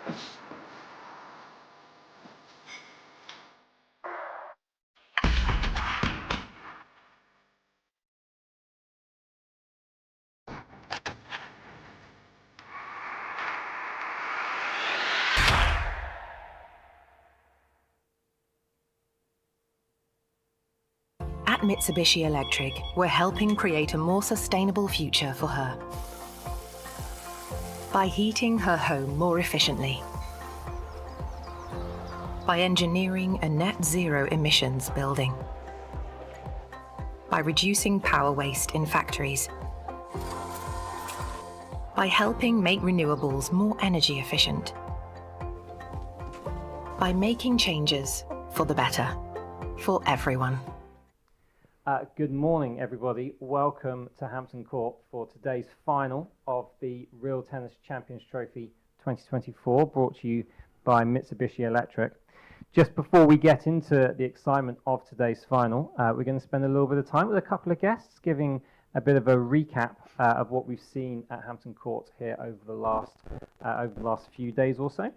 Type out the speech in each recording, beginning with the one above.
At Mitsubishi Electric, we're helping create a more sustainable future for her by heating her home more efficiently, by engineering a net zero emissions building, by reducing power waste in factories, by helping make renewables more energy efficient, by making changes for the better, for everyone. Good morning, everybody. Welcome to Hampton Court for today's final of the Real Tennis Champions Trophy 2024, brought to you by Mitsubishi Electric. Just before we get into the excitement of today's final, we're going to spend a little bit of time with a couple of guests, giving a bit of a recap of what we've seen at Hampton Court here over the last few days or so.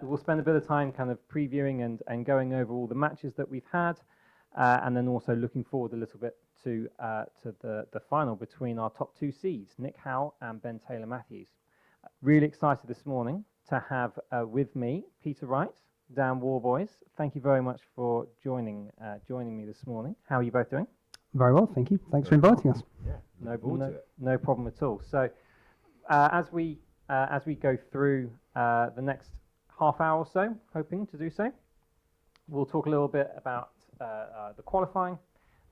We'll spend a bit of time kind of previewing and going over all the matches that we've had. And then also looking forward a little bit to the final between our top two seeds, Nick Howell and Ben Taylor-Matthews. Really excited this morning to have with me Peter Wright, Dan Warboys. Thank you very much for joining me this morning. How are you both doing? Very well, thank you. Thanks for inviting us. Yeah, no problem at all. So as we go through the next half hour or so, hoping to do so, we'll talk a little bit about the qualifying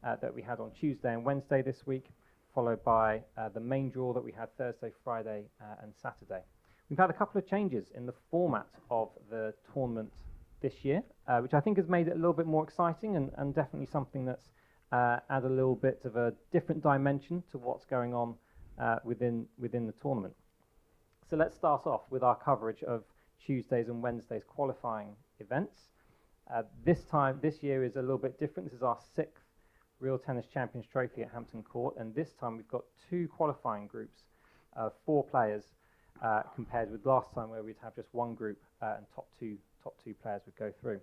that we had on Tuesday and Wednesday this week, followed by the main draw that we had Thursday, Friday and Saturday. We've had a couple of changes in the format of the tournament this year, which I think has made it a little bit more exciting and definitely something that's add a little bit of a different dimension to what's going on within the tournament. So let's start off with our coverage of Tuesdays and Wednesdays qualifying events. This year is a little bit different. This is our 6th Real Tennis Champions Trophy at Hampton Court, and this time we've got 2 qualifying groups of 4 players, compared with last time where we'd have just 1 group and top two players would go through.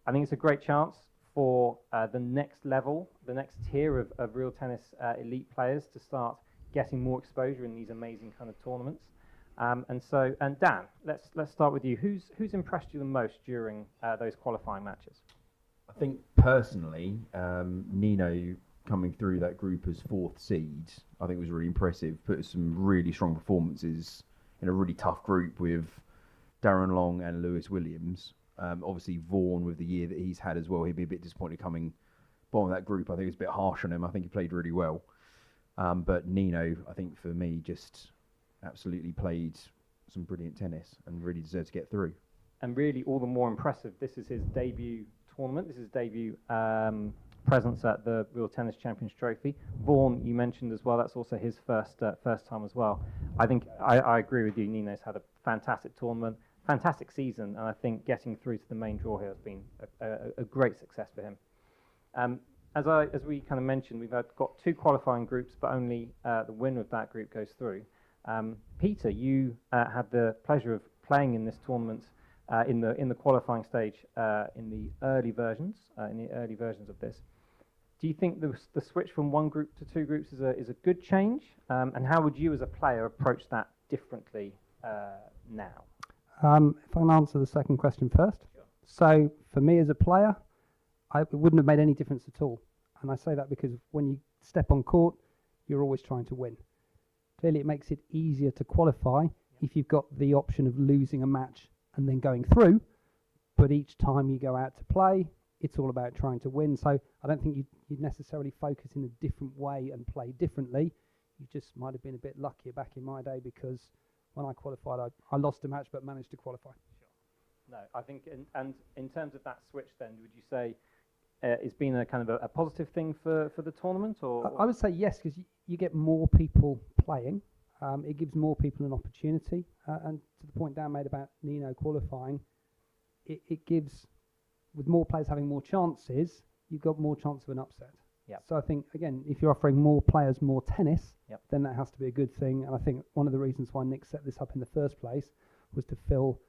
I think it's a great chance for the next level, the next tier of Real Tennis elite players to start getting more exposure in these amazing kind of tournaments. And Dan, let's start with you. Who's impressed you the most during those qualifying matches? I think personally, Nino coming through that group as 4th seed, I think was really impressive. Put some really strong performances in a really tough group with Darren Long and Lewis Williams. Obviously Vaughan with the year that he's had as well, he'd be a bit disappointed coming bottom of that group. I think it was a bit harsh on him. I think he played really well. But Nino, I think for me, just absolutely played some brilliant tennis and really deserves to get through. And really all the more impressive, this is his debut tournament. This is his debut presence at the Real Tennis Champions Trophy. Vaughan, you mentioned as well, that's also his first time as well. I think I agree with you. Nino's had a fantastic tournament, fantastic season, and I think getting through to the main draw here has been a great success for him. As we kind of mentioned, we've got 2 qualifying groups, but only the winner of that group goes through. Peter, you had the pleasure of playing in this tournament in the qualifying stage in the early versions of this. Do you think the switch from 1 group to 2 groups is a good change? And how would you as a player approach that differently now? If I can answer the second question first. Sure. So for me as a player, it wouldn't have made any difference at all. And I say that because when you step on court, you're always trying to win. Clearly, it makes it easier to qualify if you've got the option of losing a match and then going through. But each time you go out to play, it's all about trying to win. So I don't think you'd necessarily focus in a different way and play differently. You just might have been a bit luckier back in my day because when I qualified, I lost a match but managed to qualify. Sure. No, I think, and in terms of that switch then, would you say it's been a kind of a positive thing for the tournament? Or I would say yes, because you get more people playing. It gives more people an opportunity. And to the point Dan made about Nino qualifying, it gives, with more players having more chances, you've got more chance of an upset. Yep. So I think, again, if you're offering more players more tennis, yep, then that has to be a good thing. And I think one of the reasons why Nick set this up in the first place was to fill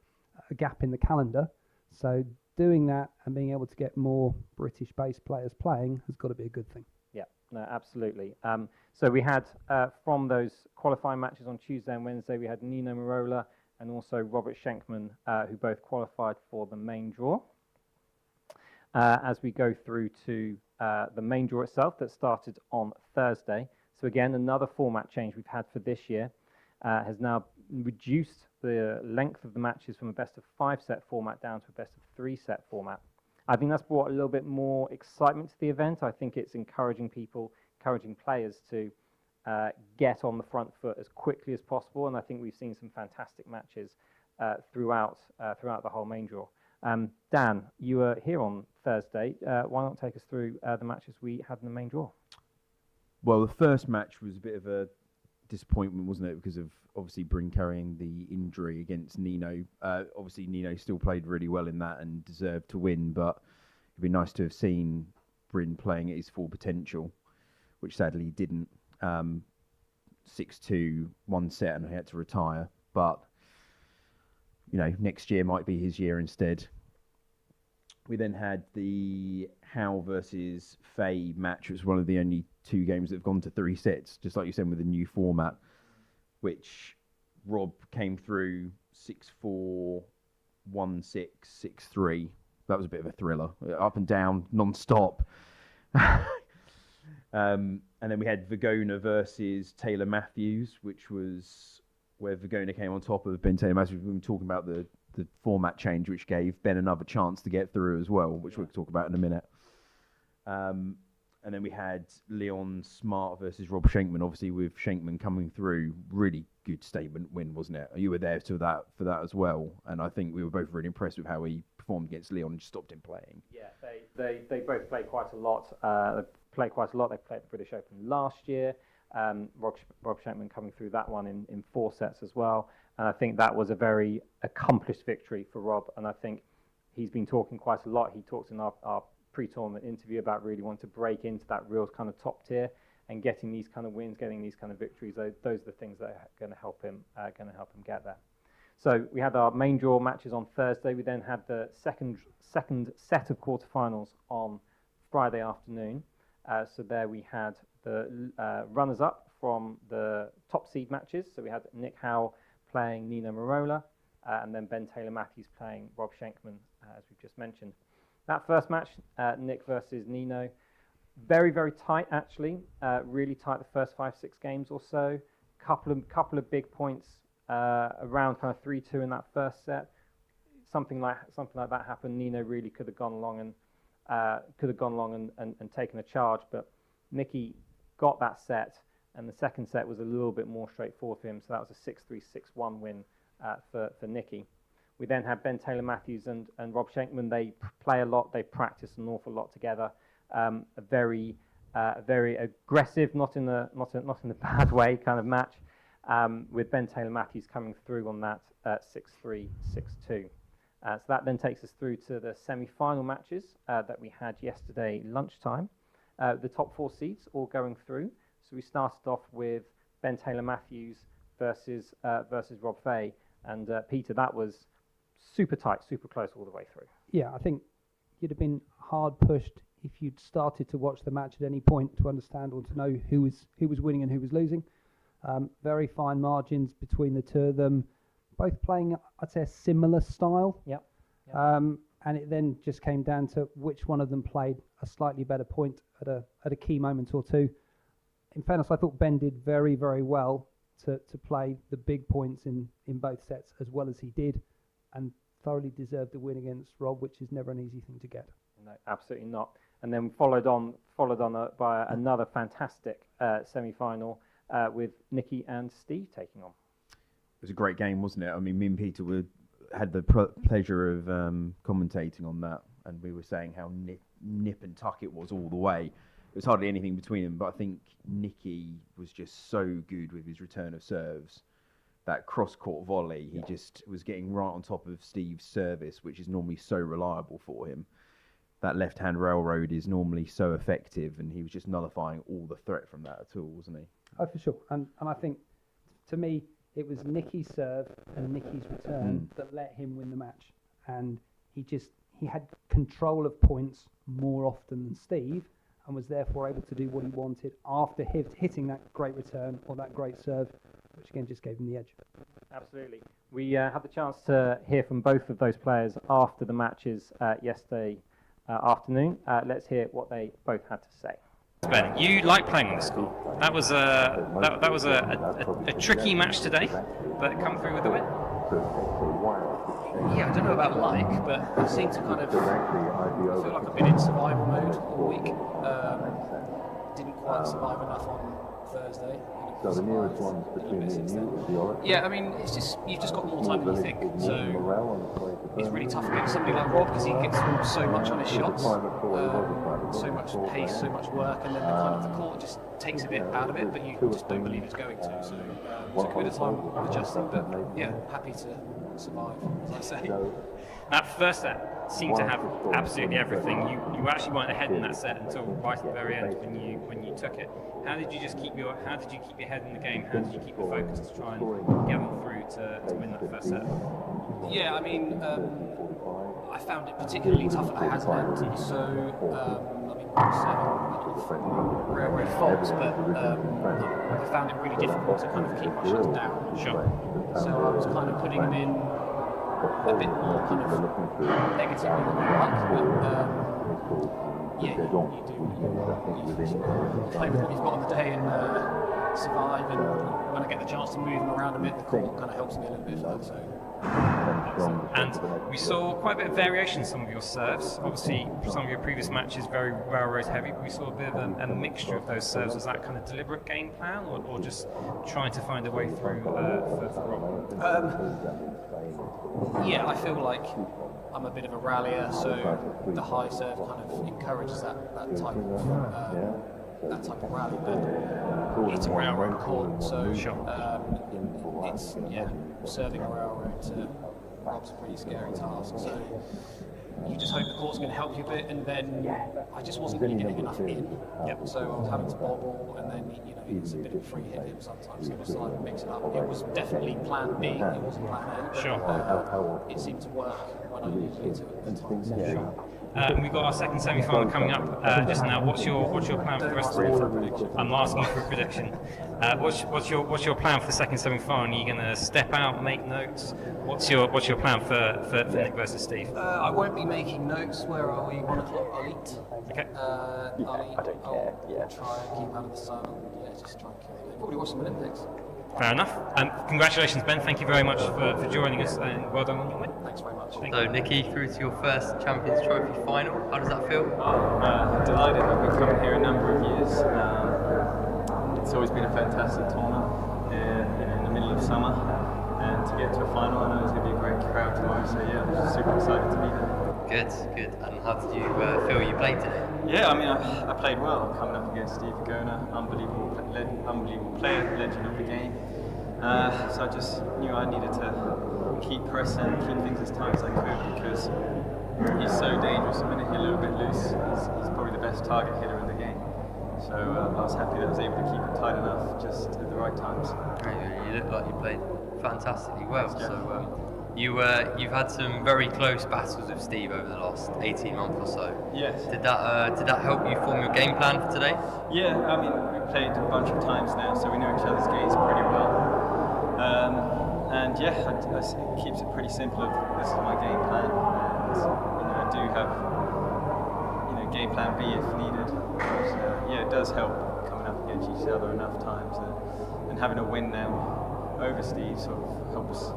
a gap in the calendar. So doing that and being able to get more British-based players playing has got to be a good thing. Yeah, no, absolutely. So we had, from those qualifying matches on Tuesday and Wednesday, we had Nino Marola and also Robert Schenkman, who both qualified for the main draw. As we go through to the main draw itself that started on Thursday. So again, another format change we've had for this year has now reduced the length of the matches from a best of 5 set format down to a best of 3 set format. I think that's brought a little bit more excitement to the event. I think it's encouraging players to get on the front foot as quickly as possible, and I think we've seen some fantastic matches throughout the whole main draw. Dan, you were here on Thursday. Why not take us through the matches we had in the main draw? Well, the first match was a bit of a disappointment, wasn't it? Because of obviously Bryn carrying the injury against Nino. Obviously, Nino still played really well in that and deserved to win, but it'd be nice to have seen Bryn playing at his full potential, which sadly he didn't. 6-2, 1 set, and he had to retire. But next year might be his year instead. We then had the Howell versus Faye match, which was one of the only 2 games that have gone to 3 sets, just like you said, with the new format, which Rob came through 6-4, 1-6, 6-3. That was a bit of a thriller, up and down, non-stop. And then we had Vergona versus Taylor Matthews, which was where Vergona came on top of Ben Taylor Matthews. We've been talking about the format change, which gave Ben another chance to get through as well, which we'll talk about in a minute. And then we had Leon Smart versus Rob Schenkman, obviously with Schenkman coming through. Really good statement win, wasn't it? You were there for that as well, and I think we were both really impressed with how he performed against Leon and just stopped him playing. Yeah, they both play quite a lot. They played the British Open last year. Rob Schenkman coming through that one in 4 sets as well. And I think that was a very accomplished victory for Rob. And I think he's been talking quite a lot. He talked in our pre-tournament interview about really wanting to break into that real kind of top tier and getting these kind of wins, getting these kind of victories. Those are the things that are going to help him get there. So we had our main draw matches on Thursday. We then had the second set of quarterfinals on Friday afternoon. So there we had the runners-up from the top seed matches. So we had Nick Howell playing Nino Marola, and then Ben Taylor Matthews playing Rob Schenkman, as we've just mentioned. That first match, Nick versus Nino, very, very tight actually. Really tight the first 5-6 games or so. Couple of big points around kind of 3-2 in that first set. Something like that happened. Nino really could have gone along and taken a charge, but Nicky got that set, and the second set was a little bit more straightforward for him. So that was a 6-3, 6-1 win for Nicky. We then had Ben Taylor Matthews and Rob Schenkman. They play a lot. They practice an awful lot together. A very aggressive, not in the bad way kind of match. With Ben Taylor Matthews coming through on that 6-3, 6-2. So that then takes us through to the semi-final matches that we had yesterday lunchtime. The top 4 seeds all going through. So we started off with Ben Taylor Matthews versus Rob Fay, and Peter, that was super tight, super close all the way through. Yeah, I think you'd have been hard pushed if you'd started to watch the match at any point to understand or to know who was winning and who was losing. Very fine margins between the two of them, both playing, I'd say, a similar style. Yep. And it then just came down to which one of them played a slightly better point at a key moment or two. In fairness, I thought Ben did very, very well to play the big points in both sets as well as he did, and thoroughly deserved the win against Rob, which is never an easy thing to get. No, absolutely not. And then followed on by another fantastic semi-final with Nicky and Steve taking on. It was a great game, wasn't it? I mean, me and Peter had the pleasure of commentating on that, and we were saying how nip and tuck it was all the way. It was hardly anything between them, but I think Nicky was just so good with his return of serves. That cross-court volley, he just was getting right on top of Steve's service, which is normally so reliable for him. That left-hand railroad is normally so effective, and he was just nullifying all the threat from that at all, wasn't he? Oh, for sure. And I think, to me, It was Nicky's serve and Nicky's return that let him win the match, and he had control of points more often than Steve, and was therefore able to do what he wanted after hitting that great return or that great serve, which again just gave him the edge. Absolutely. We had the chance to hear from both of those players after the matches yesterday afternoon. Let's hear what they both had to say. Ben, you like playing on this court. That was a tricky match today, but come through with the win. Yeah, I don't know about like, but I seem to kind of feel like I've been in survival mode all week. Didn't quite survive enough on Thursday. So the nearest ones between me and you. Yeah, I mean, it's just you've just got more time than you think. So it's really tough against somebody like Rob because he gets so much on his shots, so much pace, so much work, and then the court just takes a bit out of it, but you just don't believe it's going to. So it took a bit of time adjusting, but yeah, happy to survive, as I say. That first set seemed to have absolutely everything. You actually weren't ahead in that set until right at the very end when you took it. How did you keep your head in the game? How did you keep your focus to try and get on through to win that first set? Yeah, I mean, I found it particularly tough at the hazard end. So, I mean, serving railway faults, but I found it really difficult to kind of keep my shots down. Sure. So I was kind of putting them in a bit more kind of negatively than I like, but yeah, you play with what you've got on the day and survive, and when I get the chance to move them around a bit, the court kind of helps me a little bit further. So. And we saw quite a bit of variation in some of your serves. Obviously, some of your previous matches very railroad heavy, but we saw a bit of a mixture of those serves. Was that kind of deliberate game plan, or just trying to find a way through for Rob? Yeah, I feel like I'm a bit of a rallier, so the high serve kind of encourages that type of rally. But it's a railroad court, so it's serving a railroad to Rob's a pretty scary task. So you just hope the court's going to help you a bit, and then I just wasn't really getting enough in. Yep. So I was having to bobble, and then it's a bit of a free hit him sometimes. So it was like mix it up. It was definitely plan B. It wasn't plan A. But, Sure. It seemed to work when I needed it to at times. Sure. We've got our second semi-final coming up just now. What's your plan for the rest of the week? I'm asking for a prediction. What's your plan for the second semi-final? Are you going to step out, make notes? What's your plan for Nick versus Steve? I won't be making notes. Where are we? 1 o'clock. I'll eat. Okay. I'll eat. I'll try and keep out of the sun. Just try and keep it. Probably watch some Olympics. Fair enough. Congratulations, Ben. Thank you very much for joining us, and well done on your win. Thanks very much. So, Nicky, through to your first Champions Trophy final. How does that feel? Delighted. I've been coming here a number of years. It's always been a fantastic tournament in the middle of summer, and to get to a final, I know it's going to be a great crowd tomorrow. So yeah, I'm super excited to be there. Good. And how did you feel you played today? Yeah, I mean, I played well. Coming up against Steve Gona, unbelievable player, legend of the game. So I just knew I needed to keep pressing, keep things as tight as I could, because he's so dangerous. The minute he's a little bit loose, he's probably the best target hitter in the game. So I was happy that I was able to keep it tight enough just at the right times. You look like you played fantastically well. So you've had some very close battles with Steve over the last 18 months or so. Yes. Did that help you form your game plan for today? Yeah, I mean, we played a bunch of times now, so we know each other's games pretty well. And yeah, it keeps it pretty simple. This is my game plan, and I do have game plan B if needed. But yeah, it does help coming up against each other enough times, and having a win now over Steve sort of helps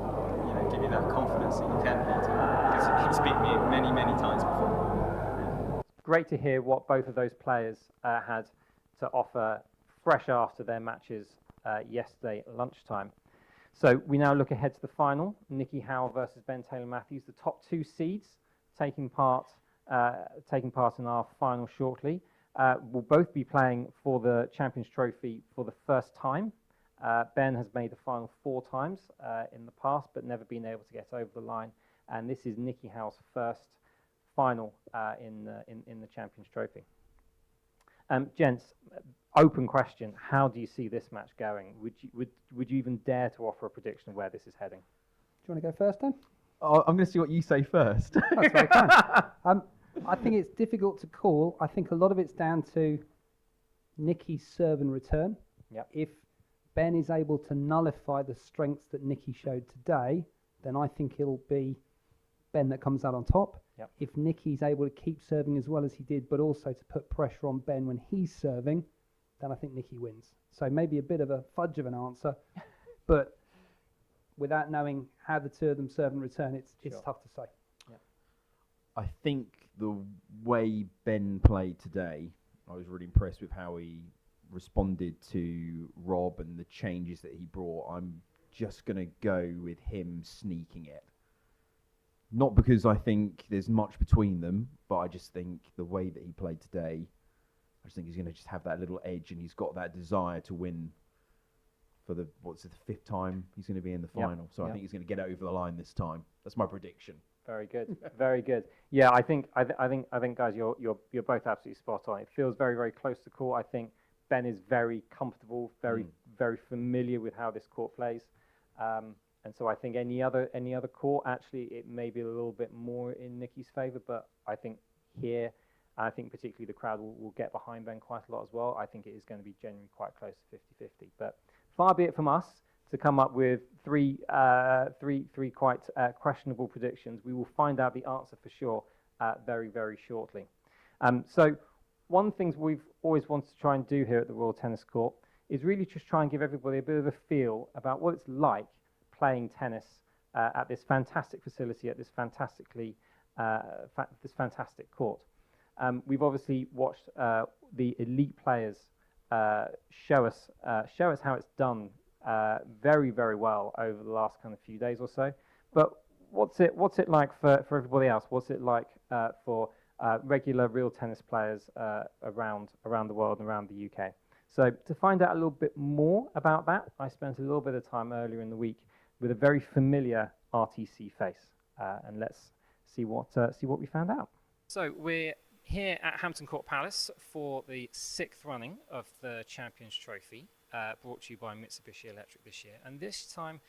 give you that confidence that you can beat him, because he's beat me many times before. Great to hear what both of those players had to offer fresh after their matches yesterday at lunchtime. So we now look ahead to the final. Nicky Howell versus Ben Taylor-Matthews, the top 2 seeds taking part in our final shortly. Will both be playing for the Champions Trophy for the first time. Ben has made the final 4 times in the past, but never been able to get over the line. And this is Nicky Howell's first final in the Champions Trophy. Gents, open question: how do you see this match going? Would you even dare to offer a prediction of where this is heading? Do you want to go first, then? Oh, I'm going to see what you say first. That's very kind. I think it's difficult to call. I think a lot of it's down to Nicky's serve and return. Yep. If Ben is able to nullify the strengths that Nicky showed today, then I think it'll be Ben that comes out on top. Yep. If Nicky's able to keep serving as well as he did, but also to put pressure on Ben when he's serving, then I think Nicky wins. So maybe a bit of a fudge of an answer, but without knowing how the two of them serve and return, it's tough to say. I think the way Ben played today, I was really impressed with how he responded to Rob and the changes that he brought. I'm just going to go with him sneaking it. Not because I think there's much between them, but I just think the way that he played today, I just think he's going to just have that little edge, and he's got that desire to win for the fifth time he's going to be in the final. So I think he's going to get it over the line this time. That's my prediction. Very good, very good. Yeah, I think, guys, you're both absolutely spot on. It feels very, very close to court. I think Ben is very comfortable, very familiar with how this court plays, and so I think any other court, actually, it may be a little bit more in Nicky's favour. But I think here, I think particularly the crowd will get behind Ben quite a lot as well. I think it is going to be genuinely quite close to 50-50. But far be it from us to come up with three quite questionable predictions. We will find out the answer for sure very, very shortly. So one of the things we've always wanted to try and do here at the Royal Tennis Court is really just try and give everybody a bit of a feel about what it's like playing tennis at this fantastic facility, at this fantastic court. We've obviously watched the elite players show us how it's done very, very well over the last kind of few days or so. But what's it like for everybody else? What's it like for regular real tennis players around the world and around the UK? So to find out a little bit more about that, I spent a little bit of time earlier in the week with a very familiar RTC face, and let's see what we found out. So we're here at Hampton Court Palace for the 6th running of the Champions Trophy, brought to you by Mitsubishi Electric this year. And this time,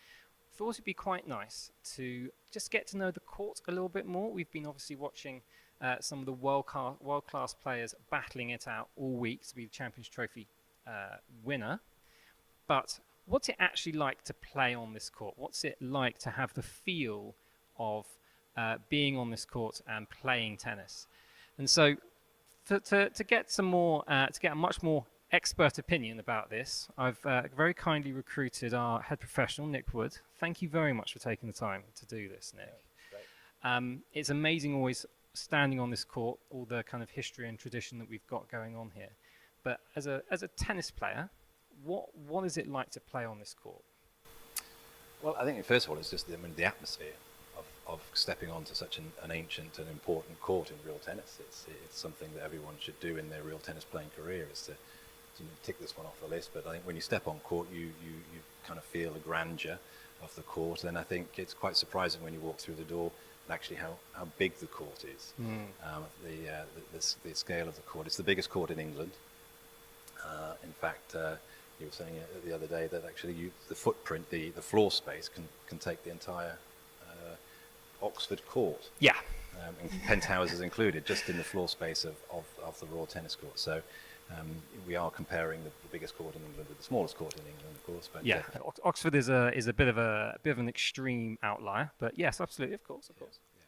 I thought it'd be quite nice to just get to know the court a little bit more. We've been obviously watching some of the world-class players battling it out all week to be the Champions Trophy winner. But what's it actually like to play on this court? What's it like to have the feel of being on this court and playing tennis? And so, to get some more, to get a much more expert opinion about this, I've very kindly recruited our head professional, Nick Wood. Thank you very much for taking the time to do this, Nick. It's amazing always standing on this court, all the kind of history and tradition that we've got going on here. But as a tennis player, what is it like to play on this court? Well, I think first of all, it's just the atmosphere of stepping onto such an ancient and important court in real tennis. It's something that everyone should do in their real tennis playing career, is to tick this one off the list. But I think when you step on court, you kind of feel the grandeur of the court. And I think it's quite surprising when you walk through the door and actually how big the court is. The scale of the court. It's the biggest court in England. In fact, you were saying the other day that actually the footprint, the floor space can take the entire Oxford court. Yeah. And penthouses included, just in the floor space of the Royal Tennis Court. So we are comparing the biggest court in England with the smallest court in England, of course. But Oxford is a bit of an extreme outlier, but yes, absolutely, of course.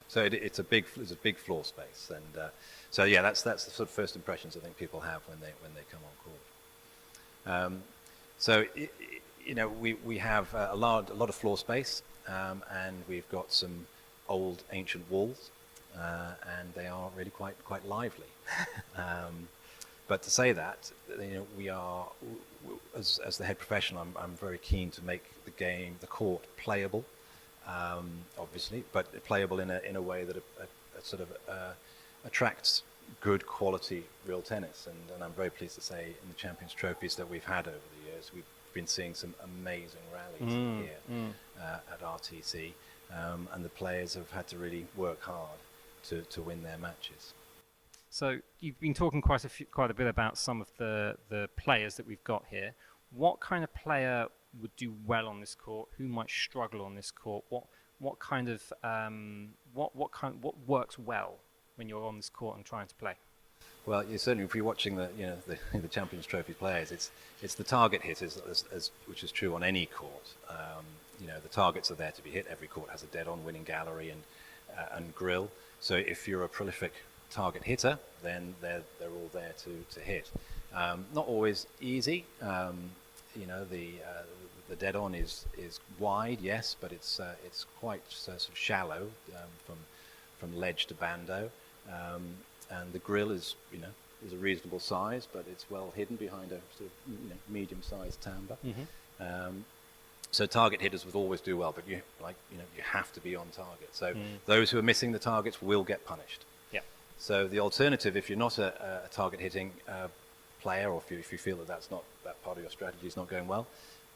So it's a big floor space, and so yeah, that's the sort of first impressions I think people have when they come on court. So we have a lot of floor space, and we've got some old ancient walls, and they are really quite lively. But to say that, we are, as the head professional, I'm very keen to make the court playable, obviously, but playable in a way that sort of attracts good quality real tennis. And I'm very pleased to say in the Champions Trophies that we've had over the years, we've been seeing some amazing rallies here at RTC, and the players have had to really work hard to win their matches. So you've been talking quite a bit about some of the players that we've got here. What kind of player would do well on this court? Who might struggle on this court? What kind of what works well when you're on this court and trying to play? Well, you certainly, if you're watching the the Champions Trophy players, it's the target hitters, which is true on any court. The targets are there to be hit. Every court has a dead-on winning gallery and grill. So if you're a prolific target hitter, then they're all there to hit. Not always easy. The dead-on is wide, yes, but it's quite sort of shallow from ledge to bando. And the grill is a reasonable size, but it's well hidden behind a sort of medium-sized timber. Mm-hmm. So target hitters would always do well, but you have to be on target. So those who are missing the targets will get punished. Yeah. So the alternative, if you're not a target hitting player, or if you feel that part of your strategy is not going well,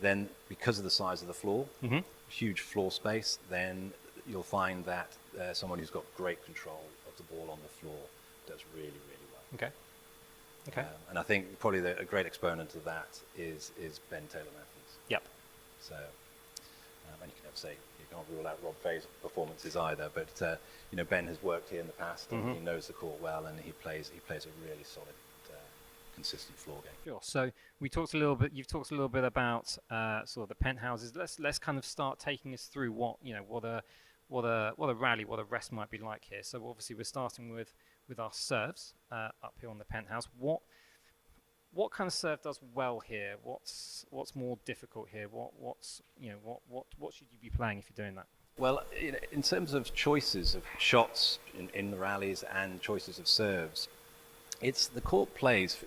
then because of the size of the floor, huge floor space, then you'll find that someone who's got great control of the ball on the floor does really, really well. Okay. Okay. And I think probably a great exponent of that is Ben Taylor Matthews. Yep. So, and you can never say you can't rule out Rob Fay's performances either, but Ben has worked here in the past and he knows the court well, and he plays a really solid, consistent floor game. Sure. So you've talked a little bit about sort of the penthouses. Let's kind of start taking us through what a rally, what a rest might be like here. So obviously we're starting with our serves up here on the penthouse. What kind of serve does well here? What's more difficult here? What should you be playing if you're doing that? Well, in terms of choices of shots in the rallies and choices of serves, it's the court plays.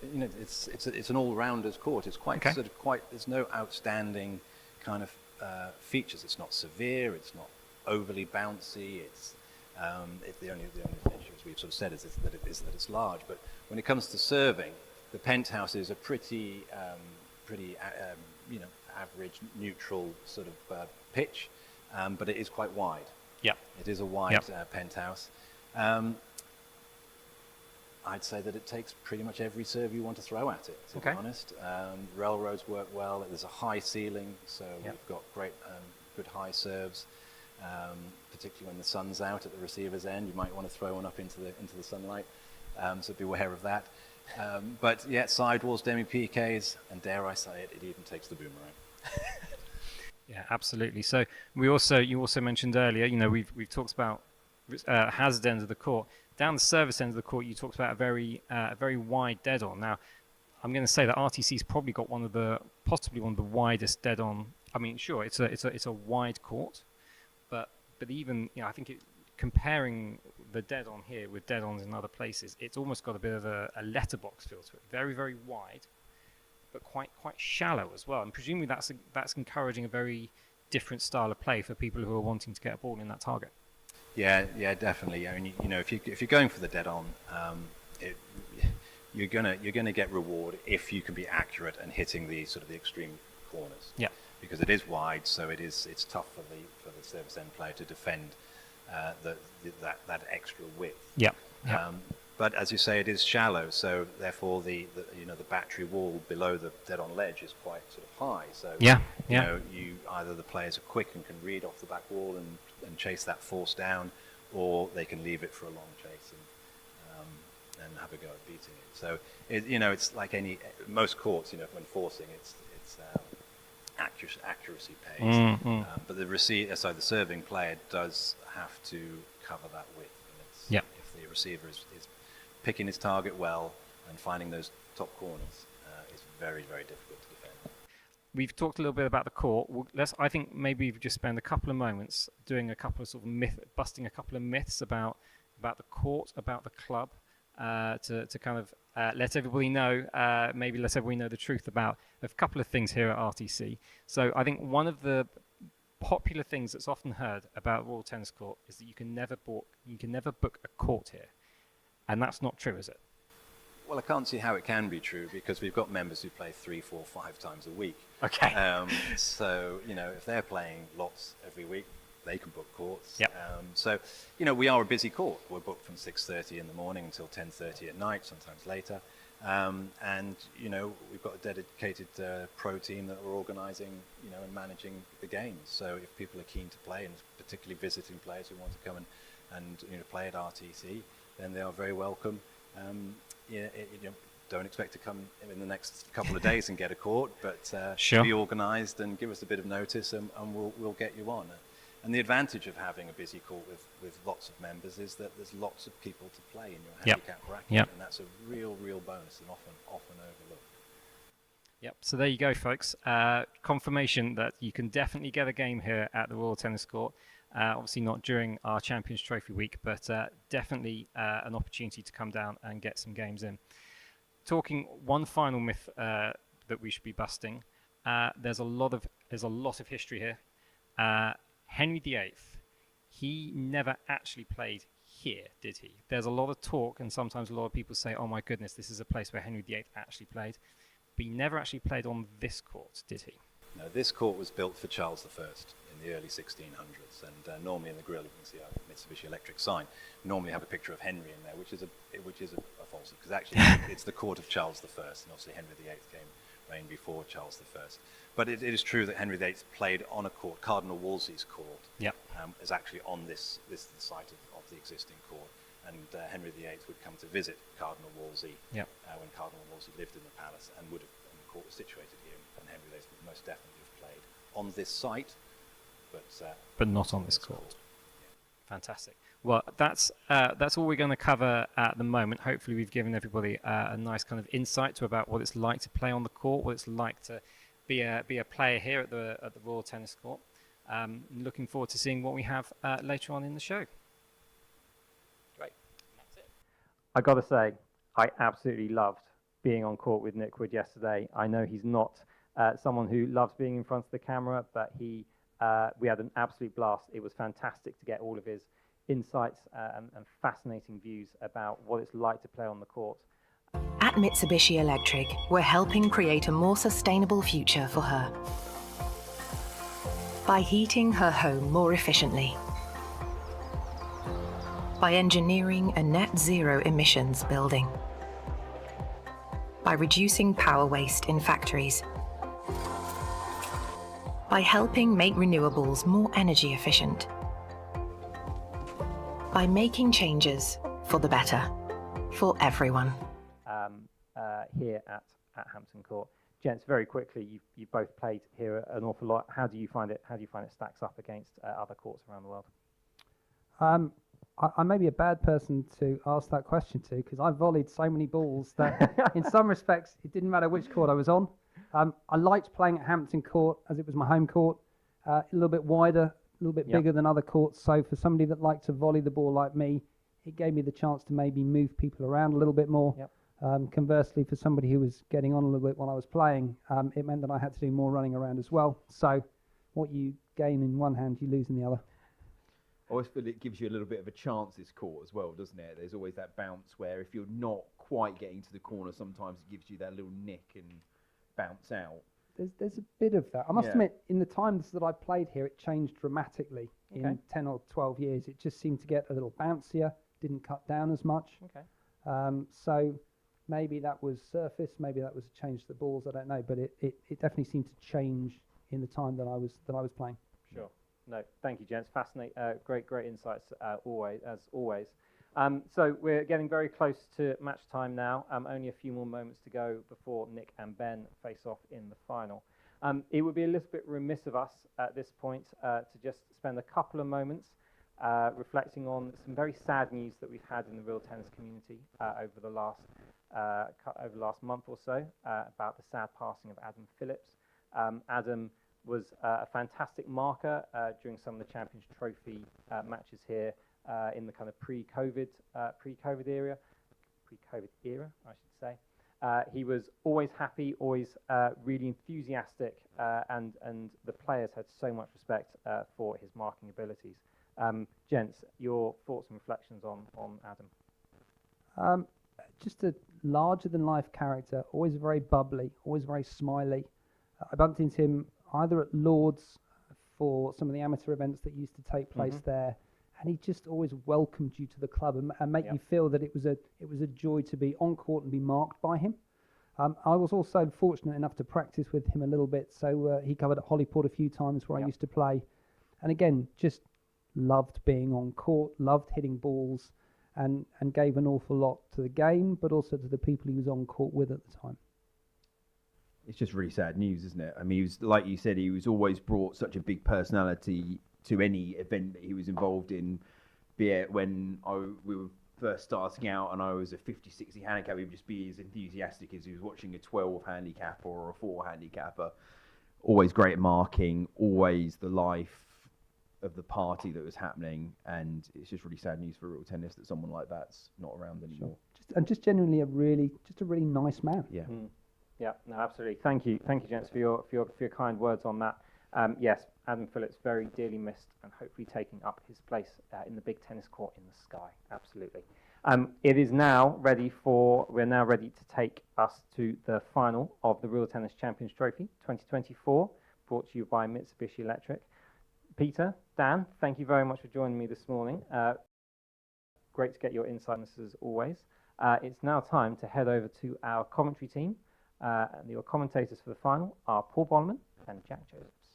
It's an all-rounders court. It's quite There's no outstanding kind of features. It's not severe. It's not overly bouncy. It's the only issue, as we've sort of said, is that it's large. But when it comes to serving, the penthouse is a pretty average, neutral sort of pitch, but it is quite wide. Yeah, it is a wide penthouse. I'd say that it takes pretty much every serve you want to throw at it, to be honest. Railroads work well. There's a high ceiling, so we've got great, good high serves. Particularly when the sun's out at the receiver's end, you might want to throw one up into the sunlight. So beware of that. But yeah, sidewalls, demi-PKs, and dare I say it even takes the boomerang. Yeah, absolutely. So you also mentioned earlier, we've talked about hazard end of the court. Down the service end of the court, you talked about a very wide dead-on. Now, I'm going to say that RTC's probably got possibly one of the widest dead-on. I mean, sure, it's a wide court, but even I think comparing the dead-on here with dead-ons in other places, it's almost got a bit of a letterbox feel to it. Very, very wide, but quite shallow as well. And presumably that's encouraging a very different style of play for people who are wanting to get a ball in that target. Yeah, definitely. I mean, if you're going for the dead-on, you're gonna get reward if you can be accurate and hitting the sort of the extreme corners. Yeah. Because it is wide, so it's tough for the service end player to defend that extra width. Yeah. But as you say, it is shallow, so therefore the battery wall below the dead-on ledge is quite sort of high. So you either the players are quick and can read off the back wall and chase that force down, or they can leave it for a long chase and have a go at beating it. So it's like most courts, when forcing, it's accuracy pays. But the serving player does have to cover that width. And if the receiver is picking his target well and finding those top corners, it's very, very difficult to defend. We've talked a little bit about the court. I think maybe we've just spend a couple of moments doing a couple of sort of busting a couple of myths about the court, about the club, to kind of let everybody know the truth about a couple of things here at RTC. So I think one of the popular things that's often heard about Royal Tennis Court is that you can never book a court here, and that's not true, is it? Well, I can't see how it can be true because we've got members who play 3, 4, 5 times a week. Okay. So if they're playing lots every week, they can book courts. Yep. So, you know, we are a busy court. We're booked from 6:30 in the morning until 10:30 at night, sometimes later. And, you know, we've got a dedicated pro team that are organising, you know, and managing the games. So if people are keen to play, and particularly visiting players who want to come and you know, play at RTC, then they are very welcome. You know, don't expect to come in the next couple of days and get a court, but Sure. be organised and give us a bit of notice, and we'll get you on. And the advantage of having a busy court with lots of members is that there's lots of people to play in your handicap bracket, and that's a real bonus and often overlooked. Yep, so there you go, folks. Confirmation that you can definitely get a game here at the Royal Tennis Court. Obviously not during our Champions Trophy week, but definitely an opportunity to come down and get some games in. Talking one final myth that we should be busting. There's a lot of history here. Henry VIII, he never actually played here, did he? There's a lot of talk, and sometimes a lot of people say, oh my goodness, this is a place where Henry VIII actually played. But he never actually played on this court, did he? No, this court was built for Charles I in the early 1600s, and normally in the grille you can see our Mitsubishi electric sign. We normally have a picture of Henry in there, which is a falsehood, because actually it's the court of Charles I, and obviously Henry VIII reigned before Charles I. But it is true that Henry VIII played on a court. Cardinal Wolsey's court is actually on this site of the existing court, and Henry VIII would come to visit Cardinal Wolsey when Cardinal Wolsey lived in the palace, and the court was situated here, and Henry VIII would most definitely have played on this site, but not on this court. Fantastic. Well, that's all we're going to cover at the moment. Hopefully, we've given everybody a nice kind of insight to about what it's like to play on the court, what it's like to be a player here at the Royal Tennis Court. Looking forward to seeing what we have later on in the show. Great. That's it. I got to say, I absolutely loved being on court with Nick Wood yesterday. I know he's not someone who loves being in front of the camera, but we had an absolute blast. It was fantastic to get all of his insights and fascinating views about what it's like to play on the court. At Mitsubishi Electric, we're helping create a more sustainable future for her by heating her home more efficiently, by engineering a net zero emissions building, by reducing power waste in factories, by helping make renewables more energy efficient, by making changes for the better, for everyone. Here at Hampton Court. Gents, very quickly, you both played here an awful lot. How do you find it? How do you find it stacks up against other courts around the world? I may be a bad person to ask that question to, because I volleyed so many balls that in some respects it didn't matter which court I was on. I liked playing at Hampton Court as it was my home court, a little bit wider, a little bit bigger than other courts. So for somebody that liked to volley the ball like me, it gave me the chance to maybe move people around a little bit more. Conversely, for somebody who was getting on a little bit while I was playing, it meant that I had to do more running around as well. So what you gain in one hand, you lose in the other. I always feel it gives you a little bit of a chance, this court, as well, doesn't it? There's always that bounce where if you're not quite getting to the corner, sometimes it gives you that little nick and bounce out. There's a bit of that. I must admit, in the times that I played here, it changed dramatically. In 10 or 12 years, it just seemed to get a little bouncier, didn't cut down as much. So maybe that was surface, maybe that was a change to the balls, I don't know, but it definitely seemed to change in the time that I was playing. Sure. No, thank you, gents. Fascinating, great insights as always. So we're getting very close to match time now. Only a few more moments to go before Nick and Ben face off in the final. It would be a little bit remiss of us at this point to just spend a couple of moments reflecting on some very sad news that we've had in the real tennis community over the last month or so about the sad passing of Adam Phillips. Adam was a fantastic marker during some of the Champions Trophy matches here in the kind of pre-COVID era, I should say. He was always happy, always really enthusiastic, and the players had so much respect for his marking abilities. Gents, your thoughts and reflections on Adam? Just a larger-than-life character, always very bubbly, always very smiley. I bumped into him either at Lord's for some of the amateur events that used to take place there, and he just always welcomed you to the club and make you feel that it was a joy to be on court and be marked by him. I was also fortunate enough to practice with him a little bit, so he covered at Hollyport a few times where I used to play, and again, just loved being on court, loved hitting balls, and gave an awful lot to the game, but also to the people he was on court with at the time. It's just really sad news, isn't it? I mean, he was, like you said, he was always brought such a big personality to any event that he was involved in, be it when we were first starting out and I was a 50-60 handicap, he would just be as enthusiastic as he was watching a 12 handicapper or a 4 handicapper. Always great at marking, always the life of the party that was happening, and it's just really sad news for real tennis that someone like that's not around anymore. Just genuinely a really nice man. Yeah. Yeah, no, absolutely. Thank you, gents, for your kind words on that. Yes, Adam Phillips very dearly missed, and hopefully taking up his place in the big tennis court in the sky. Absolutely. It is now ready we're now ready to take us to the final of the Real Tennis Champions Trophy 2024, brought to you by Mitsubishi Electric. Peter, Dan, thank you very much for joining me this morning. Great to get your insight on this as always. It's now time to head over to our commentary team. And your commentators for the final are Paul Bonneman and Jack Josephs.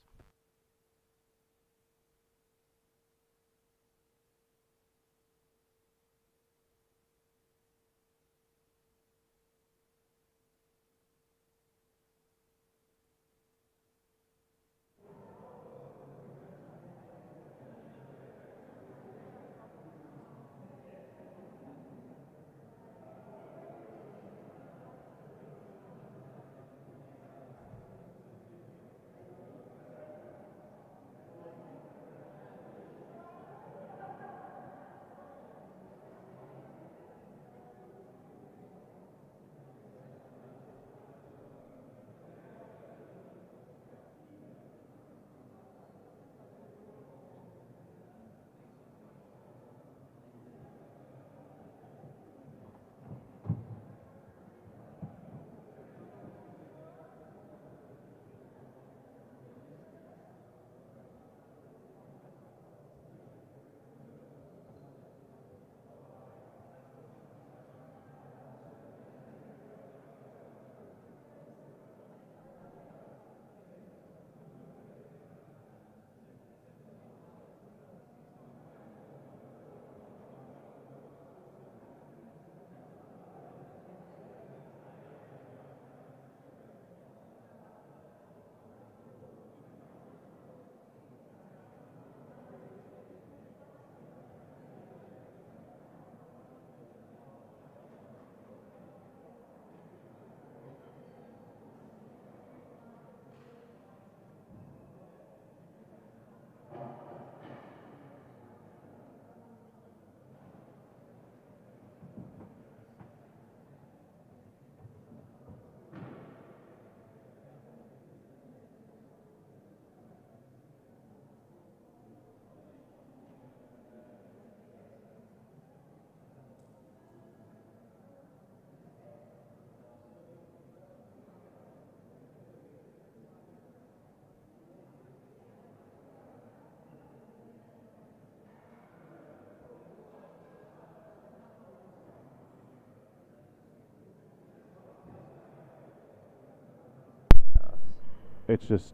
It's just...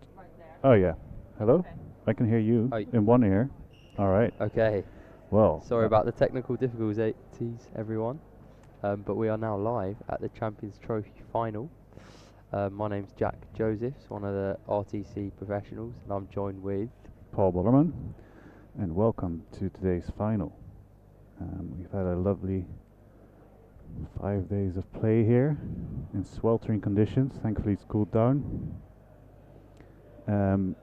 Oh, yeah. Hello? Okay. I can hear you Hi. in one ear. All right. Okay. Well... Sorry about the technical difficulties, everyone. But we are now live at the Champions Trophy final. My name's Jack Josephs, one of the RTC professionals, and I'm joined with... Paul Bullerman, and welcome to today's final. We've had a lovely 5 days of play here in sweltering conditions. Thankfully it's cooled down. And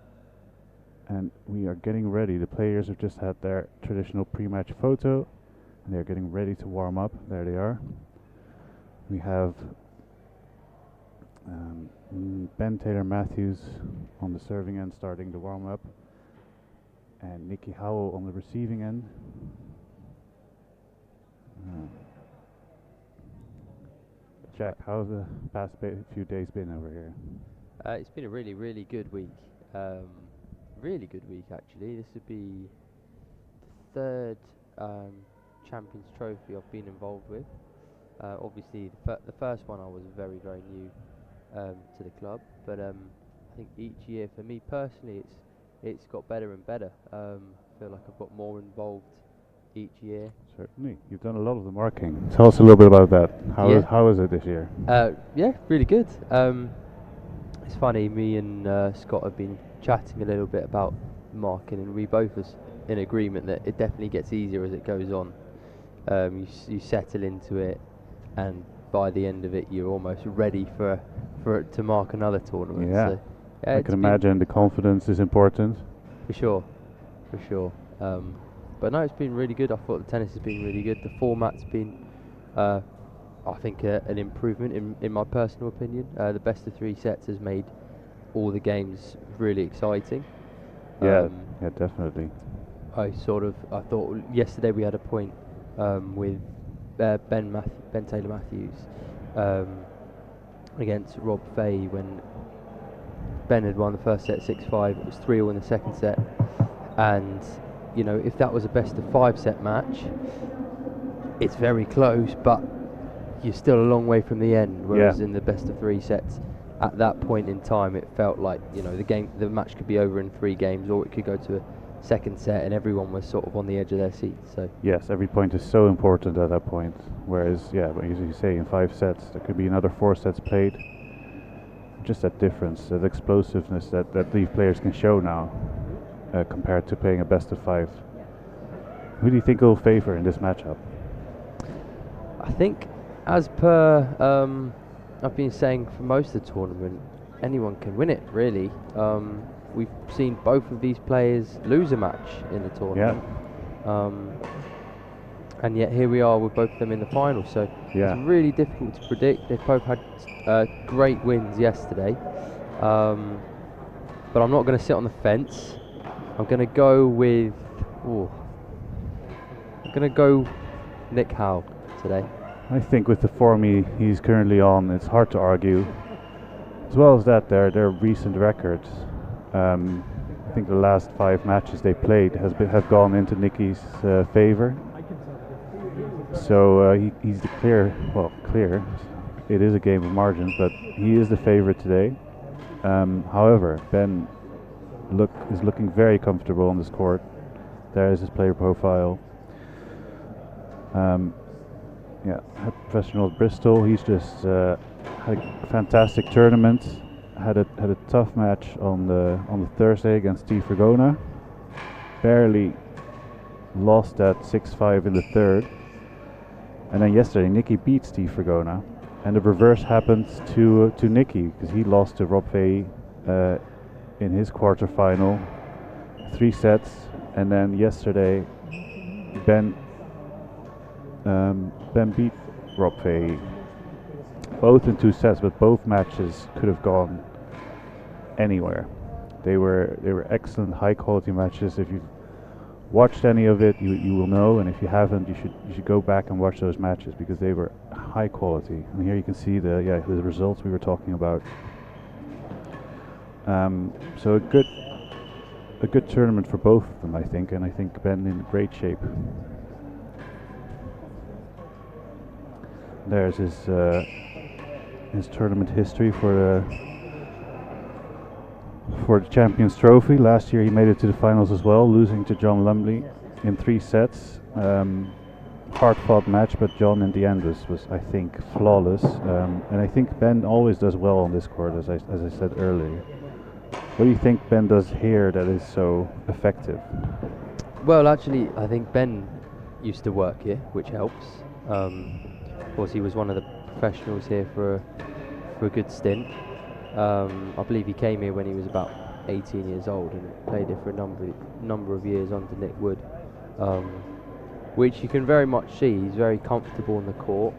we are getting ready. The players have just had their traditional pre-match photo, and they're getting ready to warm up. There they are. We have Ben Taylor Matthews on the serving end starting the warm-up, and Nikki Howell on the receiving end. Jack, how's the past few days been over here? It's been a really, really good week. really good week actually. This would be the third Champions Trophy I've been involved with. Obviously, the first one I was very, very new to the club, but I think each year for me personally, it's got better and better. I feel like I've got more involved each year. Certainly. You've done a lot of the marking. Tell us a little bit about that. How is it this year? Yeah, really good. It's funny, me and Scott have been chatting a little bit about marking, and we both was in agreement that it definitely gets easier as it goes on. You settle into it, and by the end of it, you're almost ready for it to mark another tournament. Yeah, so, I can imagine the confidence is important. For sure. But no, it's been really good. I thought the tennis has been really good. The format's been, I think, an improvement in my personal opinion. The best of 3 sets has made all the games really exciting. Yeah, definitely. I thought yesterday we had a point with Ben Taylor Matthews against Rob Fay when Ben had won the first set 6-5. It was 3-all in the second set, and you know, if that was a best of 5 set match, it's very close, but you're still a long way from the end. Whereas in the best of 3 sets, at that point in time, it felt like, you know, the match could be over in 3 games, or it could go to a second set, and everyone was sort of on the edge of their seats. So yes, every point is so important at that point. Whereas, as you say, in 5 sets, there could be another 4 sets played. Just that difference, that explosiveness that these players can show now, compared to playing a best of 5. Who do you think will favour in this matchup? I think, as per I've been saying for most of the tournament, anyone can win it, really. We've seen both of these players lose a match in the tournament. And yet here we are with both of them in the final, so it's really difficult to predict. They've both had great wins yesterday, but I'm not going to sit on the fence. I'm going to go with Nick Howell today. I think with the form he's currently on, it's hard to argue. As well as that, their recent records. I think the last 5 matches they played have gone into Nicky's favour. So he's the clear. It is a game of margins, but he is the favourite today. However, Ben is looking very comfortable on this court. There is his player profile. Professional at Bristol. He's just had a fantastic tournament. Had a tough match on the Thursday against Steve Fragona. Barely lost that 6-5 in the third. And then yesterday, Nicky beat Steve Fragona, and the reverse happened to Nicky, because he lost to Rob Fay in his quarterfinal, 3 sets, and then yesterday, Ben beat Rob Fay, both in 2 sets, but both matches could have gone anywhere. They were excellent, high quality matches. If you've watched any of it, you will know, and if you haven't, you should go back and watch those matches, because they were high quality. And here you can see the results we were talking about. So a good tournament for both of them, I think, and I think Ben in great shape. There's his tournament history for the Champions Trophy. Last year he made it to the finals as well, losing to John Lumley in 3 sets. Hard-fought match, but John in the end was I think flawless. And I think Ben always does well on this court, as I said earlier. What do you think Ben does here that is so effective? Well, actually, I think Ben used to work here, which helps. Of course, he was one of the professionals here for a good stint. I believe he came here when he was about 18 years old and played here for a number of years under Nick Wood, which you can very much see. He's very comfortable on the court.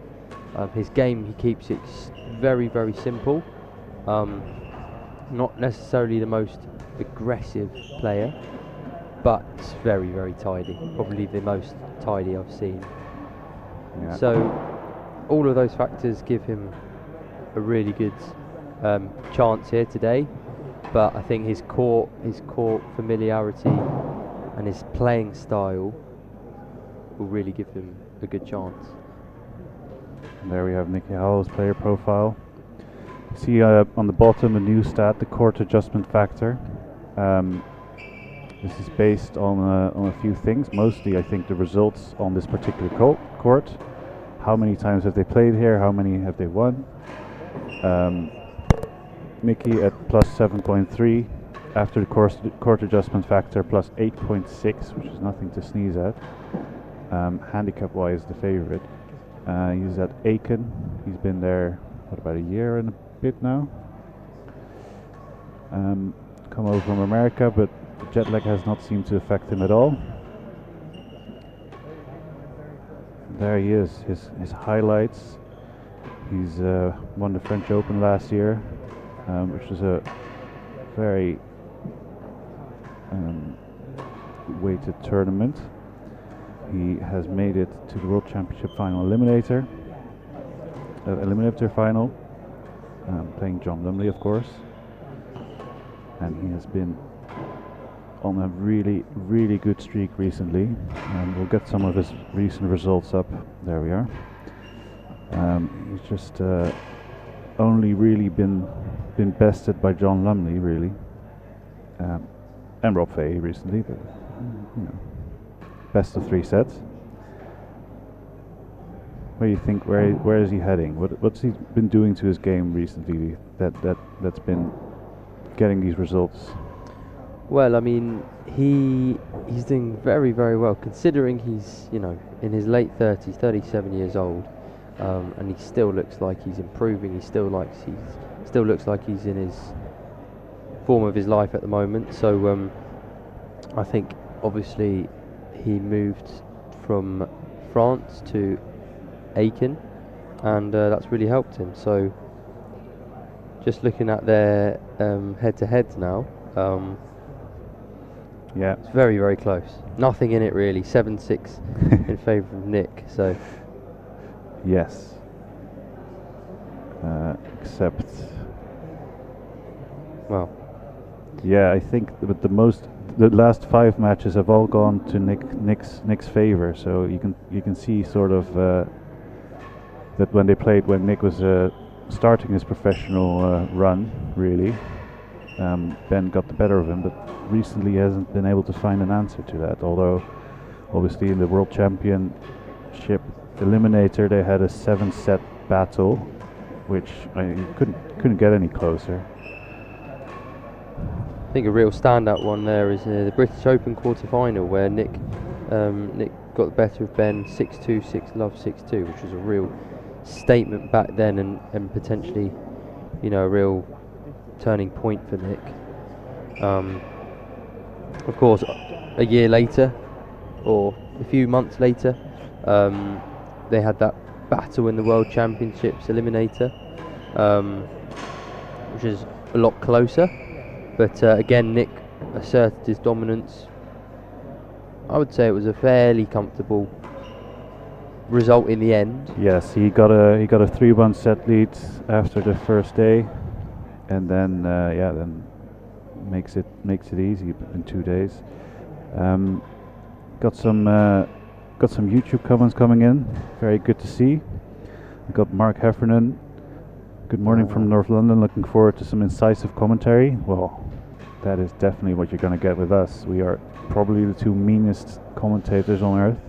His game, he keeps it very, very simple. Not necessarily the most aggressive player, but very, very tidy. Probably the most tidy I've seen. Yeah. So all of those factors give him a really good chance here today. but I think his court familiarity and his playing style will really give him a good chance. And there we have Nicky Howell's player profile. See on the bottom a new stat, the court adjustment factor. This is based on a few things, mostly I think the results on this particular court. How many times have they played here? How many have they won? Mickey at plus 7.3, after the court adjustment factor plus 8.6, which is nothing to sneeze at. Handicap-wise, the favorite. He's at Aiken. He's been there, what, about a year and a bit now. Come over from America, but the jet lag has not seemed to affect him at all. There he is, his highlights. He's won the French Open last year, which was a very weighted tournament. He has made it to the World Championship final eliminator final, playing John Lumley, of course. And he has been on a really, really good streak recently. We'll get some of his recent results up. There we are. He's just only really been bested by John Lumley, really, and Rob Fahey recently, but you know, best of 3 sets. What do you think? Where is he heading? What's he been doing to his game recently that's been getting these results? Well, I mean, he's doing very, very well, considering he's, you know, in his late 30s, 37 years old, and he still looks like he's improving. He still looks like he's in his form of his life at the moment. So I think obviously he moved from France to Aiken, and that's really helped him. So just looking at their head-to-heads now. Yeah, it's very, very close. Nothing in it really. 7-6 in favour of Nick. So yes, except, well, yeah, I think the last 5 matches have all gone to Nick's favour. So you can see sort of that when Nick was starting his professional run, really. Ben got the better of him, but recently hasn't been able to find an answer to that. Although, obviously, in the World Championship Eliminator, they had a 7-set battle, which you couldn't get any closer. I think a real standout one there is the British Open quarter-final, where Nick got the better of Ben 6-2, 6-love, 6-2, which was a real statement back then, and potentially, you know, a real turning point for Nick. Of course, a year later, or a few months later, they had that battle in the World Championships Eliminator, which is a lot closer. But again, Nick asserted his dominance. I would say it was a fairly comfortable result in the end. Yes, he got a 3-1 set lead after the first day, and then then makes it easy in 2 days. Got some YouTube comments coming in. Very good to see. We got Mark Heffernan. Good morning from North London. Looking forward to some incisive commentary. Well, that is definitely what you're going to get with us. We are probably the 2 meanest commentators on earth.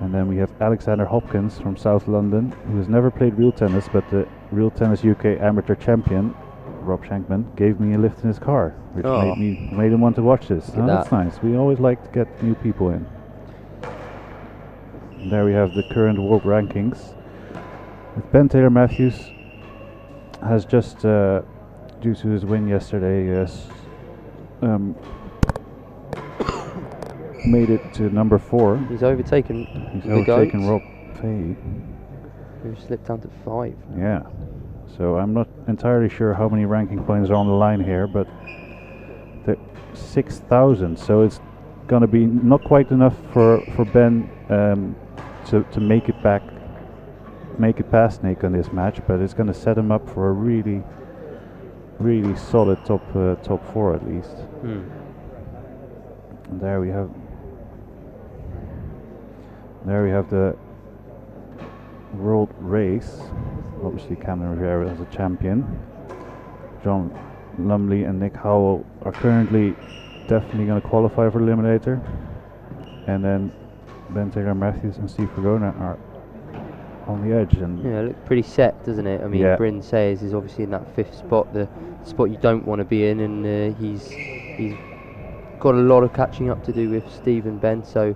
And then we have Alexander Hopkins from South London, who has never played real tennis, but the Real Tennis UK amateur champion, Rob Shankman, gave me a lift in his car, which made him want to watch this. Oh, that's nice. We always like to get new people in. And there we have the current world rankings. With Ben Taylor Matthews has just, due to his win yesterday, made it to number 4. He's overtaken Rob Fahey, who slipped down to 5. Yeah, so I'm not entirely sure how many ranking points are on the line here, but 6,000. So it's going to be not quite enough for Ben to make it past Nick on this match, but it's going to set him up for a really, really good showing. And there we have the current world rankings. With Ben Taylor Matthews has just, due to his win yesterday, made it to number 4. He's overtaken Rob Fahey, who slipped down to 5. Yeah, so I'm not entirely sure how many ranking points are on the line here, but 6,000. So it's going to be not quite enough for Ben to make it past Nick on this match, but it's going to set him up for a really really solid top four at least. And there we have the world race. Obviously, Cameron Rivera is a champion. John Lumley and Nick Howell are currently definitely going to qualify for Eliminator, and then Ben Taylor Matthews and Steve Fergona are on the edge. And yeah, it looks pretty set, doesn't it? I mean, Bryn Sayers is obviously in that 5th spot, the spot you don't want to be in, and he's got a lot of catching up to do with Steve and Ben. So,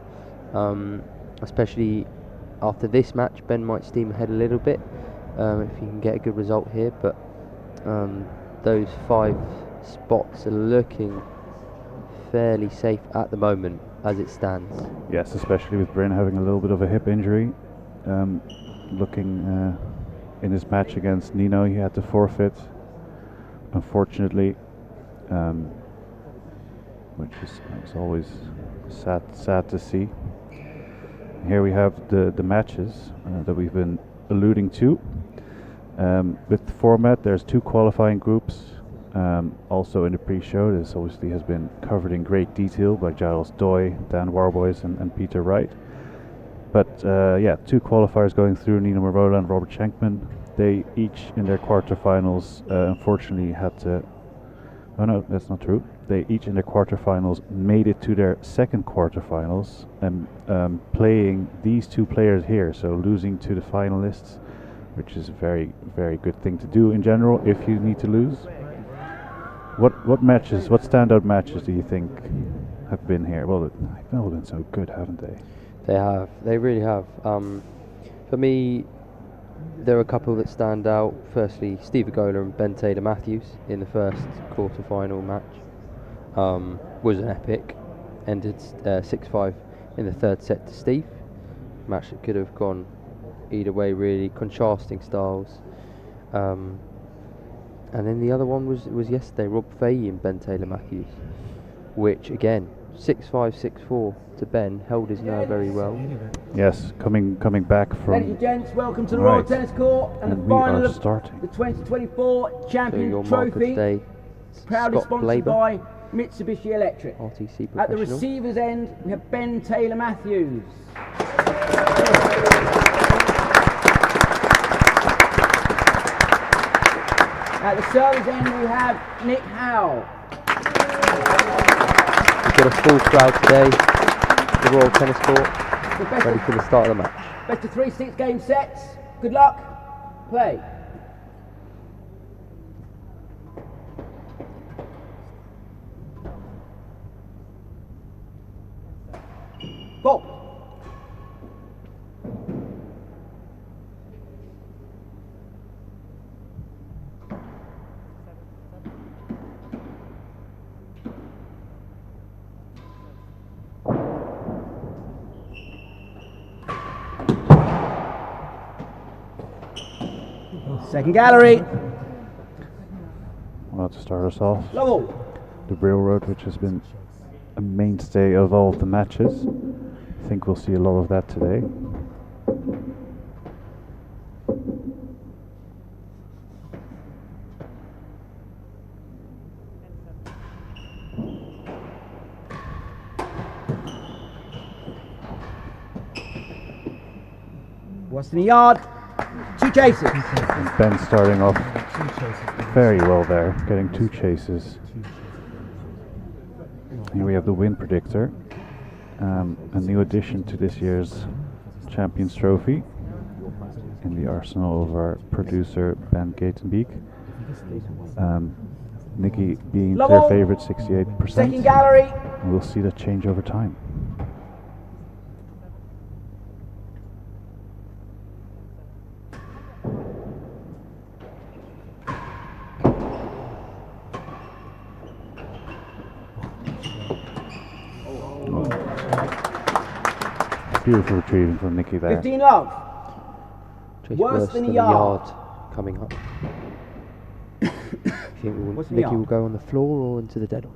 especially after this match, Ben might steam ahead a little bit if he can get a good result here. But those 5 spots are looking fairly safe at the moment as it stands. Yes, especially with Bryn having a little bit of a hip injury. Looking in his match against Nino, he had to forfeit, unfortunately, which is always sad to see. Here we have the matches that we've been alluding to. With the format, there's 2 qualifying groups. Also in the pre-show, this obviously has been covered in great detail by Giles Doy, Dan Warboys and Peter Wright. But 2 qualifiers going through, Nino Marola and Robert Schenkman. They each in their quarterfinals unfortunately had to... Oh no, that's not true. They each in their quarterfinals made it to their second quarterfinals and playing these 2 players here, so losing to the finalists, which is a very, very good thing to do in general if you need to lose. What matches, what standout matches do you think have been here? Well, they've all been so good, haven't they? They have, they really have. For me, there are a couple that stand out. Firstly, Steve Agola and Ben Taylor Matthews in the first quarter-final match was an epic. Ended 6-5 in the 3rd set to Steve. Match that could have gone either way, really, contrasting styles. And then the other one was yesterday, Rob Fahey and Ben Taylor Matthews, which again, 6-5, 6-4 to Ben, held his nerve very well. Yes, coming back from... Ladies and gents, welcome to the Royal Tennis Court and the final of the 2024 Champions Trophy, proudly sponsored by Mitsubishi Electric. RTC At the receiver's end, we have Ben Taylor Matthews. At the server's end, we have Nick Howell. We've got a full crowd today, the Royal Tennis Court, ready for the start of the match. Best of 3 6-game sets. Good luck. Play. Ball. Second gallery. Well, to start us off, Level. the Railroad, which has been a mainstay of all of the matches. I think we'll see a lot of that today. What's in the yard? 2 chases. And Ben starting off very well there, getting 2 chases. Here we have the win predictor, a new addition to this year's Champions Trophy in the arsenal of our producer Ben Gatenbeek. Nikki being their favorite, 68%. Second gallery. And we'll see that change over time. Beautiful retrieving from Nikki there. 15 love. Chase Worse than a yard. Coming up. You think Nikki will go on the floor or into the dead on?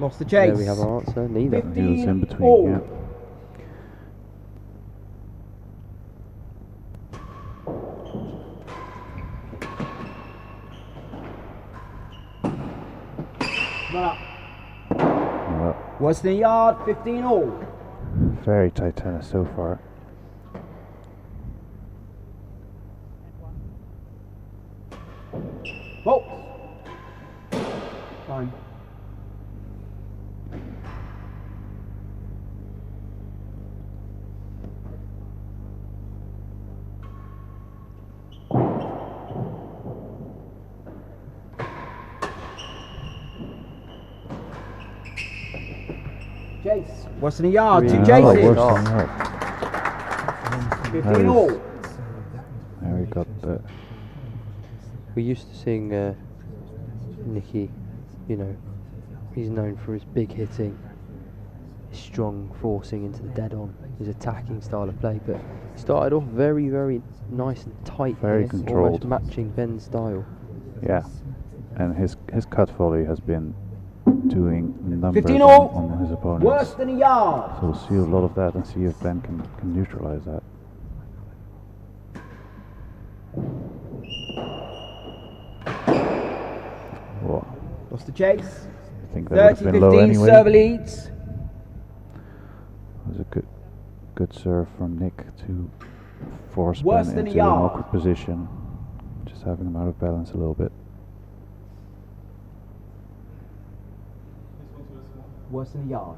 Lost the chase. There we have our answer. Neither. He was in between, yeah. Well, Worse than a yard, 15 all. very tight tennis so far. Bolt. Fine. Chase. Worse than a yard, two Oh, chases. worse than that. 15 all. There we got the. We're used to seeing Nicky, you know, he's known for his big hitting, his strong forcing into the dead on, his attacking style of play, but he started off very, very nice and tight, Very here, controlled. almost matching Ben's style. Yeah, and his cut volley has been doing numbers 15 all. on his opponents. Worse than a yard. So we'll see a lot of that and see if Ben can neutralize that. Whoa. Lost the chase. I think that would have been low 30-15 anyway. serve leads. It was a good serve from Nick to force Worse Ben than a into an yard. awkward position, just having him out of balance a little bit. Worse than a yard.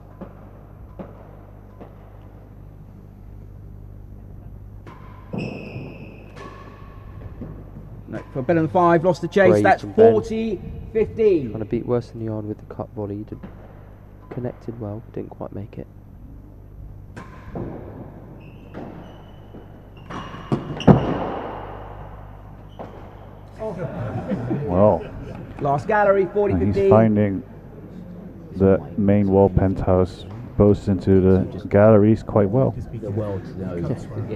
No, for Ben and 5, lost the chase. Brave That's from Ben. 40-15. Trying to beat worse than the yard with the cut volley. He did connected well, didn't quite make it. Well, Last gallery, and 40-15. he's finding the main wall penthouse boasts into the galleries quite well.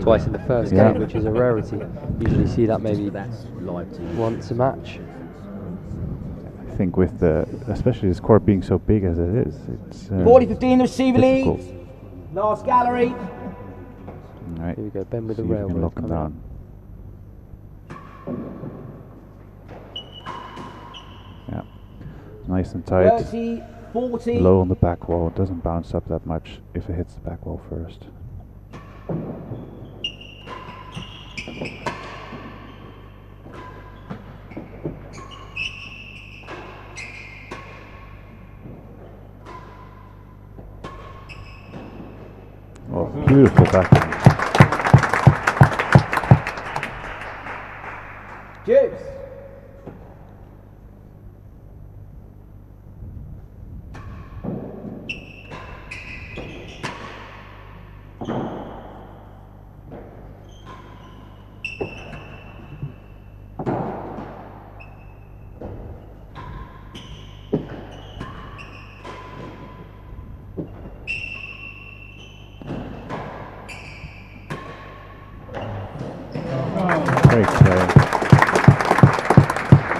Twice in the first Yeah. game, which is a rarity. Usually see that maybe once a match. I think with especially this court being so big as it is, it's 40-15, the receiver difficult. leads. Last gallery. Right. Here we go, Ben with See the if we can railroad lock him coming up. down. Yeah, nice and tight. 30-40. Low on the back wall. It doesn't bounce up that much if it hits the back wall first. Oh, beautiful backhand. Juice. Great play.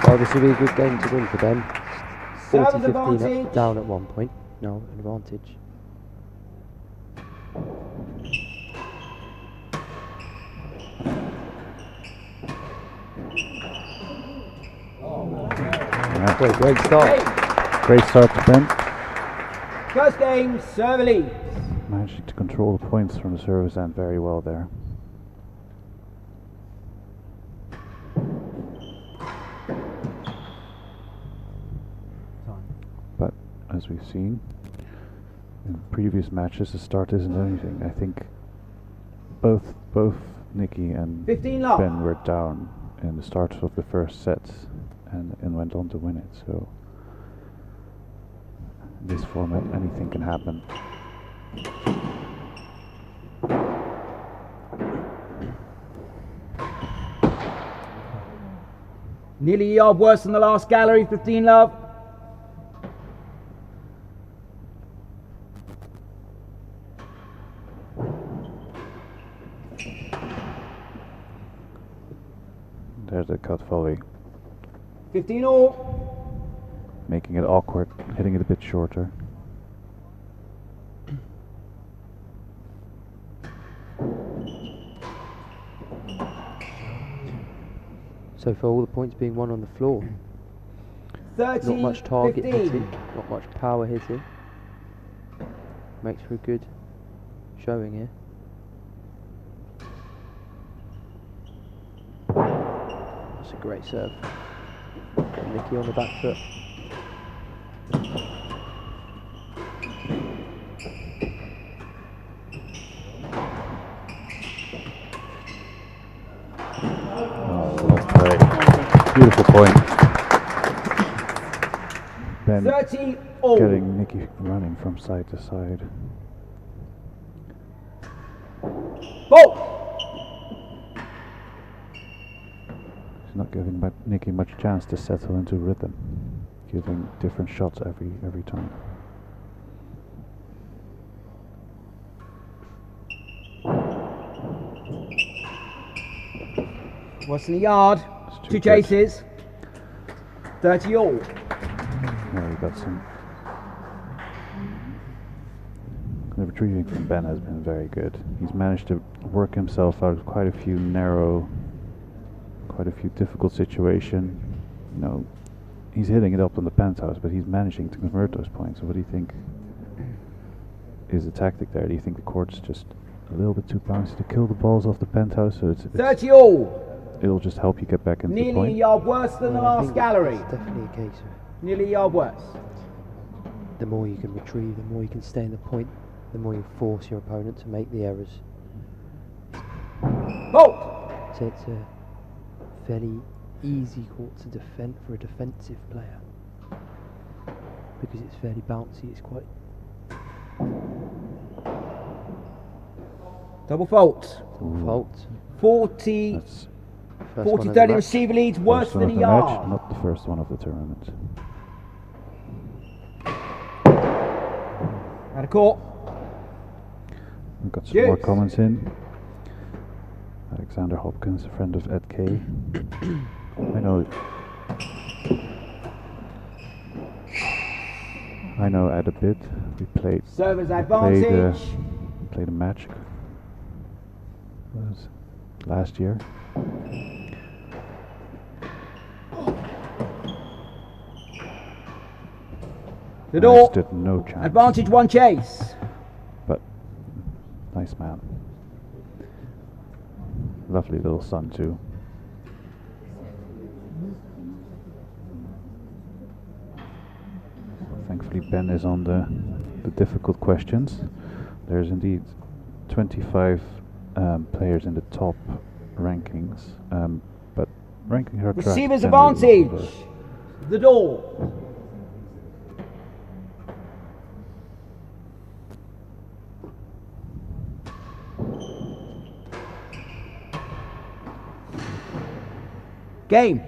Oh, this will be a good game to win for Ben. Service 40-15 advantage. up, down at one point. No advantage. Yeah. Great start. Great start to Ben. First game, serve leads. Managing to control the points from the service end very well there. But as we've seen in previous matches, the start isn't anything. I think both Nicky and 15 love. Ben were down in the start of the first sets and went on to win it. So in this format, anything can happen. Nearly a yard worse than the last gallery, 15 love. There's the cut volley, 15 all. making it awkward, hitting it a bit shorter. So for all the points being won on the floor. Not much target 15. hitting, not much power hitting. Makes for a good showing here. That's a great serve. Got Nicky on the back foot. Well played. Beautiful point. Ben 30 all. getting Nicky running from side to side. Ball. He's not giving Nicky much chance to settle into rhythm, giving different shots every time. What's in the yard? Two chases. 30 all. Yeah, we got some. The retrieving from Ben has been very good. He's managed to work himself out of quite a few difficult situations. You know, he's hitting it up on the penthouse, but he's managing to convert those points. So what do you think is the tactic there? Do you think the court's just a little bit too bouncy to kill the balls off the penthouse? So it's 30 all. It'll just help you get back into the Nearly point. a yard worse than the last gallery. It's definitely a case of Nearly a yard worse. the more you can retrieve, the more you can stay in the point, the more you force your opponent to make the errors. Bolt! So it's a fairly easy court to defend for a defensive player because it's fairly bouncy. It's quite double fault. fault. 40, First 40 30 receiver leads worse than a yard. Not the first one of the tournament. Out of court. We've got some more comments in. Alexander Hopkins, a friend of Ed K. I know Ed a bit. We played. Server's advantage. Played a match. Was last year. The door. Stood no chance. Advantage one chase. But nice man. Lovely little son too. Thankfully Ben is on the difficult questions. There's indeed 25 players in the top rankings, but rankings are tracked Receiver's generally advantage. The door. Game.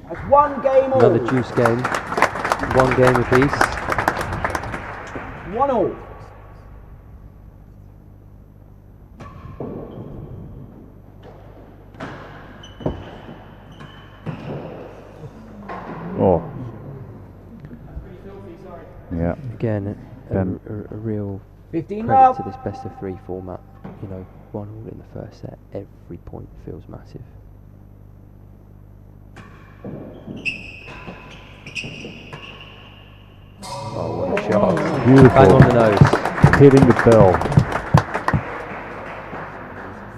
That's one game all. Another juice game. One game apiece. 1-1. Oh. Yeah. Again, a real 15 credit love. to this best of 3 format. You know, 1-1 in the first set. Every point feels massive. Oh, what a shot. Beautiful. Bang on the nose. Hitting the bell.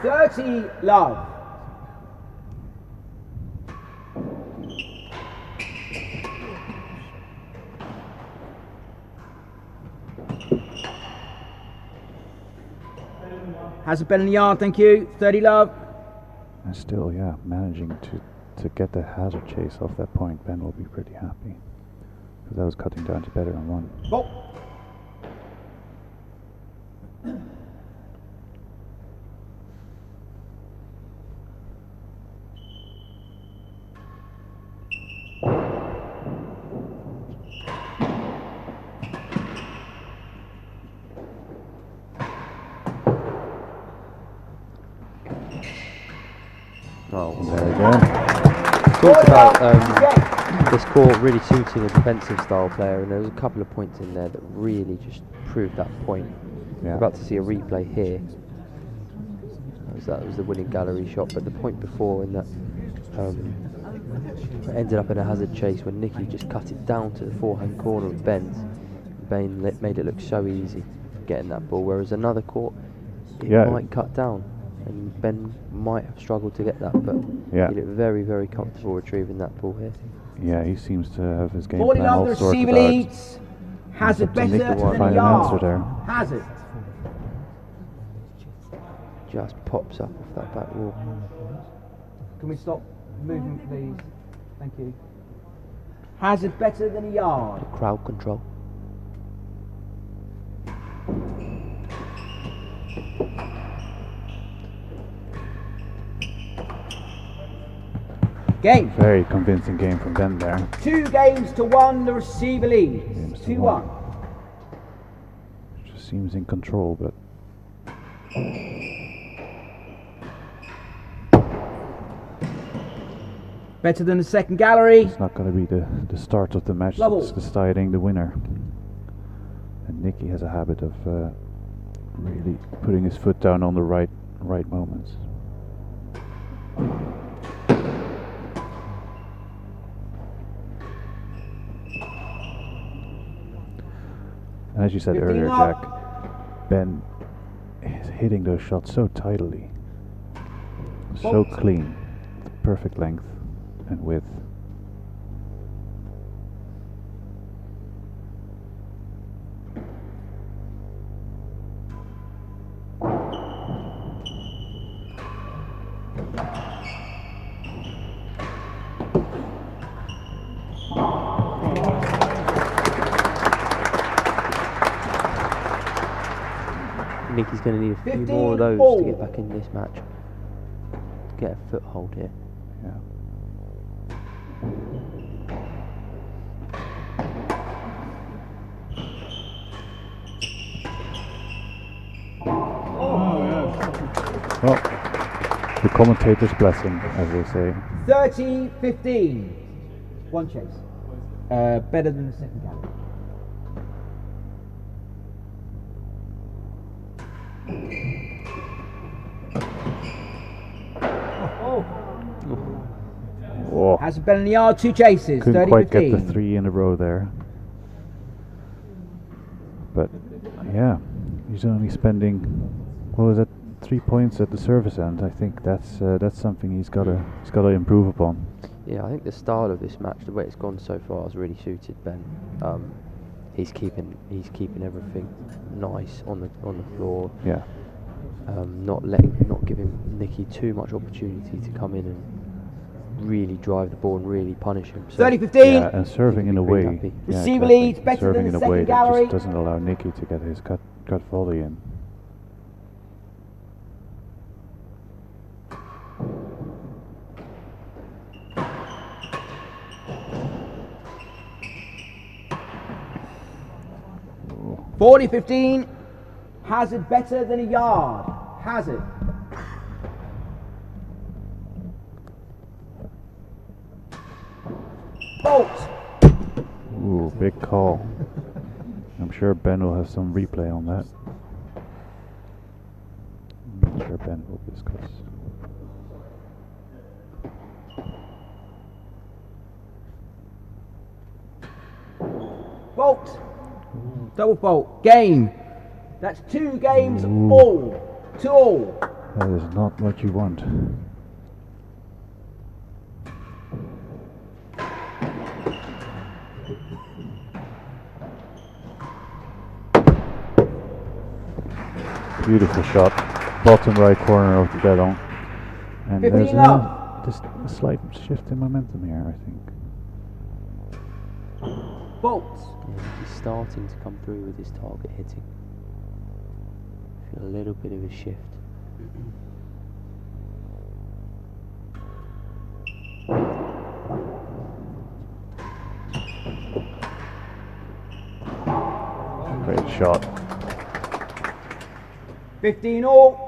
30 love. Has a been in the yard, thank you. 30 love. And still, yeah, managing to get the hazard chase off that point, Ben will be pretty happy. Because that was cutting down to better than 1. Ball. Oh, there we go. Talked about this court really suiting a defensive style player, and there was a couple of points in there that really just proved that point. Yeah. We're about to see a replay here. That was the winning gallery shot, but the point before in that It ended up in a hazard chase when Nicky just cut it down to the forehand corner of Ben's. Ben made it look so easy getting that ball, whereas another court it might cut down and Ben might have struggled to get that, but he looked very, very comfortable retrieving that ball here. Yeah, he seems to have his game 40 plan love, all the sorted receiver out. leads. Hazard better Nicky to than find a an yard. answer there. Hazard. Just pops up off that back wall. Can we stop movement, please? Thank you. Hazard better than a yard. Crowd control. Game. Very convincing game from Ben there. 2-1, the receiver leads. 2-1. Just seems in control, but Better than the second gallery. it's not going to be the start of the match Level. that's deciding the winner. And Nicky has a habit of really putting his foot down on the right moments. And as you said earlier, Jack, Ben is hitting those shots so tidily, so clean, perfect length and width. Nicky's going to need a few more of those to get back in this match. To get a foothold here. Yeah. Well, the commentator's blessing, as they say. 30-15. One chase. Better than the second gallery. Oh. Hasn't been in the yard, 2 chases. Couldn't quite get the 30-15. 3 in a row there. But yeah, he's only spending, what was it, 3 points at the service end. I think that's something he's got to improve upon. Yeah, I think the style of this match, the way it's gone so far, has really suited Ben. He's keeping everything nice on the floor. Yeah. Not giving Nicky too much opportunity to come in and really drive the ball and really punish him. So 30-15. Yeah, and serving in a way. Receiver leads better serving than in the a way second that gallery. just doesn't allow Nicky to get his cut volley in. Ooh. 40-15. Hazard better than a yard. Hazard. Bolt. Ooh, big call. I'm sure Ben will have some replay on that. I'm sure Ben will discuss. Bolt. Double fault. Game. That's 2 games all. 2 all. That is not what you want. Beautiful shot. Bottom right corner of the bedon. And there's just a slight shift in momentum here, I think. Bolt. Yeah, he's starting to come through with his target hitting. Feel a little bit of a shift. Great shot. 15 all.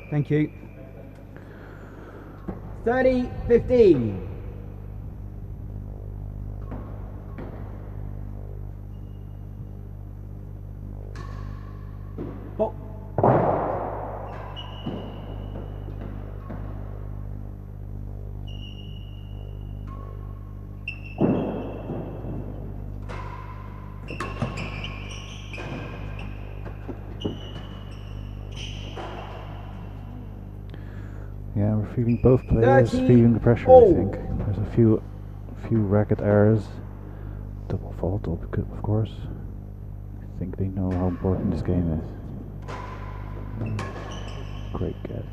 Thank you. 30-15. feeling both players feeling the pressure. I think there's a few racket errors, double fault of course. I think they know how important this game is. Great get.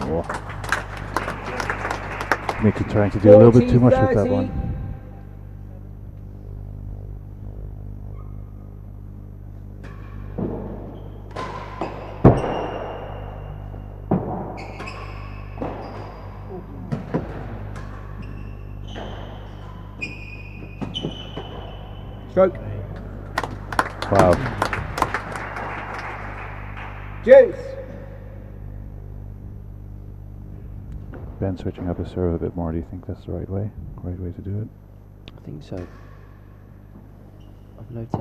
Oh. Nicky trying to do a little bit too much with that one. Stroke. Wow. Juice. Ben switching up his serve a bit more. Do you think that's the right way? Right way to do it? I think so. I've noticed.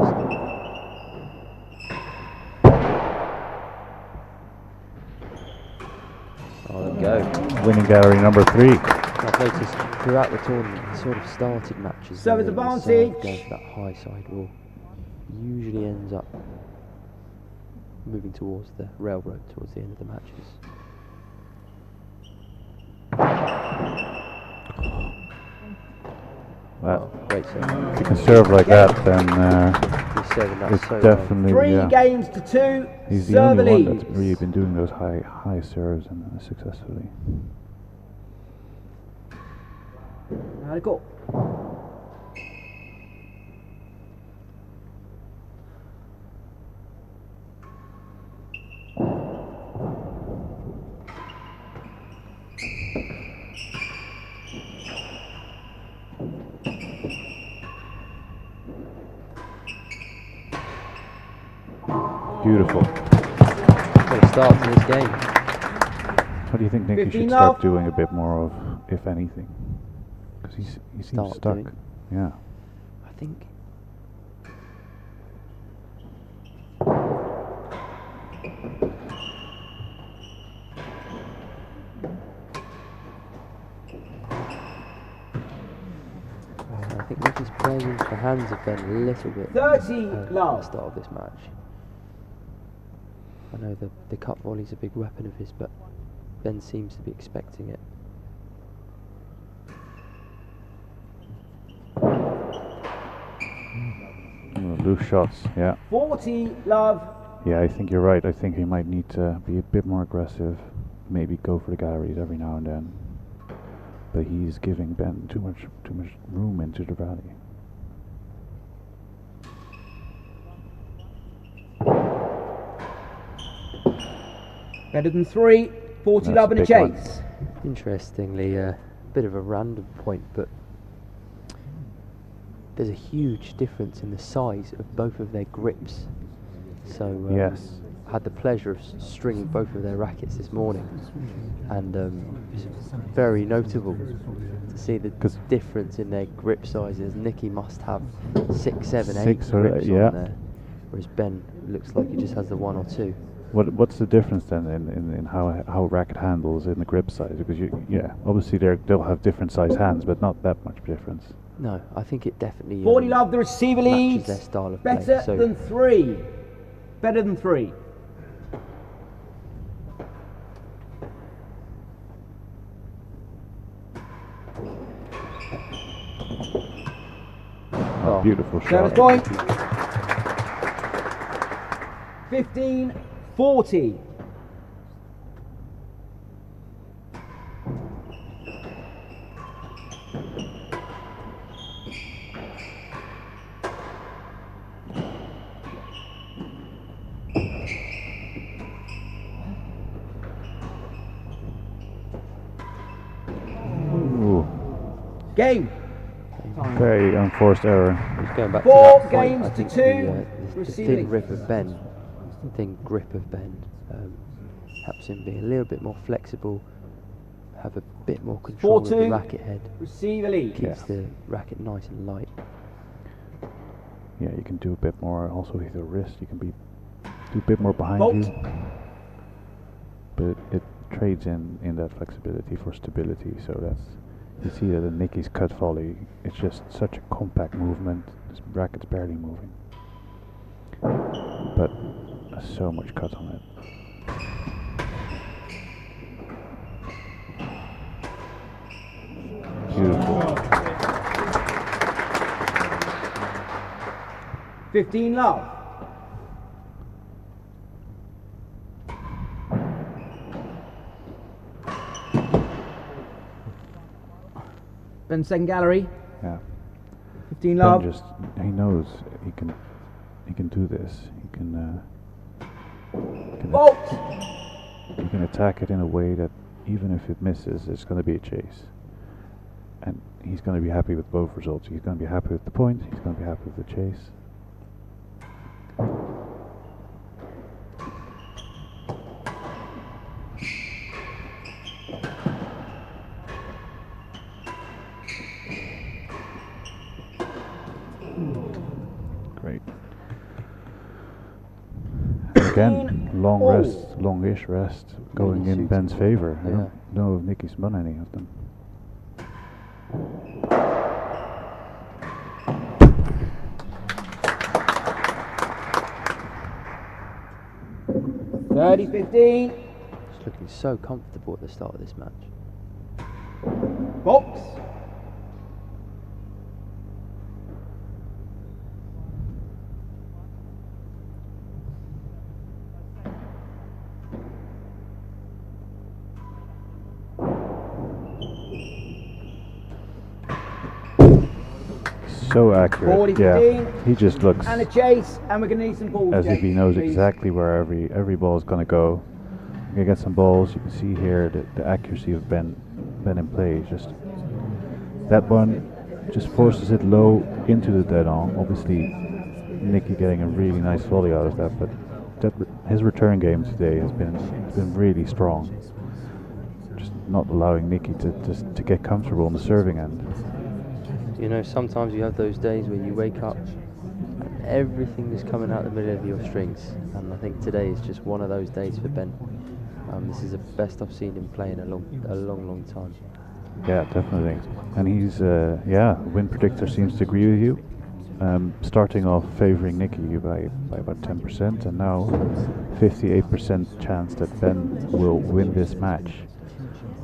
Oh, there we go. Winning gallery number 3. I've noticed throughout the tournament, he sort of started matches. Service advantage. Going for that high side wall. Usually ends up moving towards the railroad towards the end of the matches. Well, great serve. If you can serve like that, then it's so definitely Three games to 2. He's the only one that's really been doing those high serves and successfully. Now go. Beautiful. What a start to this game. What do you think Nicky should start doing a bit more of, if anything? Because he seems stuck. Yeah. I think. I think Nicky's playing into the hands of Ben a little bit 30 at the start of this match. I know the cut volley's a big weapon of his, but Ben seems to be expecting it. Loose shots, yeah. 40 love. Yeah, I think you're right. I think he might need to be a bit more aggressive. Maybe go for the galleries every now and then. But he's giving Ben too much room into the valley. Better than 3. 40 love and a chase. Interestingly, a bit of a random point, but there's a huge difference in the size of both of their grips. So yes, I had the pleasure of stringing both of their rackets this morning, and it's very notable to see the difference in their grip sizes. Nicky must have 6, 7, 8 grips on there, whereas Ben looks like he just has the 1 or 2. What's the difference then in how racket handles in the grip size? Because obviously they'll have different size hands, but not that much difference. No, I think it definitely 40 love, the receiver leads. Their style of better play. than 3. Better than 3. Oh, beautiful shot. Service point. 15-40. Game. Very unforced error. Just going back 4 to that point, games I to think 2. the thin grip of Ben, helps him be a little bit more flexible, have a bit more control of the racket head. Receiver lead. Keeps the racket nice and light. Yeah, you can do a bit more also with the wrist. You can do a bit more behind you. But it trades in that flexibility for stability, so You see that in Nicky's cut volley, it's just such a compact movement. This racket's barely moving, but there's so much cut on it. Beautiful. 15 love. Ben second gallery. Yeah. 15 love. Ben he knows he can do this. He can attack it in a way that even if it misses, it's going to be a chase. And he's going to be happy with both results. He's going to be happy with the point. He's going to be happy with the chase. Great. And again, longish rest, going in Ben's favour. I don't know if Nicky's won any of them. $30-15. It's looking so comfortable at the start of this match. Box. So accurate. 40, Yeah, 15, he just looks and a chase, and we're going to need some balls. as if he knows please. exactly where every ball is going to go. We're going to get some balls. You can see here the accuracy of Ben in play. Just that one just forces it low into the dead on. Obviously, Nicky getting a really nice volley out of that, but his return game today has been really strong. Just not allowing Nicky to get comfortable on the serving end. You know, sometimes you have those days where you wake up and everything is coming out the middle of your strings, and I think today is just one of those days for Ben. This is the best I've seen him play in a long time. Yeah, definitely. And he's, win predictor seems to agree with you. Starting off favouring Nicky by about 10%, and now 58% chance that Ben will win this match.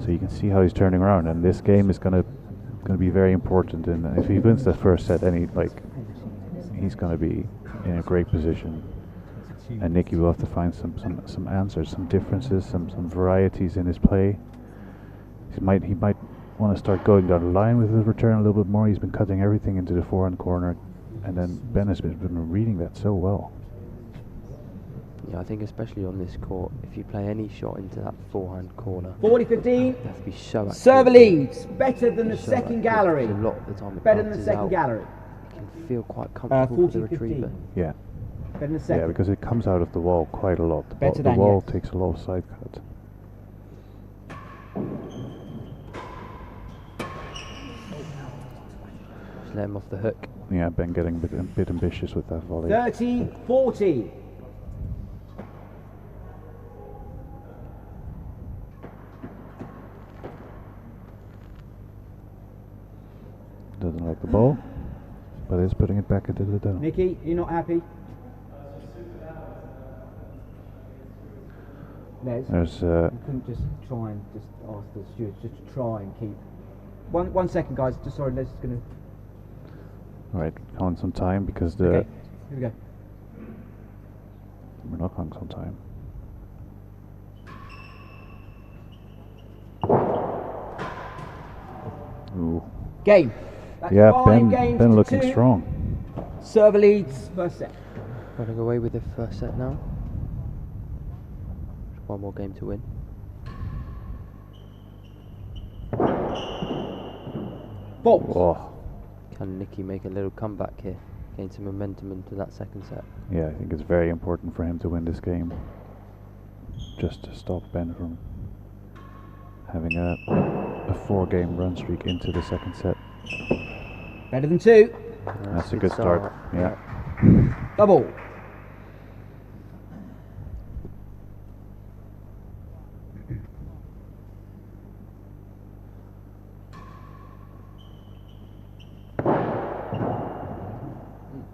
So you can see how he's turning around, and this game is going to be very important. And if he wins that first set, he's going to be in a great position. And Nicky will have to find some answers, some differences, some varieties in his play. He might want to start going down the line with his return a little bit more. He's been cutting everything into the forehand corner, and then Ben has been reading that so well. Yeah, I think especially on this court, if you play any shot into that forehand corner, 40-15. you have to be so accurate. Server leads better than the second gallery. A lot of the time it better than the bounces second out. gallery. You can feel quite comfortable with the retriever. Yeah. Better than the second. Yeah, because it comes out of the wall quite a lot. Better The than, wall yes. takes a lot of side cut. Just let him off the hook. Yeah, Ben getting a bit ambitious with that volley. 30-40. Doesn't like the ball, but is putting it back into the down. Nicky, you're not happy? Les, There's you couldn't just try and just ask the stewards just to try and keep. One second, guys. Just sorry, Les is going to. Right, calling some time because the Okay, here we go. we're not calling some time. Ooh. Game. That's Yeah, 5 Ben games Ben to looking 2. strong. Server leads first set. Running away with the first set now. Just one more game to win. Balls. Oh, Can Nicky make a little comeback here? Gain some momentum into that second set. yeah, I think it's very important for him to win this game. Just to stop Ben from having a 4-game run streak into the second set. Better than 2. That's a good start. Yeah. Double.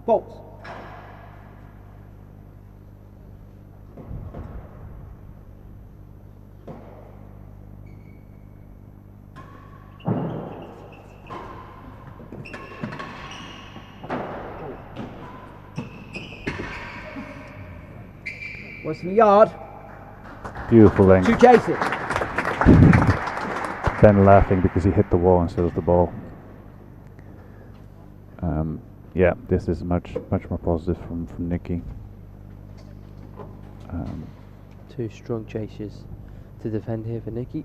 Faults. Worse than a yard. Beautiful length. 2 chases. Ben laughing because he hit the wall instead of the ball. Yeah, this is much more positive from Nicky. 2 strong chases to defend here for Nicky.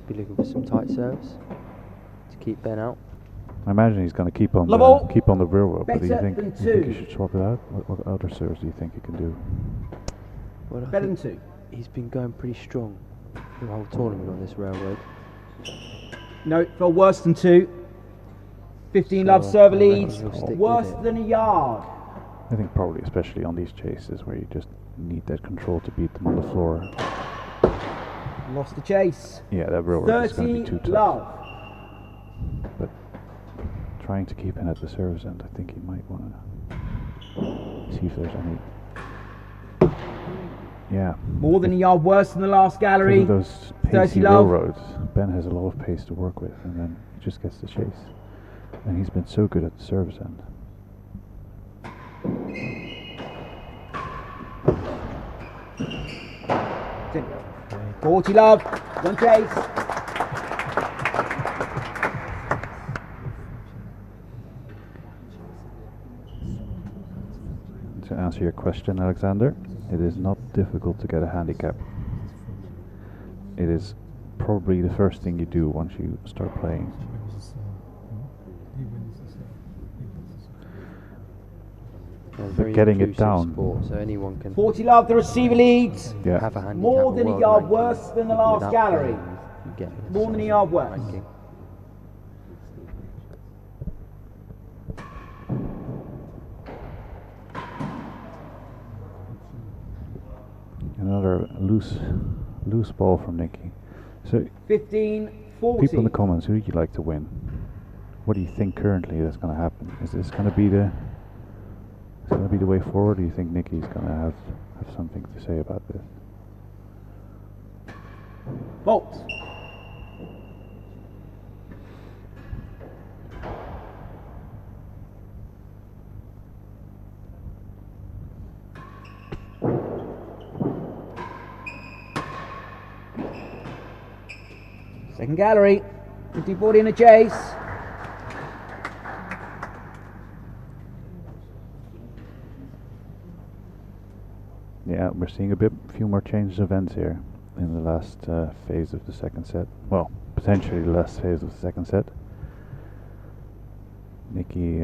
Be looking for some tight serves to keep Ben out. I imagine he's going to keep on the railroad, but do you think you should swap it out? What other serves do you think he can do? Well, Better than 2. He's been going pretty strong the whole tournament on this railroad. No, it fell worse than 2. 15 love server leads. Worse than a yard. I think probably especially on these chases where you just need that control to beat them on the floor. Lost the chase. Yeah, that railroad is going to be too tough. Love. But trying to keep him at the service end, I think he might want to see if there's any. Yeah. More than a yard worse than the last gallery. Those pacey railroads, Ben has a lot of pace to work with, and then he just gets the chase. And he's been so good at the service end. 40 love, 1 chase. To answer your question, Alexander, it is not difficult to get a handicap. It is probably the first thing you do once you start playing. But getting it down. Sport, so anyone can 40 love, the receiver leads. Yeah. Have a handicap. More than a yard ranking. worse than the last gallery. More than a yard worse. Ranking. Another loose ball from Nicky. So 15, 40. people in the comments, who do you like to win? What do you think currently that's going to happen? Is this going to be the way forward? Or do you think Nicky's going to have something to say about this? Faults. Second gallery, 50-40 in a chase. Yeah, we're seeing a few more changes of ends here in the last phase of the second set. Well, potentially the last phase of the second set. Nicky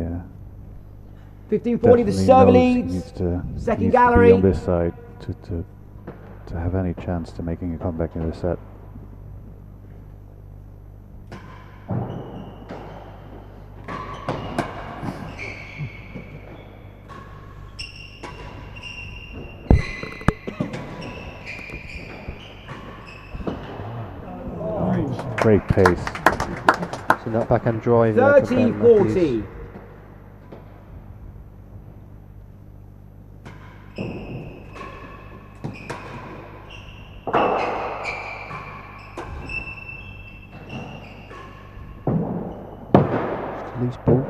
15-40, the server leads. Needs to gallery. be on this side to have any chance to making a comeback in the set. Great pace. So that backhand drive. 30-40. Loose ball.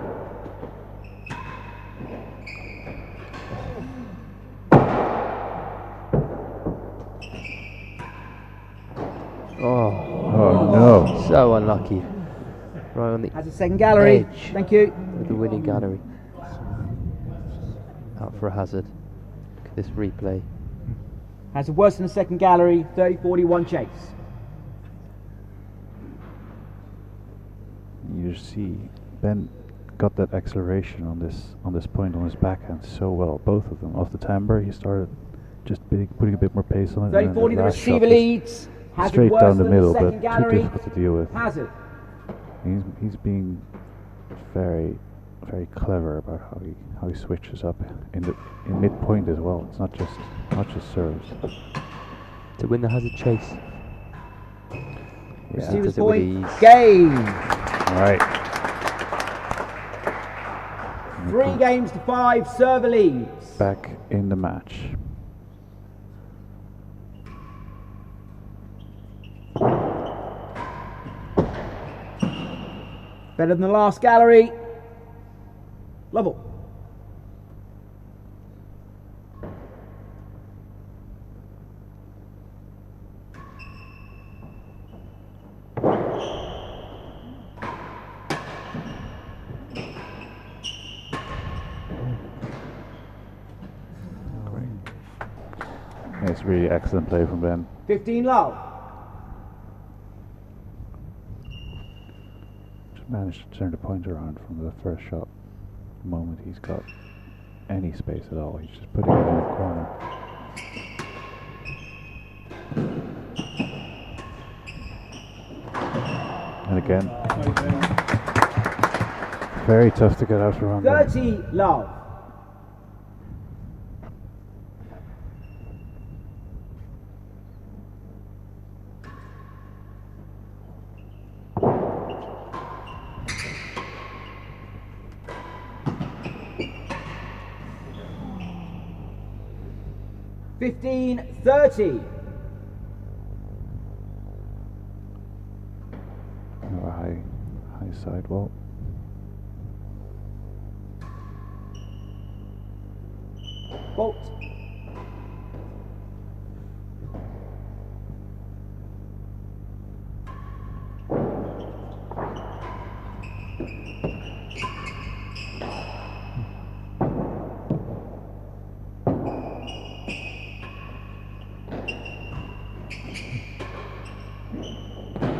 Oh no. So unlucky. Right on the Has a second gallery. edge. Thank you. With the winning gallery. Out for a hazard. Look at this replay. Has a worse than the second gallery. 30-41 chase. You just see Ben got that acceleration on this point on his backhand so well. Both of them off the timbre. He started just putting a bit more pace on it. 30-40, the receiver leads. Straight down the middle, but too difficult to deal with. Hazard. He's being very clever about how he switches up in midpoint as well. It's not just serves. To win the hazard chase. Yeah. Receiver's Does it with point. ease. Game. All right. 3 games to 5, server leads. Back in the match. Better than the last gallery. Level. It's really excellent play from Ben. 15 love. Just managed to turn the point around from the first shot. The moment he's got any space at all, he's just putting it in the corner. And again, very tough to get out for 30 love. $15.30. High sidewall. Bolt.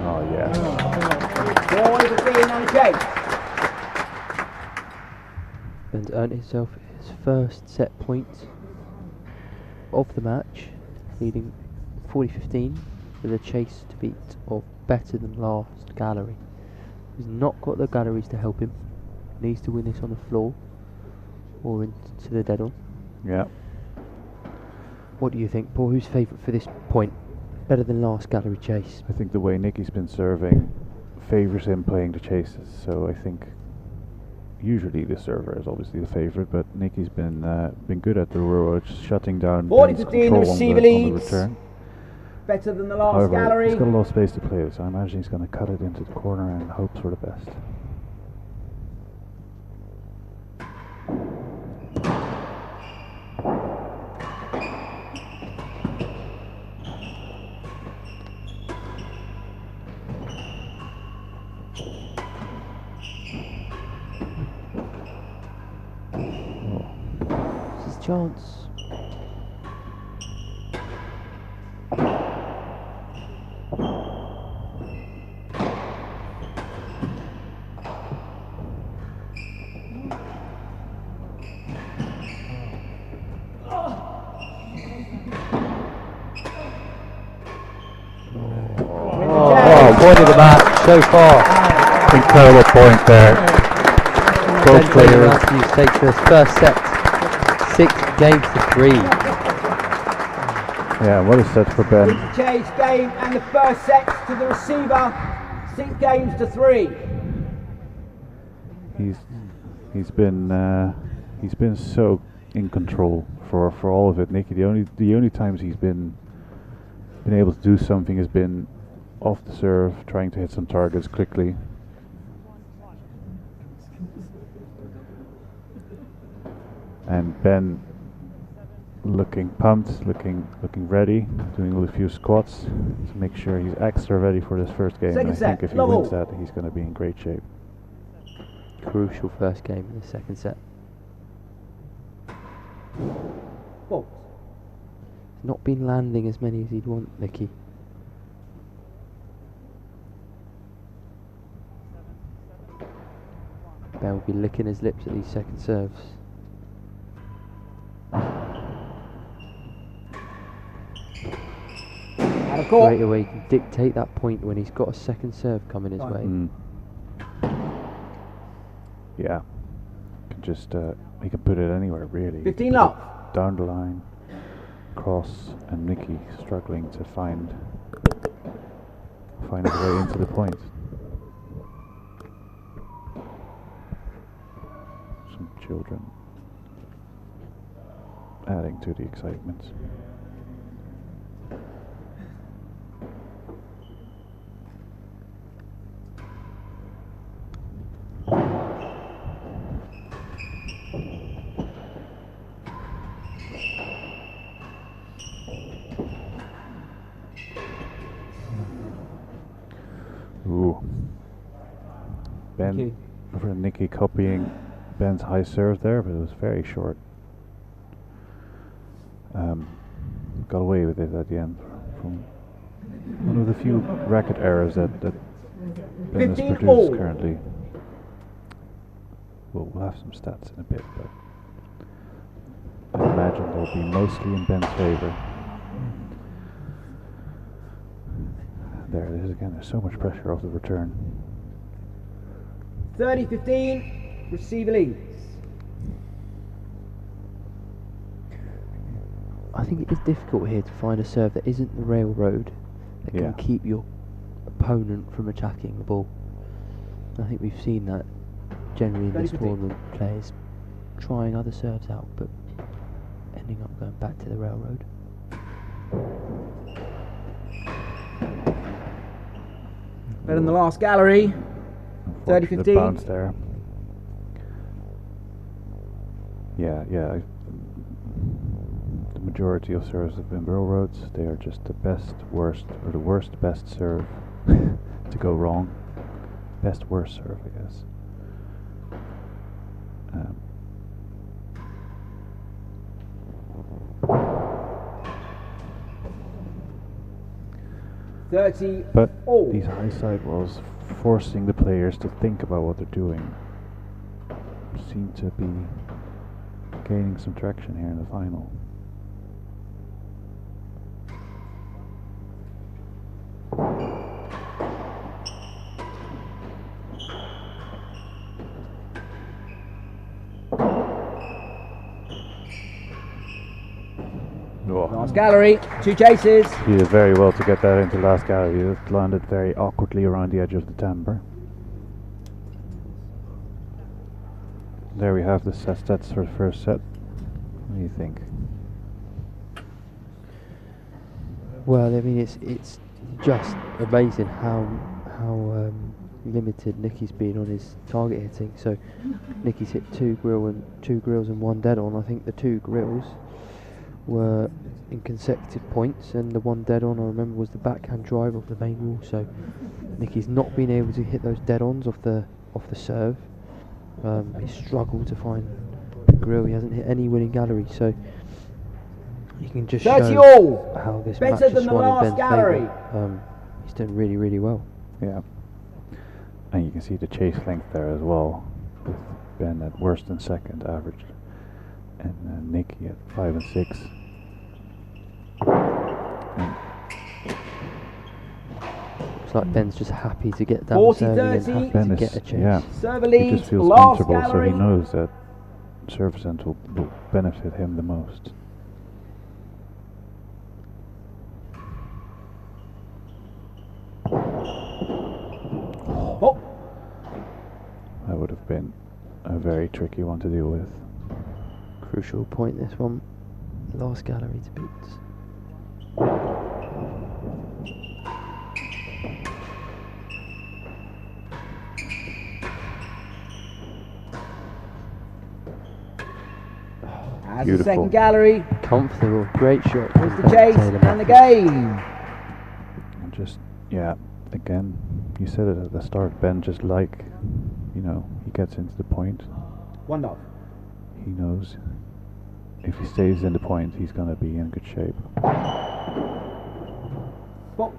Oh yeah. Ben's earned himself his first set point of the match, leading 40-15 with a chase to beat of better than last gallery. He's not got the galleries to help him. Needs to win this on the floor or into the dead on. Yeah. What do you think, Paul? Who's favourite for this point? Better than last gallery chase. I think the way Nicky's been serving favours him playing the chases, so I think usually the server is obviously the favourite, but Nicky's been good at the Aurora, just shutting down Ben's control on the return. Better than the last However, gallery. he's got a lot of space to play with, so I imagine he's going to cut it into the corner and hope for the best. Chance. Point of the match so far. Incredible point there. Both players take this first set 6 games to 3. Yeah, what a set for Ben. Chase game and the first set to the receiver. 6 games to 3. He's been so in control for all of it, Nicky. The only times he's been able to do something has been off the serve, trying to hit some targets quickly. And Ben looking pumped, looking ready, doing a few squats to make sure he's extra ready for this first game. And I think if he wins that, he's going to be in great shape. Crucial first game in the second set. Not been landing as many as he'd want, Nicky. Ben will be licking his lips at these second serves. Straight away, he can dictate that point when he's got a second serve coming his way. Yeah, can just he can put it anywhere really. 15 love. Down the line, cross, and Nicky struggling to find his way into the point. Some chilled adding to the excitement. Ooh. Ben, for Nicky copying Ben's high serve there, but it was very short. Got away with it at the end from one of the few racket errors that Ben has produced currently. We'll have some stats in a bit, but I imagine they'll be mostly in Ben's favor. There it is again, there's so much pressure off the return. 30-15, receiver leads. I think it is difficult here to find a serve that isn't the railroad that can keep your opponent from attacking the ball. I think we've seen that generally in this tournament, players trying other serves out but ending up going back to the railroad. Better than the last gallery. 30-15. Bounce there. Yeah. The majority of serves have been railroads. They are just the best, worst, or the worst, best serve to go wrong. Best, worst serve, I guess. 30. But these high sidewalls forcing the players to think about what they're doing seem to be gaining some traction here in the final. Last gallery, 2 chases. He did very well to get that into last gallery. It landed very awkwardly around the edge of the timber. There we have the stats for the first set. What do you think? Well, I mean, it's just amazing how limited Nicky's been on his target hitting. So Nicky's hit 2 grills and 1 dead on. I think the 2 grills were in consecutive points, and the 1 dead on I remember was the backhand drive off the main wall. So Nicky's not been able to hit those dead ons off the serve. He struggled to find the grill. He hasn't hit any winning gallery, so you can just show how this match has swung in Ben's favour. He's done really, really well. Yeah, and you can see the chase length there as well, with Ben at worst and second average, and Nicky at 5 and 6. Looks like Ben's just happy to get down serving and happy to get a chase. Yeah, Server he leads, just feels last comfortable, gallery. so he knows that service end will benefit him the most. Oh. That would have been a very tricky one to deal with. Crucial point, this one. Last gallery to beat. As the second gallery. Comfortable, great shot. Here's the chase and the game. And just, yeah, again, you said it at the start, Ben, just like, you know, he gets into the point. 1-0. He knows if he stays in the point, he's going to be in good shape. Spot.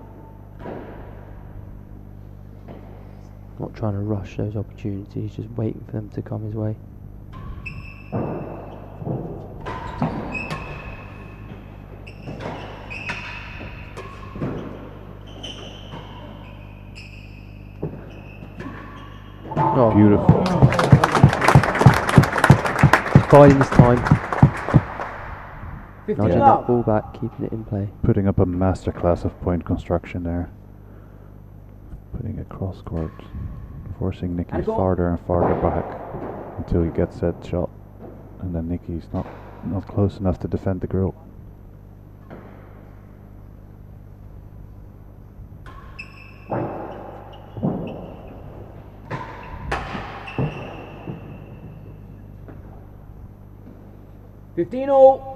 Not trying to rush those opportunities, just waiting for them to come his way. Oh. Beautiful. Biding his time. Nudging up. that ball back, keeping it in play. Putting up a masterclass of point construction there. Putting it cross court. Forcing Nicky farther and farther back until he gets that shot. And then Nicky's not not close enough to defend the girl. Fifteen all.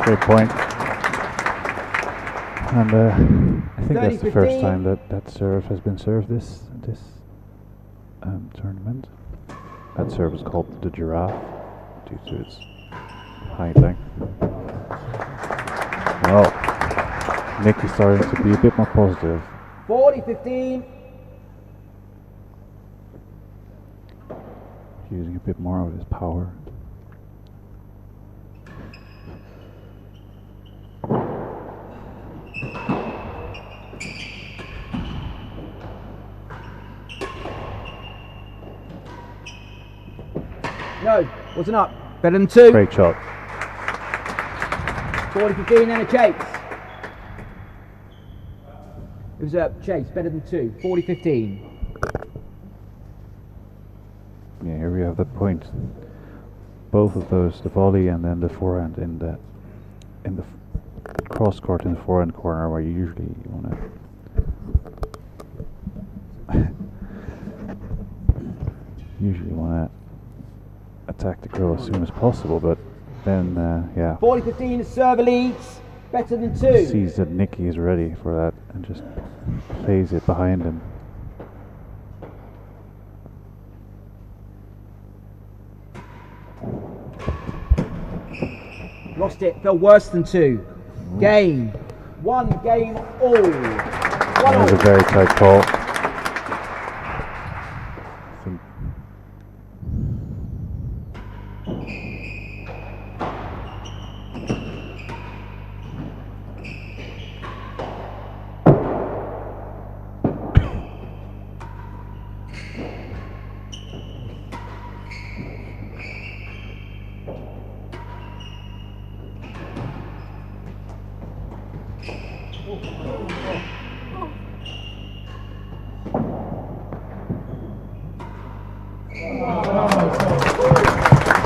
Great point. And I think that's the first time that serve has been served this tournament. That serve is called the giraffe due to its high length. Well, Nick is starting to be a bit more positive. 40-15. Using a bit more of his power. No, wasn't up. Better than 2. Great shot. 40-15 and a chase. It was a chase, better than 2. 40-15. Yeah, here we have the point. Both of those, the volley and then the forehand in the cross court in the forehand corner, where you usually want to attack the girl as soon as possible, but then yeah. 40-15 server leads, better than 2. Sees that Nicky is ready for that and just plays it behind him. Lost it, fell worse than 2. Game. 1 game all. That was a very tight call.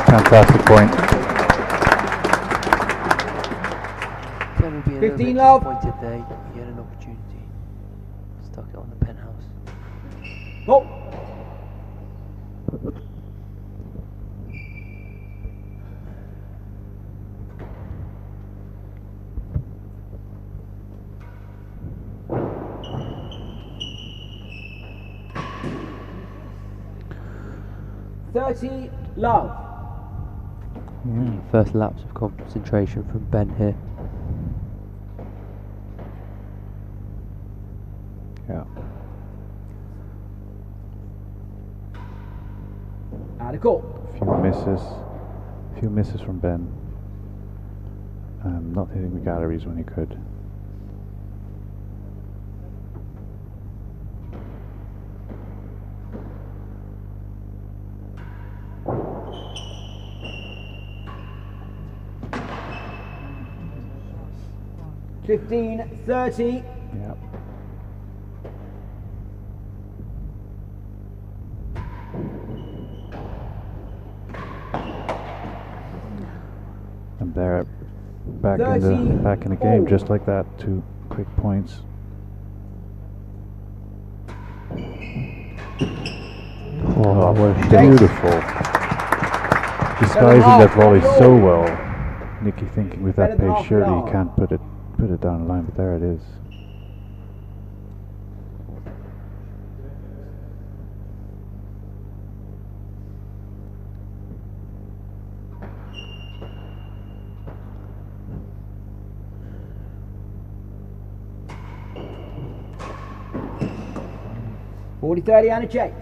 Fantastic point. 15 love. Disappointed there. He had an opportunity. Stuck it on the penthouse. Oh. Love. Yeah. First lapse of concentration from Ben here. Yeah. Out of court. Few misses from Ben. Not hitting the galleries when he could. $15-30. Yep. And they're back in the game just like that. 2 quick points. Oh, what beautiful! Disguising that volley so well. Nicky thinking with that pace, surely he can't put it down the line, but there it is. $40-30 and a chase.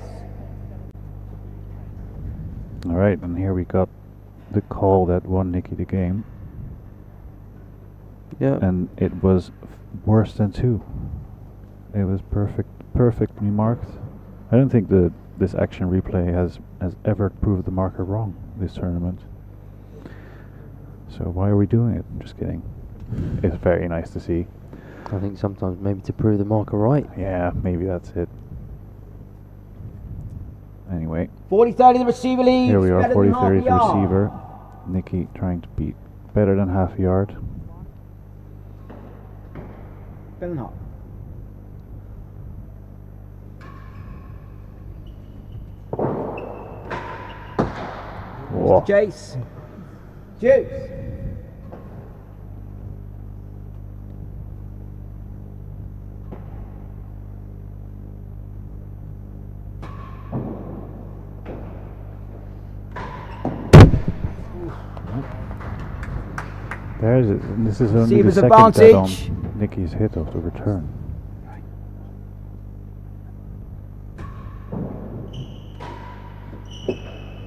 All right, and here we got the call that won Nicky the game. Yeah. And it was worse than 2. It was perfectly marked. I don't think this action replay has ever proved the marker wrong this tournament. So why are we doing it? Just kidding. It's very nice to see. I think sometimes maybe to prove the marker right. Yeah, maybe that's it. Anyway. 40-30 the receiver leads. Here we are, better than half 40-30 a the yard. receiver. Nikki trying to beat better than half a yard. Better than half. Whoa. Chase. Juice. There's it. And this is only the Receiver's second that on advantage. Nikki's hit of the return.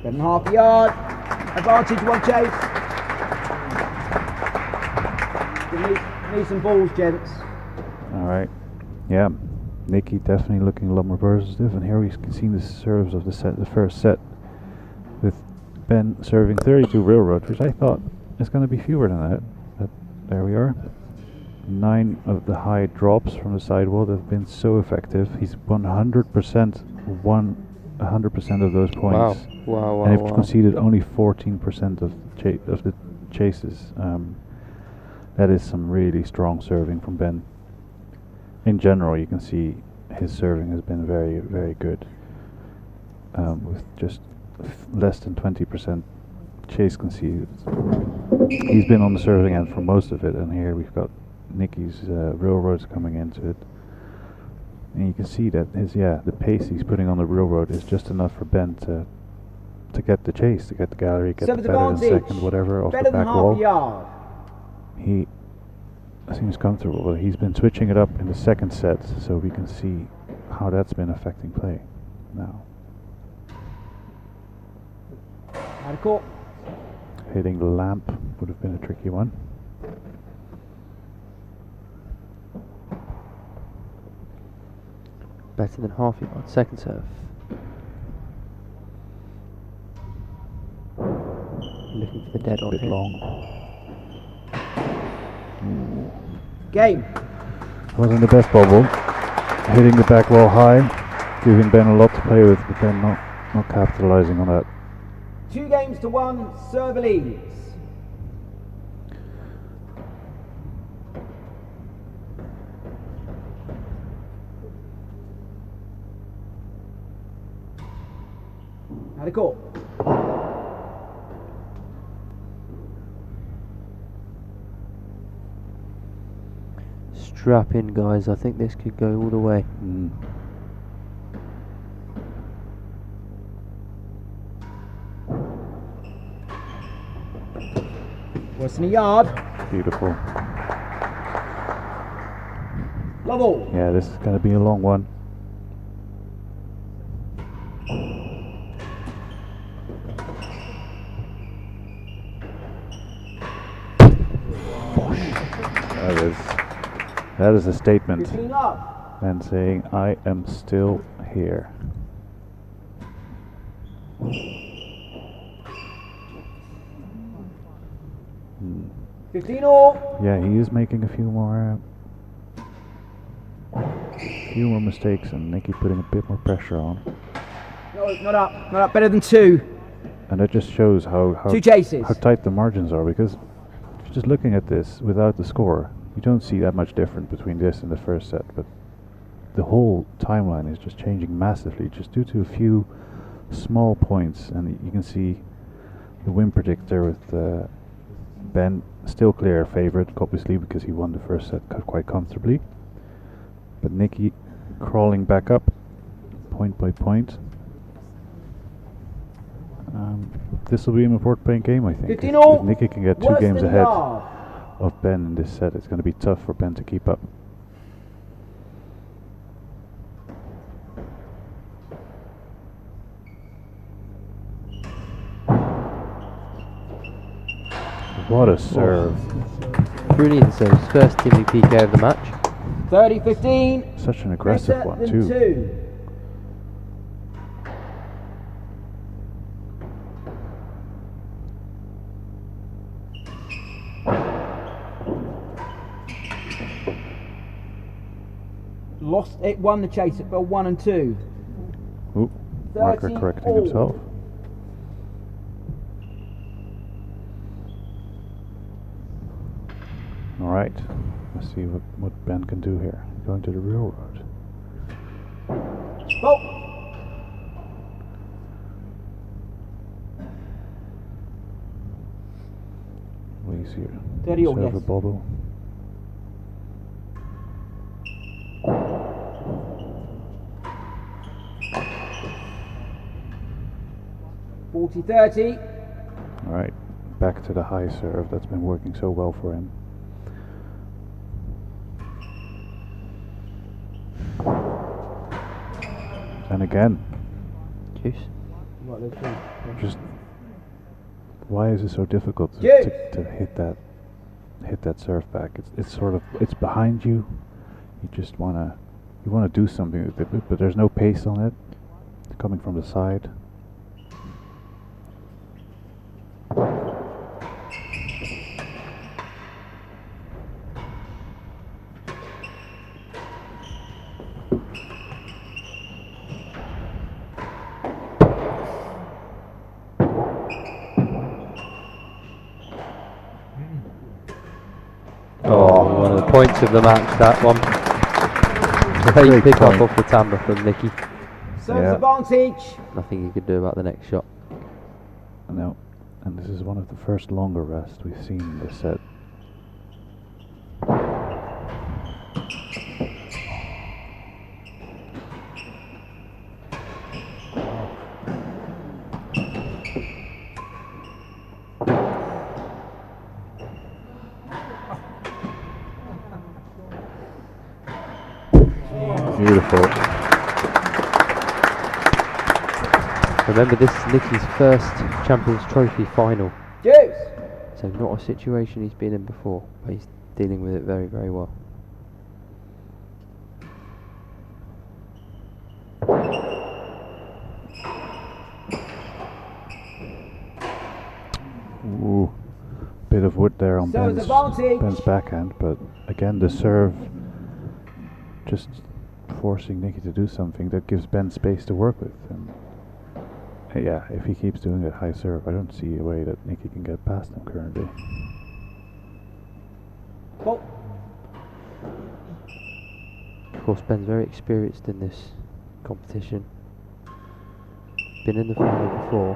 Better than half a yard. Advantage, one chase. Need some balls, gents. Alright. Yeah. Nikki definitely looking a lot more positive, and here we can see the serves of the first set with Ben serving 32 railroad, which I thought is going to be fewer than that, but there we are. 9 of the high drops from the sidewall that have been so effective. He's 100% won 100% of those points. Wow, and he's conceded only 14% of the chases. That is some really strong serving from Ben. In general, you can see his serving has been very, very good, with just less than 20% chase conceded. He's been on the serving end for most of it, and here we've got Nikki's railroads coming into it, and you can see that the pace he's putting on the railroad is just enough for Ben to get the chase, to get the gallery, get the better than second, whatever, off the back wall. He seems comfortable, but he's been switching it up in the second set, so we can see how that's been affecting play now. Out of court. Hitting the lamp would have been a tricky one. Better than half yard. Second serve. Looking for the dead on bit hit. Long. Game. Wasn't the best bobble. Hitting the back wall high, giving Ben a lot to play with, but Ben not capitalizing on that. 2-1, server leads. Out of court. Strap in, guys. I think this could go all the way. Worse than a yard. Beautiful. Level. Yeah, this is going to be a long one. That is a statement. And saying, I am still here. Hmm. 15-all. Yeah, he is making a few more mistakes, and Nikki putting a bit more pressure on. No, not up. Better than 2. And that just shows how 2 chases. How tight the margins are, because if you're just looking at this without the score, you don't see that much difference between this and the first set, but the whole timeline is just changing massively, just due to a few small points. And you can see the win predictor with Ben still clear favorite, obviously, because he won the first set quite comfortably. But Nikki crawling back up, point by point. This will be an important playing game, I think. If Nikki can get 2 games ahead of Ben in this set, it's going to be tough for Ben to keep up. What a serve. Brilliant serve. First Timmy PK of the match. 30-15. Such an aggressive one, too. lost it, won the chase at ball 1 and 2. Ooh, marker correcting himself. All right, let's see what Ben can do here. Going to the railroad. Ball. What do you see here? 30 all, Serve yes. a bobble. $40-30. All right, back to the high serve. That's been working so well for him. And again. Juice. Just why is it so difficult to hit that serve back? It's sort of behind you. You just wanna do something with it, but there's no pace on it. It's coming from the side. Oh, one of the points of the match, that one. Great pick up off the timbre from Nicky. Serves advantage. Nothing you could do about the next shot. No, and this is one of the first longer rests we've seen in this set. Beautiful. Remember, this is Nicky's first Champions Trophy final. Juice. So not a situation he's been in before, but he's dealing with it very, very well. Ooh, bit of wood there on Ben's backhand, but again the serve just forcing Nicky to do something that gives Ben space to work with. And yeah, if he keeps doing that high serve, I don't see a way that Nicky can get past him currently. Oh. Of course, Ben's very experienced in this competition. Been in the final before.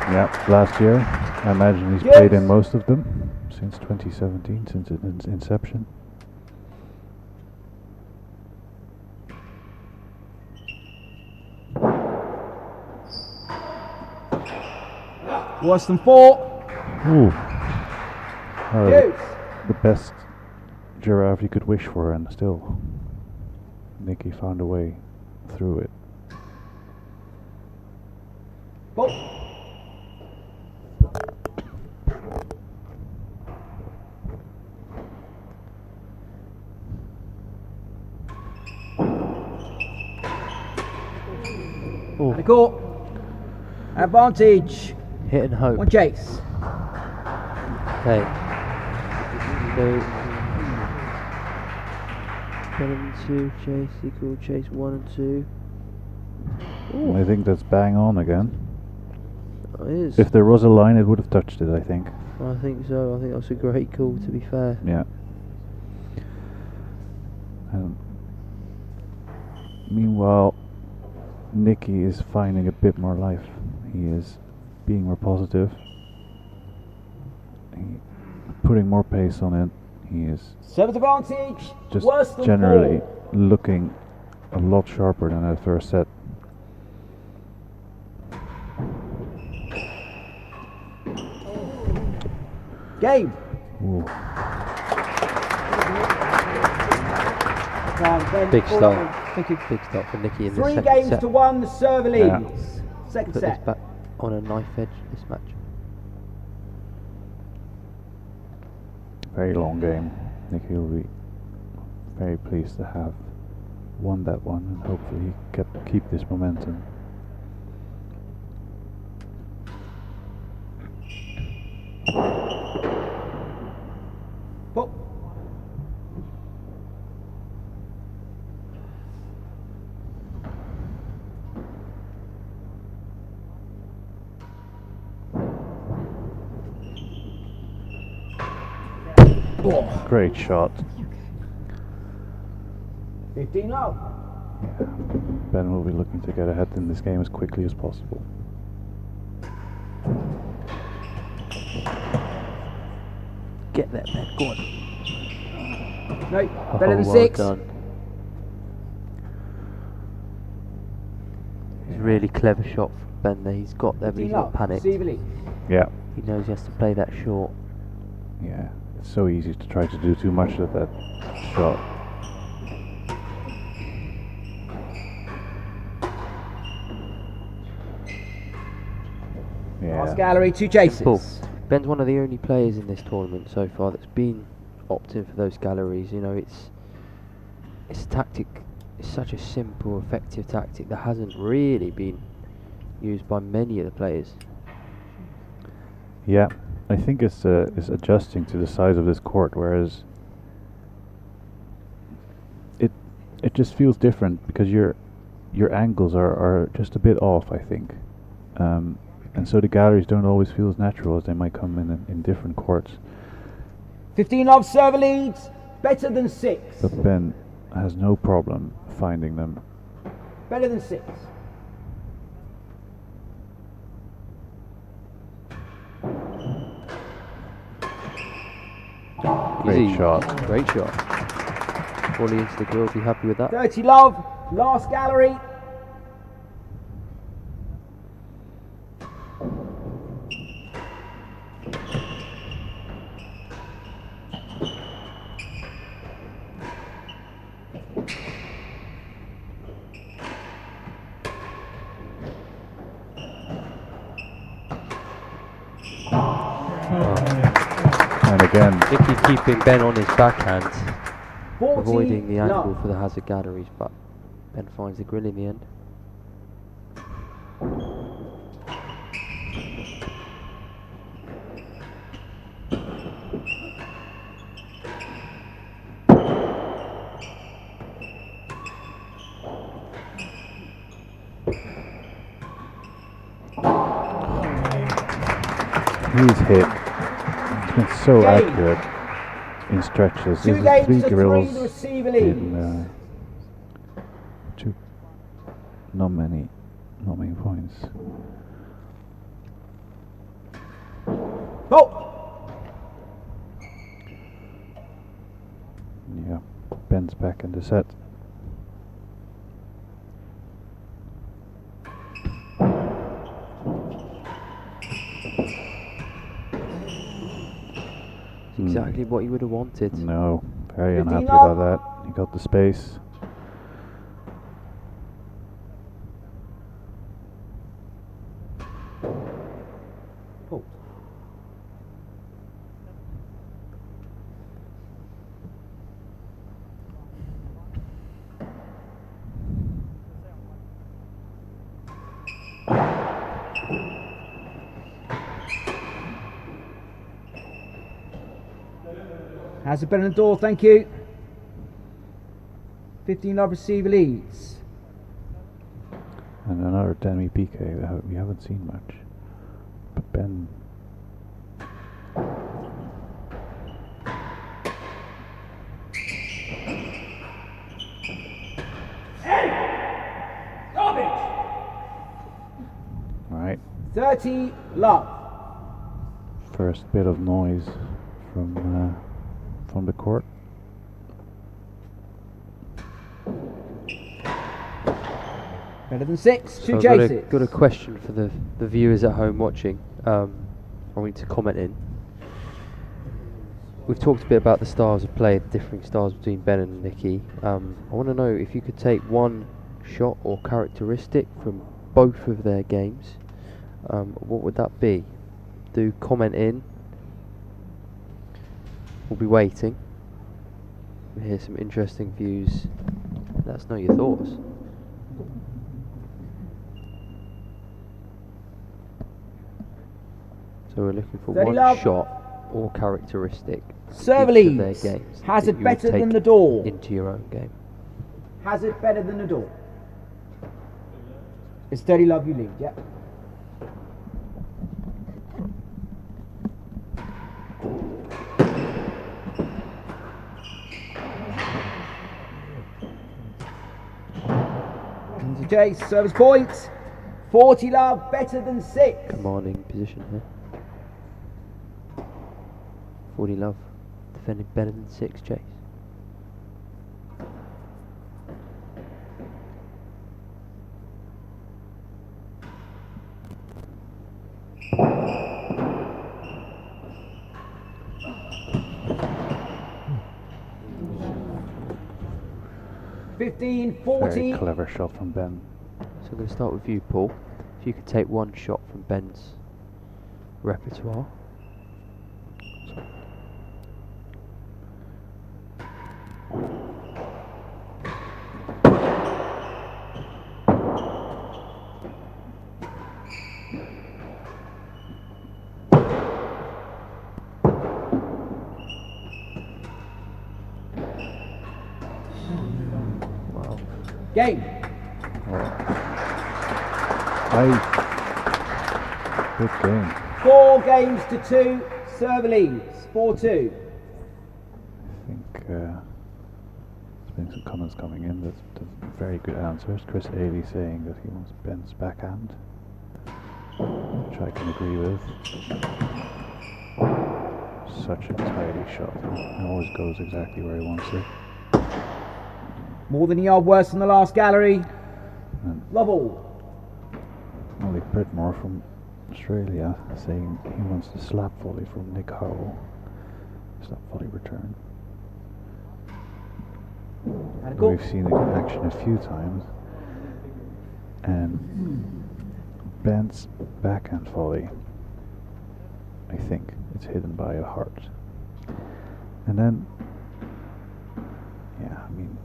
Yeah, last year, I imagine he's played in most of them since 2017, since its inception. Worse than 4. Ooh. The best giraffe you could wish for, and still Nicky found a way through it. Ball. And a court. Advantage. Hit and hope. One chase. Okay. So 1 and 2 chase equal chase 1 and 2. Ooh. I think that's bang on again. It is. If there was a line, it would have touched it, I think. I think so. I think that's a great call, to be fair. Yeah. Meanwhile, Nicky is finding a bit more life. He is being more positive. Putting more pace on it. He is Service advantage. just Worse than generally 4. looking a lot sharper than that first set. Game. Ooh. Big start. Big start for Nicky in the 3 second games set. to 1, the server leads. Yeah. Second Put set. this back on a knife edge, this match. Very long game. Nicky will be very pleased to have won that one, and hopefully keep this momentum. Pop. Great shot. 15 love. Ben will be looking to get ahead in this game as quickly as possible. Get that, Ben. Go on. No, better than well 6. Done. It's a really clever shot from Ben there. He's got there, but he's not panicked. Yeah. He knows he has to play that short. Yeah, it's so easy to try to do too much with that shot. Yeah. Last gallery, 2 chases. Simple. Ben's one of the only players in this tournament so far that's been opting for those galleries. You know, it's a tactic. It's such a simple, effective tactic that hasn't really been used by many of the players. Yeah, I think it's adjusting to the size of this court, whereas it just feels different because your angles are just a bit off, I think, and so the galleries don't always feel as natural as they might come in different courts. 15 love, server leads, better than 6. But Ben has no problem finding them. Better than 6. Great Easy. shot. Great shot. Volley into the grill. Be happy with that. 30 love, last gallery. And again, Nicky keeping Ben on his backhand, 40 avoiding the angle love. for the hazard galleries, but Ben finds the grill in the end. he's hit. He's been so accurate in stretches. Two These games are 3 to 3, grills the receiver leads. in not many points. Oh! Yeah, Ben's back in the set. Exactly what you would have wanted. No, very 15 unhappy up. about that. He got the space. Oh. Has it been on the door, thank you. 15 love, receiver leads. And another Demi PK that we haven't seen much. But Ben. Alright, 30 love. first bit of noise from the court. Better than 6, 2 So chases. got a question for the viewers at home watching. I want you to comment in. We've talked a bit about the styles of play, the differing styles between Ben and Nicky. I want to know if you could take one shot or characteristic from both of their games. What would that be? Do comment in. We'll be waiting. We hear some interesting views Let us know your thoughts. So we're looking for one shot or characteristic Serve-a-leads. of their games. Hazard better than the door. Into your own game. Hazard better than the door. It's Steady Love you lead, yeah. Into Chase, service points. 40 love, better than 6. Commanding position here. 40 love, defending better than 6, Chase. Very clever shot from Ben. So I'm going to start with you, Paul. If you could take one shot from Ben's repertoire. Game. Good game. 4 games to 2. Serve leads. 4-2. I think there's been some comments coming in that's very good answers. Chris Ailey saying that he wants Ben's backhand, which I can agree with. Such a tidy shot. It always goes exactly where he wants it. More than a yard worse than the last gallery. Love all. Ollie Pridmore from Australia saying he wants the slap volley from Nick Howell. Slap volley return. We've seen it in action a few times. And Ben's backhand volley, I think it's hidden by a heart. And then, yeah, I mean,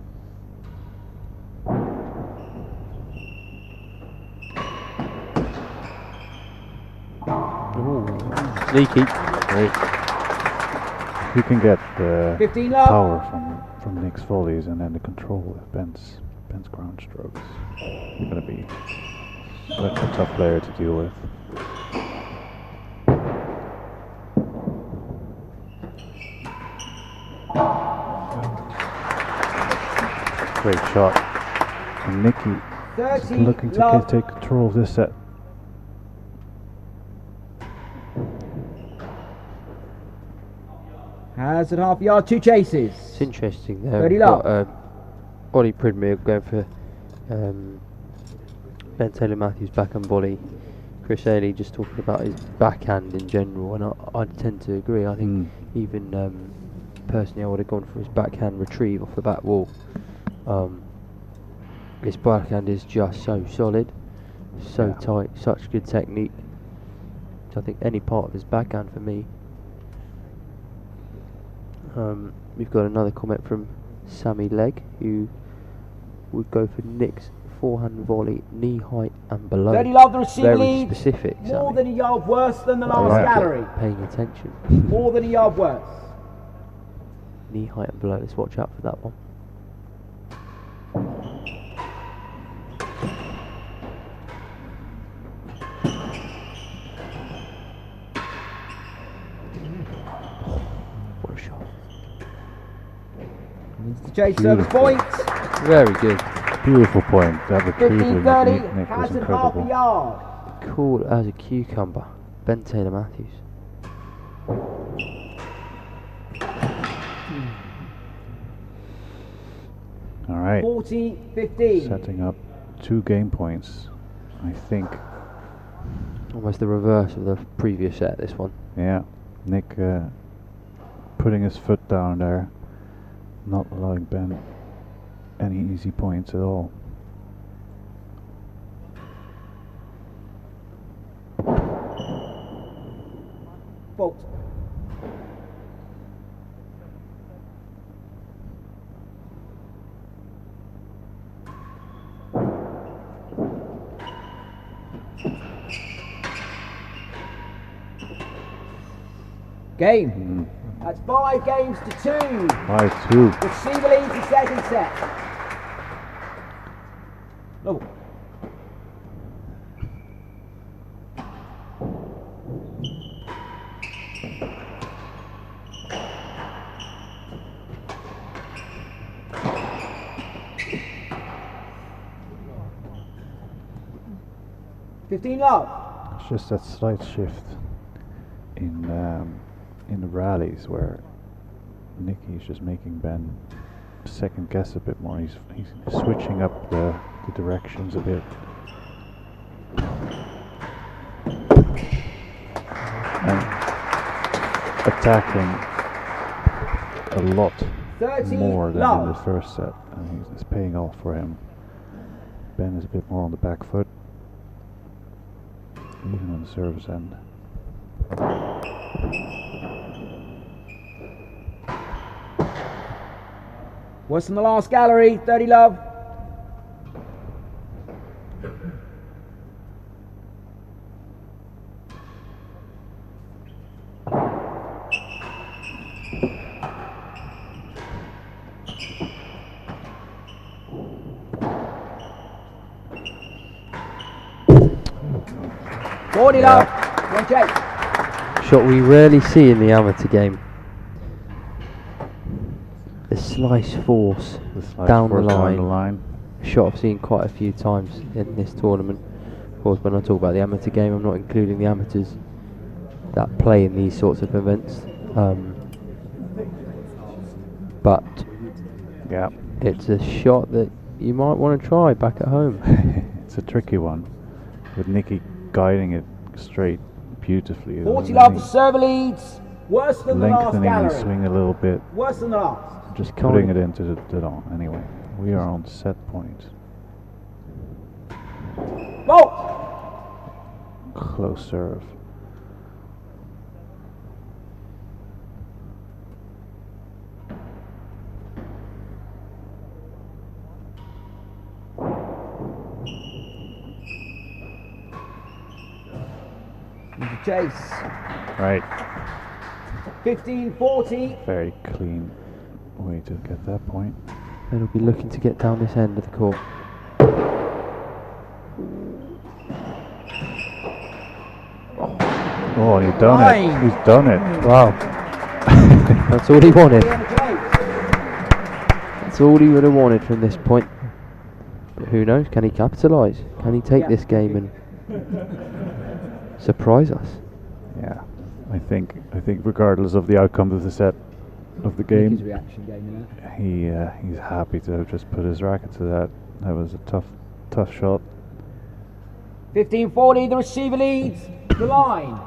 ooh, sneaky. Great. You can get the 15 love. power from Nick's volleys and then the control of Ben's ground strokes. You're going to be such a tough player to deal with. Great shot. And Nicky is looking to take control of this set. Hazard half yard, 2 chases. It's interesting there. 30 We've got love. Ollie Pridmore going for Ben Taylor Matthews backhand volley. Chris Ailey just talking about his backhand in general, and I tend to agree. I think even personally I would have gone for his backhand retrieve off the back wall. His backhand is just so solid, so tight, such good technique. So I think any part of his backhand for me. We've got another comment from Sammy Legg, who would go for Nick's forehand volley, knee height and below. 30 love, the receiver Very lead. specific, More Sammy. than a yard worse than the last like gallery. it, paying attention. More than a yard worse. Knee height and below, let's watch out for that one. What a shot. Needs to chase service point. Very good. Beautiful point. That retrieval 15-30, Nick was hazard half a incredible. yard. Cool as a cucumber. Ben Taylor Matthews. All right. 40-15. Setting up 2 game points, I think. Almost the reverse of the previous set, this one. Yeah, Nick putting his foot down there, not allowing Ben any easy points at all. Fault. Game. That's 5 games to 2. 5-2. Receiver leads the second set. Oh. Love. It's just that slight shift in the rallies where Nicky's just making Ben second guess a bit more. He's switching up the directions a bit. And attacking a lot more than in the first set, and it's paying off for him. Ben is a bit more on the back foot, even on the service end. Worse than the last gallery, 30 love. Shot we rarely see in the amateur game. The slice force down the line. A shot I've seen quite a few times in this tournament. Of course, when I talk about the amateur game, I'm not including the amateurs that play in these sorts of events. But yeah, it's a shot that you might want to try back at home. It's a tricky one, with Nicky guiding it straight beautifully. 40 love, the server leads. Worse than the last gallery. Lengthening the swing a little bit. Worse than the last. Just putting it into the dot. Anyway, we are on set point. Vote! Close serve. Chase. Right. 15-40. Very clean way to get that point. They'll be looking to get down this end of the court. Oh, and he's done it. He's done it. Wow. That's all he wanted. That's all he would have wanted from this point. But who knows? Can he capitalise? Can he take this game and surprise us? Yeah, I think regardless of the outcome of the set of the game, his reaction game, you know? he's happy to have just put his racket to that. That was a tough shot. 15-40, the receiver leads the line.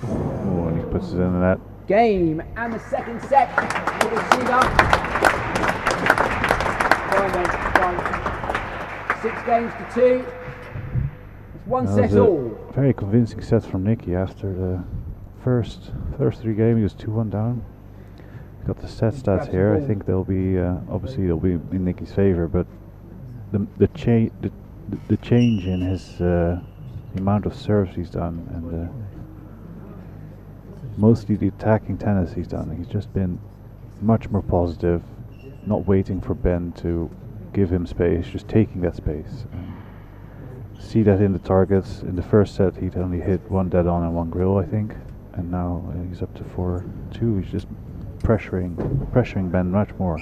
Oh, and he puts it in the net. Game and the second set for the receiver. Fine. 6 games to 2. It's one set all. Very convincing set from Nicky after the first 3 games. He was 2-1 down. Got the set stats here. I think they'll be obviously they'll be in Nicky's favor, but the change in his the amount of serves he's done and mostly the attacking tennis he's done. He's just been much more positive, not waiting for Ben to give him space, just taking that space. See that in the targets. In the first set he'd only hit 1 dead on and 1 grill, I think, and now he's up to 4-2. He's just pressuring Ben much more.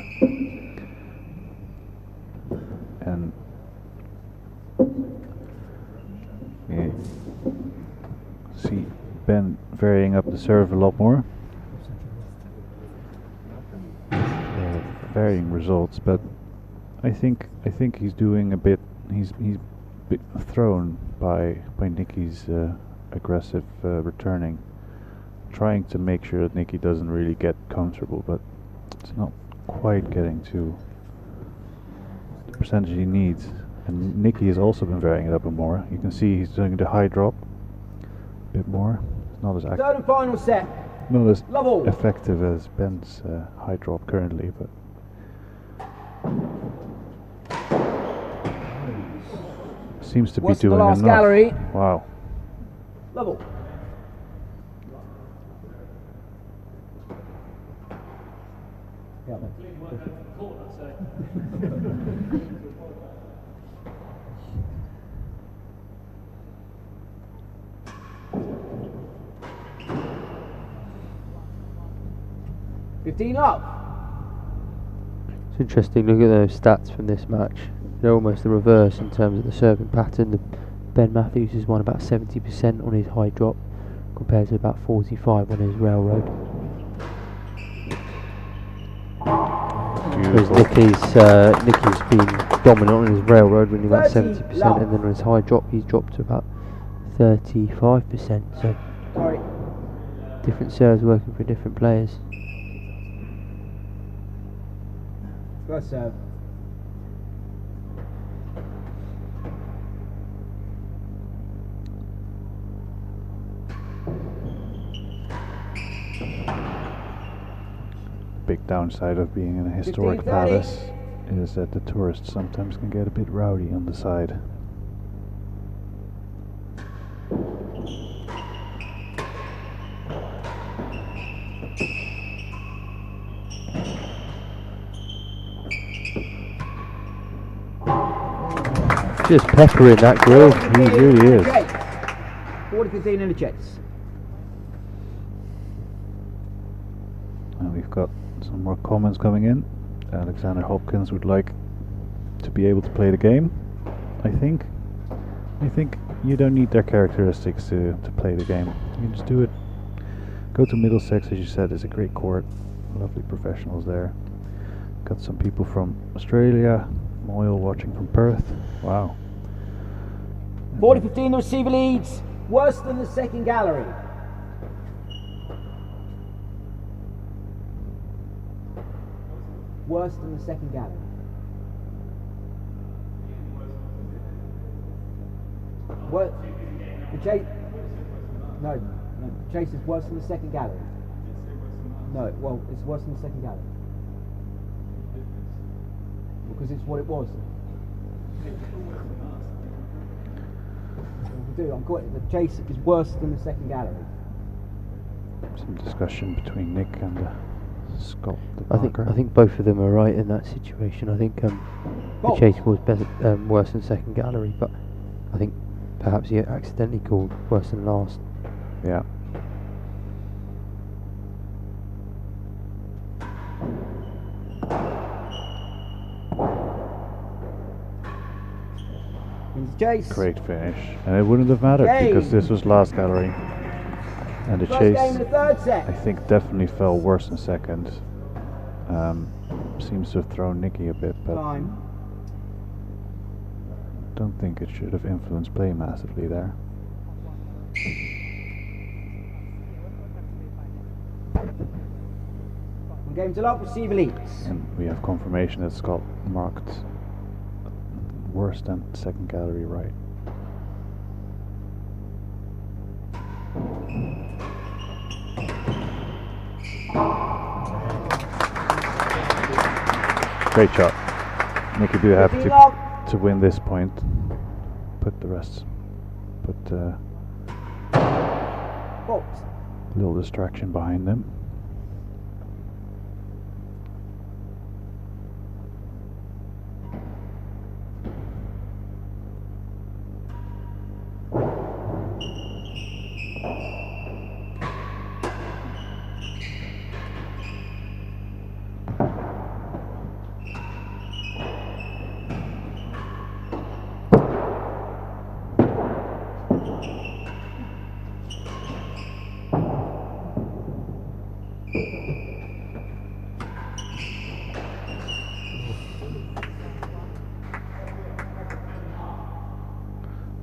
And yeah, see Ben varying up the serve a lot more. Varying results, but I think he's doing a bit. He's bit thrown by Nicky's aggressive returning, trying to make sure that Nicky doesn't really get comfortable, but it's not quite getting to the percentage he needs. And Nicky has also been varying it up a bit more. You can see he's doing the high drop a bit more. It's not as active. Third and final set. Not as Level. effective as Ben's high drop currently, but seems to What's be doing the last enough. gallery? Wow. Level. Yeah, 15 up. It's interesting, look at those stats from this match. They're almost the reverse in terms of the serving pattern. Ben Matthews has won about 70% on his high drop compared to about 45 on his railroad. Whereas Nicky's been dominant on his railroad, winning about 70%, and then on his high drop he's dropped to about 35%. So different serves working for different players. First serve. Big downside of being in a historic palace is that the tourists sometimes can get a bit rowdy on the side. Just peppering that grill, he really is. 40-15 in the checks. And we've got some more comments coming in. Alexander Hopkins would like to be able to play the game. I think you don't need their characteristics to play the game. You can just do it. Go to Middlesex, as you said, is a great court. Lovely professionals there. Got some people from Australia. Moyle watching from Perth. Wow. 40-15 the receiver leads. Worse than the second gallery. Worse than the second gallery. What? The chase? No, the chase is worse than the second gallery. No, well, it's worse than the second gallery. Because it's what it was. I'm quite, the chase is worse than the second gallery. Some discussion between Nick and Scott. I think both of them are right in that situation. I think the chase was better, worse than second gallery, but I think perhaps he accidentally called worse than last. Yeah. Chase. Great finish, and it wouldn't have mattered because this was last gallery, and the chase I think definitely fell worse in second. Seems to have thrown Nicky a bit, but don't think it should have influenced play massively there. Game to love, receiver leads. And we have confirmation that Scott marked worse than second gallery right. Great shot. Nicky do have to win this point. Put the rest. Put a little distraction behind them.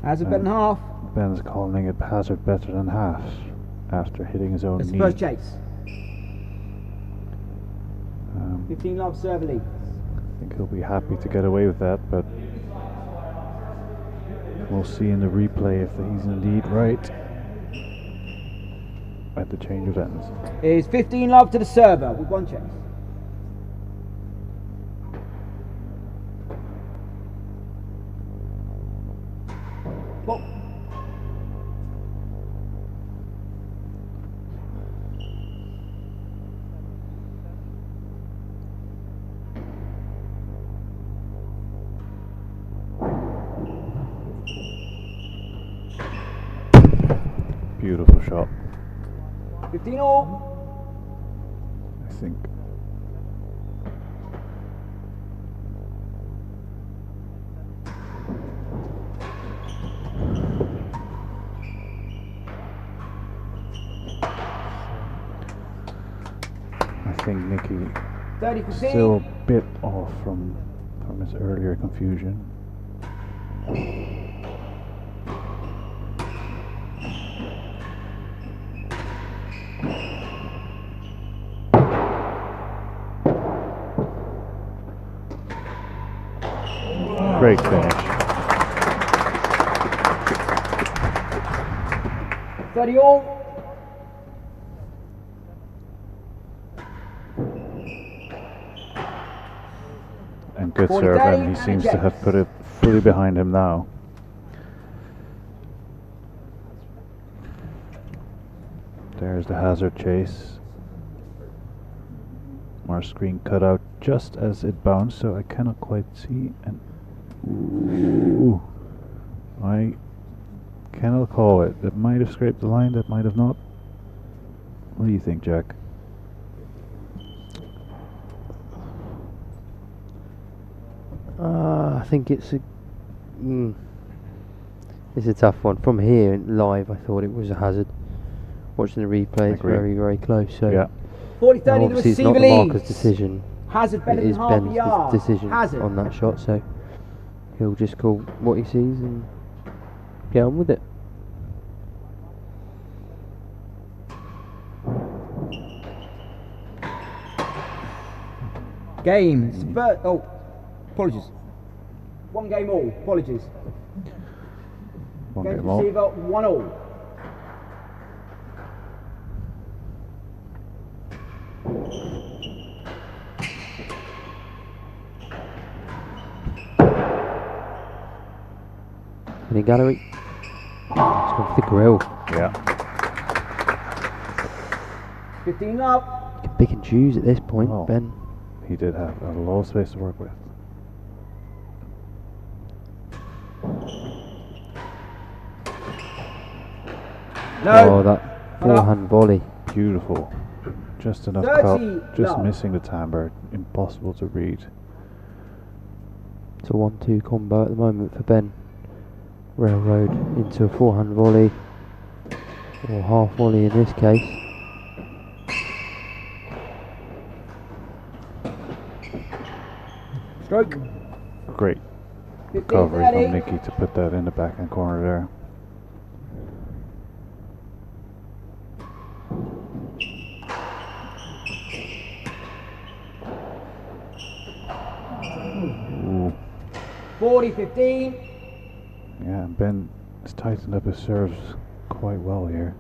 Hazard better than half. Ben's calling it hazard better than half after hitting his own knee. That's the first chase. 15 love server lead. I think he'll be happy to get away with that, but we'll see in the replay if he's indeed right. at the change of ends. Is 15 love to the server with 1 chase. Ball. Beautiful shot. 15 all. I think. I think Nicky 30 still a bit off from his earlier confusion. Great finish. 30 all. And good serve, and he seems to have put it fully behind him now. There's the hazard chase. Our screen cut out just as it bounced, so I cannot quite see. And ooh, I cannot call it. That might have scraped the line, that might have not. What do you think, Jack? I think it's a tough one. From here live, I thought it was a hazard. Watching the replay, it's very, very close. So yeah. 40-30 the obviously it's not receiver the leads. marker's decision. Hazard better It than is half a Ben's yard. decision Hazard. on that shot. So he'll just call what he sees and get on with it. Games. Oh, apologies. 1 game all. Apologies. One Games game all. receiver, 1 all. Any gallery? It's gone for the grill. Yeah. 15 up. Can pick and choose at this point, Oh. Ben. He did have a lot of space to work with. No. Oh, that forehand volley. Beautiful. Just enough 30 cup, just love. missing the timbre. Impossible to read. It's a 1-2 combo at the moment for Ben. Railroad into a forehand volley, or half volley in this case. Stroke. Great 15, recovery 30. from Nicky to put that in the backhand corner there. Ooh. 40-15. Yeah, and Ben has tightened up his serves quite well here.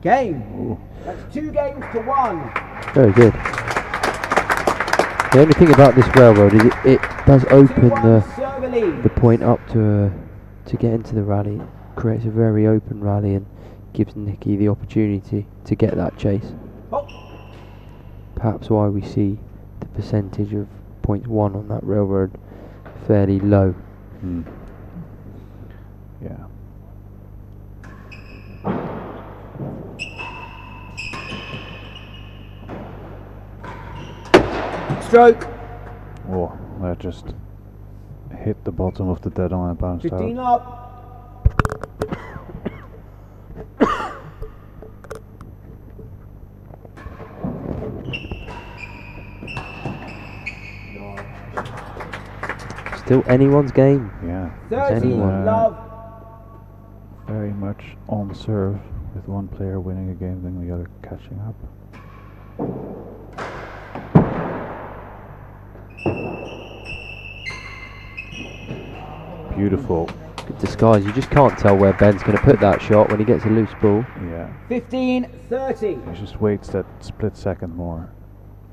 Game. Ooh. That's 2 games to 1. Very good. The only thing about this railroad is it does open 2-1 server lead. the point up to get into the rally. It creates a very open rally and gives Nicky the opportunity to get that chase. Oh. Perhaps why we see the percentage of points won on that railroad fairly low. Yeah. Stroke. Oh, that just hit the bottom of the dead on and bounced 15 out. up. Still anyone's game. Yeah. 30 love. Very much on serve, with one player winning a game, then the other catching up. beautiful. Good disguise. You just can't tell where Ben's going to put that shot when he gets a loose ball. Yeah. 15-30. He just waits that split second more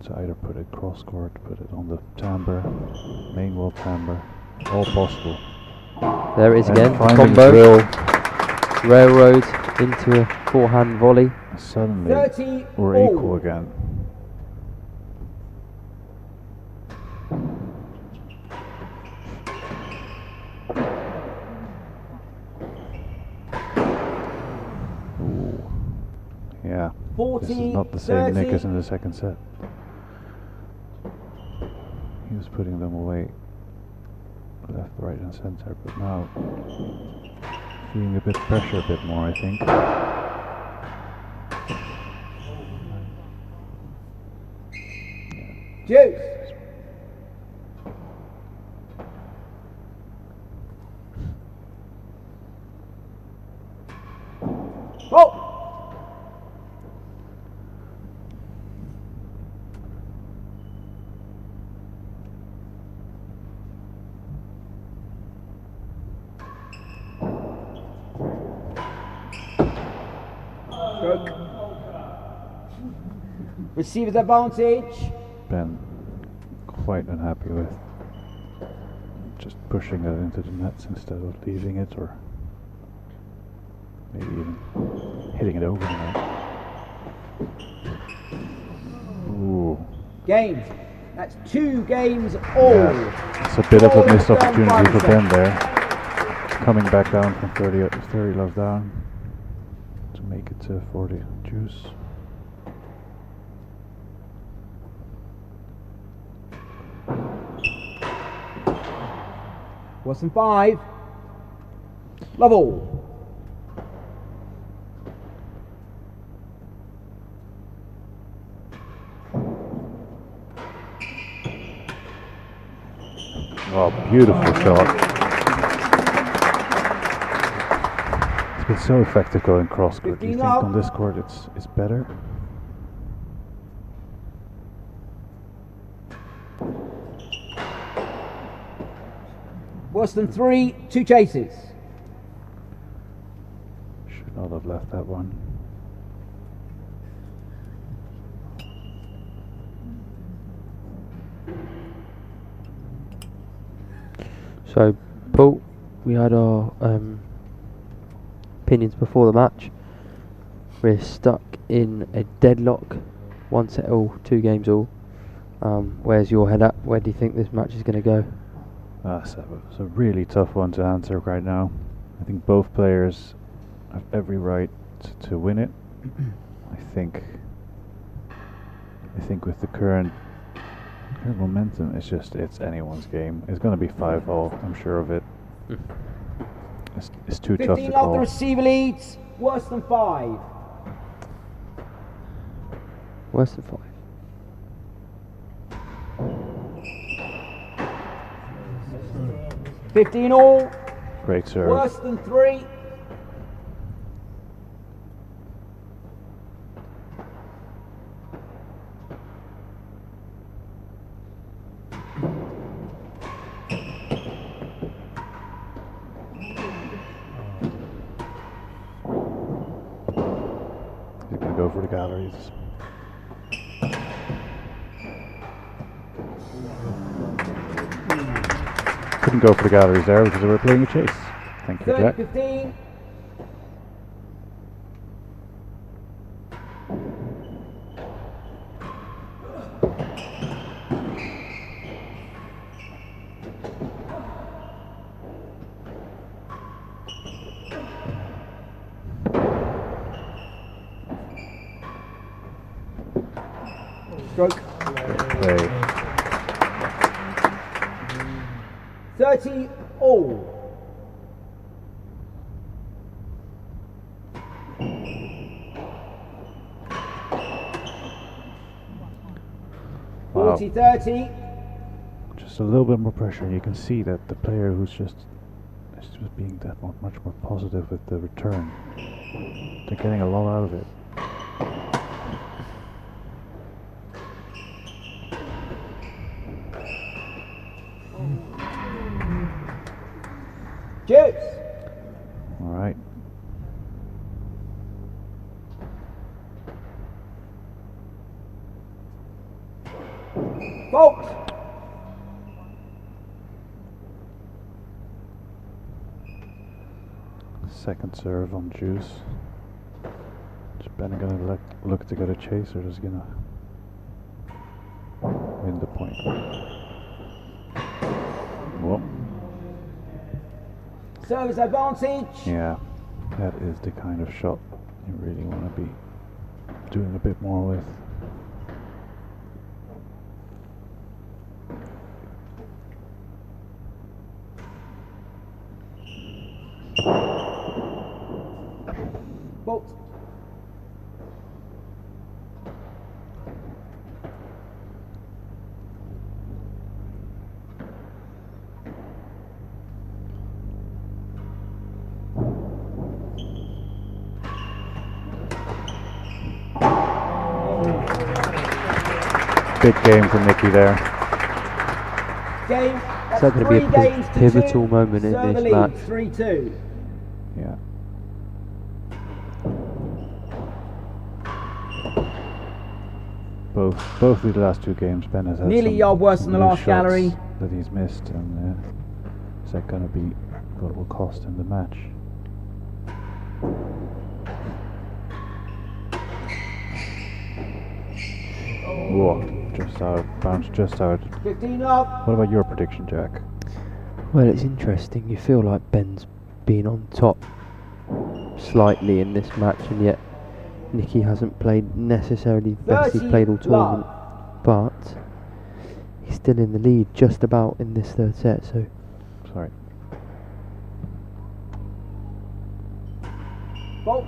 to either put it cross court, put it on the timbre, main wall timbre, all possible. There it is and again. finding Combo. drill. Railroad into a forehand volley. Suddenly 30 we're all. equal again. Ooh. Yeah. 40, This is not the same 30. Nick as in the second set. He was putting them away left, right and center, but now feeling a bit pressure a bit more, I think. Juice. Oh. Stroke. Receiver's advantage. Ben quite unhappy with just pushing it into the nets instead of leaving it, or maybe even hitting it over the net. Ooh. Games. That's 2 games all. Yeah, it's a bit of a missed opportunity for Ben there. Coming back down from 30 love down to make it to 40 juice. Worse than 5. Level. Oh, beautiful shot. It's been so effective going cross court. Do you think on this court it's better? Worse than 3, 2 chases. Should not have left that one. So, Paul, we had our opinions before the match. We're stuck in a deadlock, 1 set all, 2 games all. Where's your head at? Where do you think this match is going to go? So it's a really tough one to answer right now. I think both players have every right to win it. I think with the current momentum, it's anyone's game. It's going to be 5-all, I'm sure of it. It's too tough to 15 call. love, the receiver leads. Worse than 5. Worse than 5. $15 all. Great serve. Worse than 3. He's going to go for the galleries. Couldn't go for the galleries there because they were playing a chase. Thank you, Jack. 15. Stroke. Play. 30 all. Wow. 40-30. Just a little bit more pressure, and you can see that the player who's just being that much more positive with the return. They're getting a lot out of it. Fault. Second serve on Juice. Is Ben gonna look to get a chase, or is he gonna win the point? Well, Service advantage. yeah, that is the kind of shot you really want to be doing a bit more with. Fault. Big game for Nicky there. Game. Is that going to be a pivotal moment in this match? 3-2. Yeah. Both of the last two games, Ben has had Nearly a yard worse than the last gallery. that he's missed, and is that going to be what will cost him the match? Whoa, just out, bounced just out. 15 up. What about your prediction, Jack? Well, it's interesting. You feel like Ben's been on top slightly in this match, and yet Nicky hasn't played necessarily the best he's played all tournament, but he's still in the lead just about in this third set. So, sorry. Fault.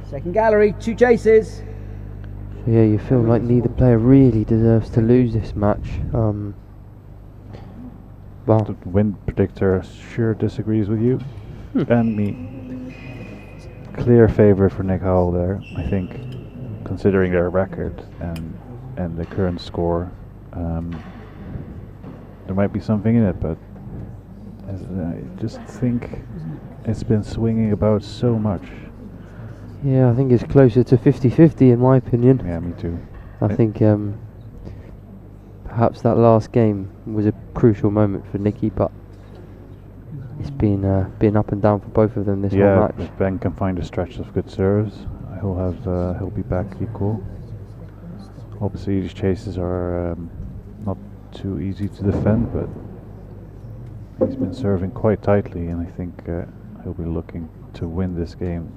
Second gallery, 2 chases. so yeah, you feel like neither player really deserves to lose this match. Well, The win predictor sure disagrees with you and me. Clear favourite for Nick Howell there, I think, considering their record and the current score. There might be something in it, but I just think it's been swinging about so much. yeah, I think it's closer to 50-50 in my opinion. Yeah, me too. I think perhaps that last game was a crucial moment for Nicky, but it's been up and down for both of them this whole match. If Ben can find a stretch of good serves, he'll be back equal. Obviously, these chases are not too easy to defend, but he's been serving quite tightly, and I think he'll be looking to win this game.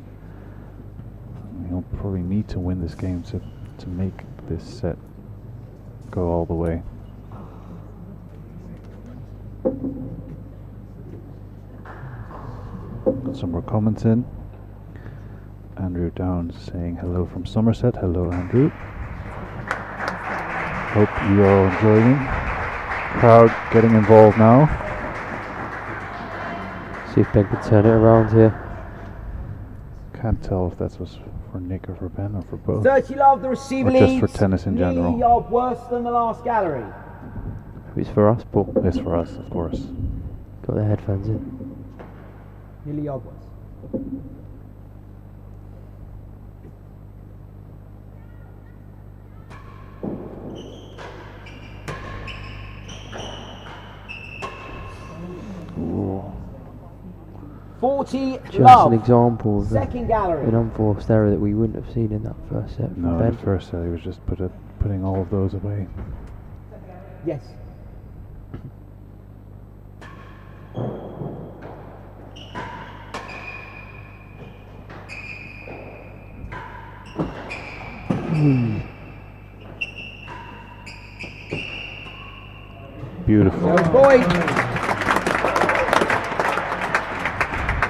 He'll probably need to win this game to make this set go all the way. Got some more comments in. Andrew Downs saying hello from Somerset. Hello, Andrew. Hope you are all enjoying. Crowd getting involved now. See if Ben can turn it around here. Can't tell if that was for Nick or for Ben or for both. 30 love, the receiver Or just leads. for tennis in general. Nearly a yard worse than the last gallery. It's for us, Paul. It's for us, of course. Got the headphones in. Nearly a yard worse. Ooh. 40 Just love. an example of Second gallery. an unforced error that we wouldn't have seen in that first set from No, Ben. the first set he was just putting all of those away. Yes. Beautiful. Go boy.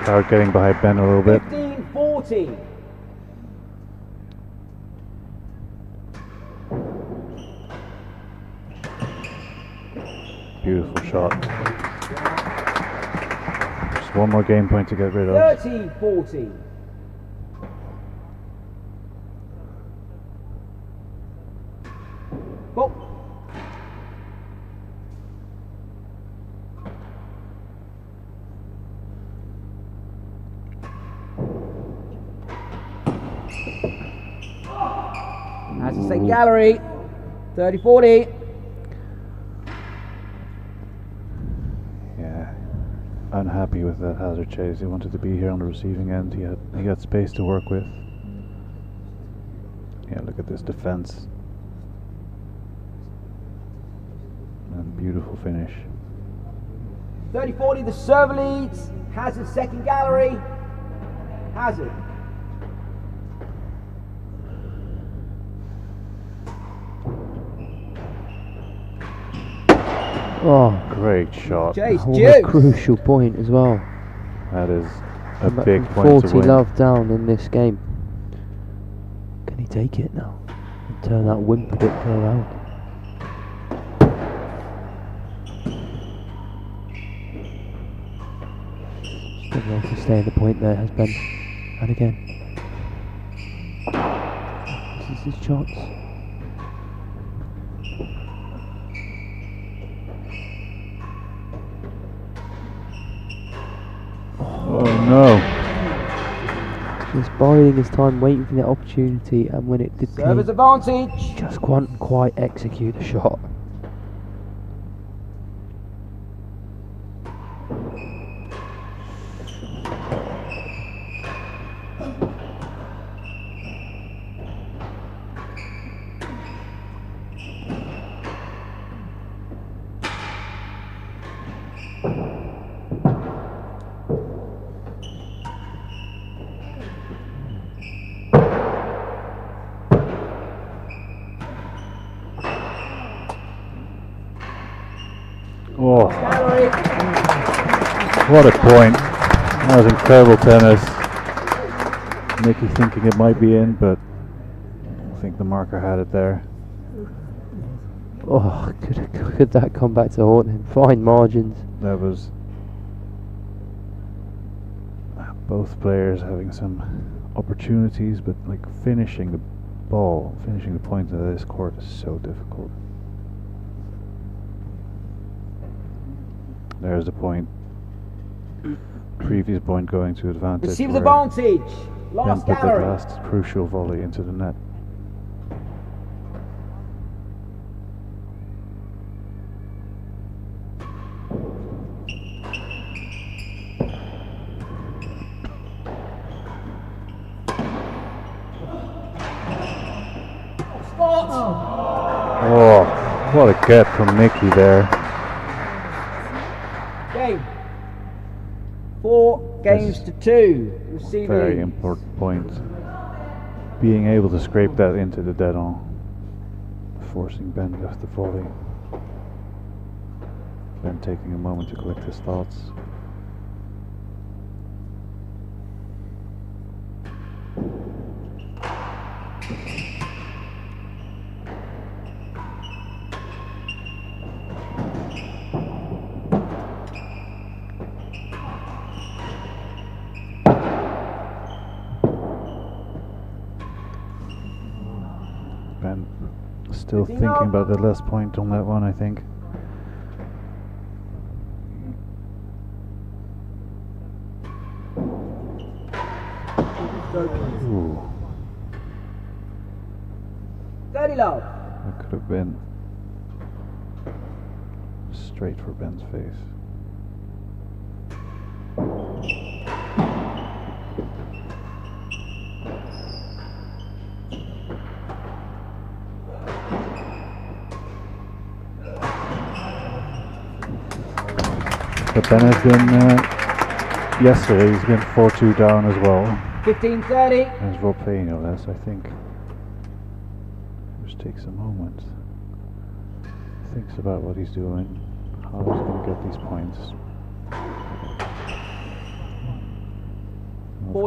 Crowd getting behind Ben a little bit. 15-40. Beautiful shot. Just one more game point to get rid of. 30-40. Has the second gallery. 30-40. Yeah, unhappy with that hazard chase. He wanted to be here on the receiving end. He got space to work with. Yeah, look at this defense. And beautiful finish. 30-40, the server leads. Hazard second gallery. Hazard. Oh, great shot. What a crucial point as well. That is a big point 40 to win. love down in this game. Can he take it now? And turn that win predictor around. Struggling to stay in the point there has been. And again. This is his chance. Oh no. Just biding his time, waiting for the opportunity, and when it did Server's came, advantage. just couldn't quite execute the shot. Oh, what a point. That was incredible tennis. Nicky thinking it might be in, but I think the marker had it there. Oh, could that come back to haunt him? Fine margins. That was both players having some opportunities, but like finishing the ball, finishing the point of this court is so difficult. There's the point. Previous point going to advantage. Receive the advantage. Ben Last put that gallery. last crucial volley into the net. Oh, what a get from Nicky there. Game. 4 games to 2. Receiving. Very important point. Being able to scrape that into the dead on, forcing Ben off the volley. Ben taking a moment to collect his thoughts. Ben still thinking about the last point on that one, I think. Ooh, 30 love. that could have been straight for Ben's face. But Ben has been, yesterday he's been 4-2 down as well. 15-30. As Ropé, no less, I think. Just takes a moment. Thinks about what he's doing, how he's going to get these points.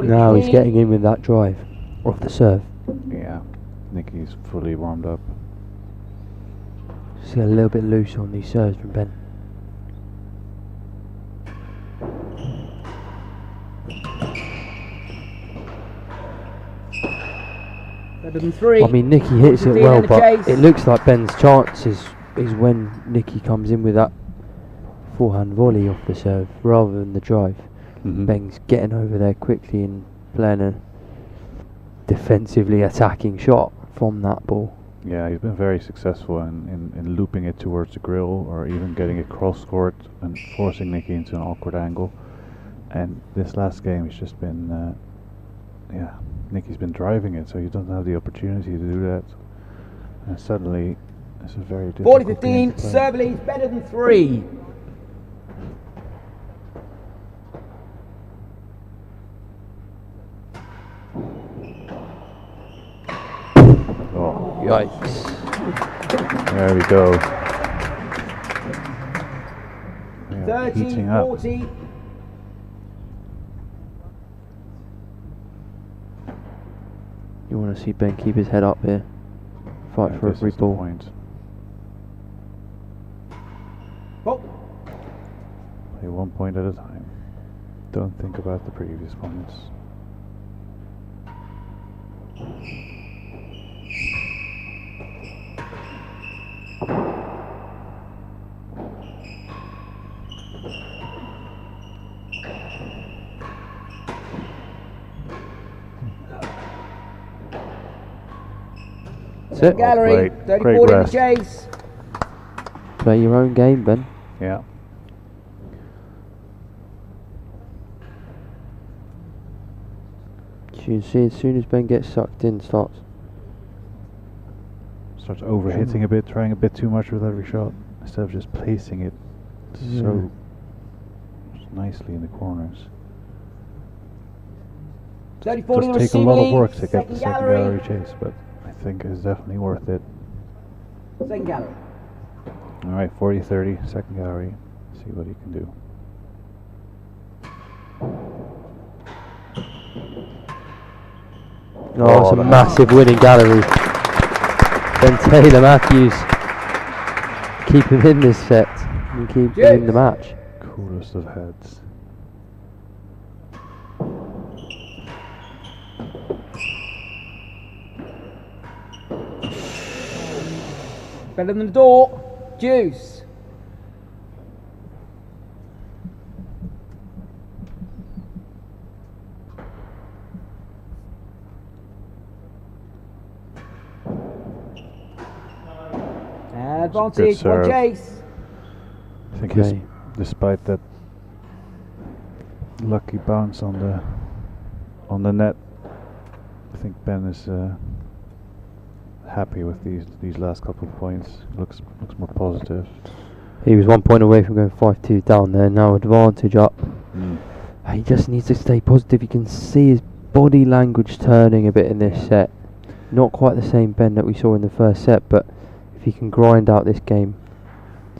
Now he's getting in with that drive off the serve. Yeah, Nicky's fully warmed up. Just get a little bit loose on these serves from Ben. I mean, Nicky hits it well, but it looks like Ben's chances is when Nicky comes in with that forehand volley off the serve rather than the drive. Ben's getting over there quickly and playing a defensively attacking shot from that ball. Yeah, he's been very successful in looping it towards the grill, or even getting it cross court and forcing Nicky into an awkward angle. And this last game, it's just been, Nicky's been driving it, so he doesn't have the opportunity to do that. And suddenly, it's a very difficult 40-15, serve lead's better than 3. Oh, yikes. There we go. We are 30, heating up. 40. You want to see Ben keep his head up here. Fight for every ball. Point. Oh. Play 1 point at a time. Don't think about the previous points. That's it. Gallery, 34 in the chase. Play your own game, Ben. Yeah. You can see as soon as Ben gets sucked in, starts overhitting a bit, trying a bit too much with every shot, instead of just placing it so nicely in the corners. 34 It in does the take a lot of receiving work to get second the second gallery. gallery chase, but I think it's definitely worth it. Second gallery. Alright, 40-30, second gallery. See what he can do. Oh, it's a massive winning gallery. Ben Taylor Matthews. Keep him in this set and keep him in the match. Coolest of heads. Better than the door. Juice. Advantage, one chase. I think despite that lucky bounce on the net, I think Ben is happy with these last couple of points. Looks more positive. He was 1 point away from going 5-2 down there. Now advantage up. He just needs to stay positive. You can see his body language turning a bit in this set. Not quite the same Ben that we saw in the first set, but if he can grind out this game,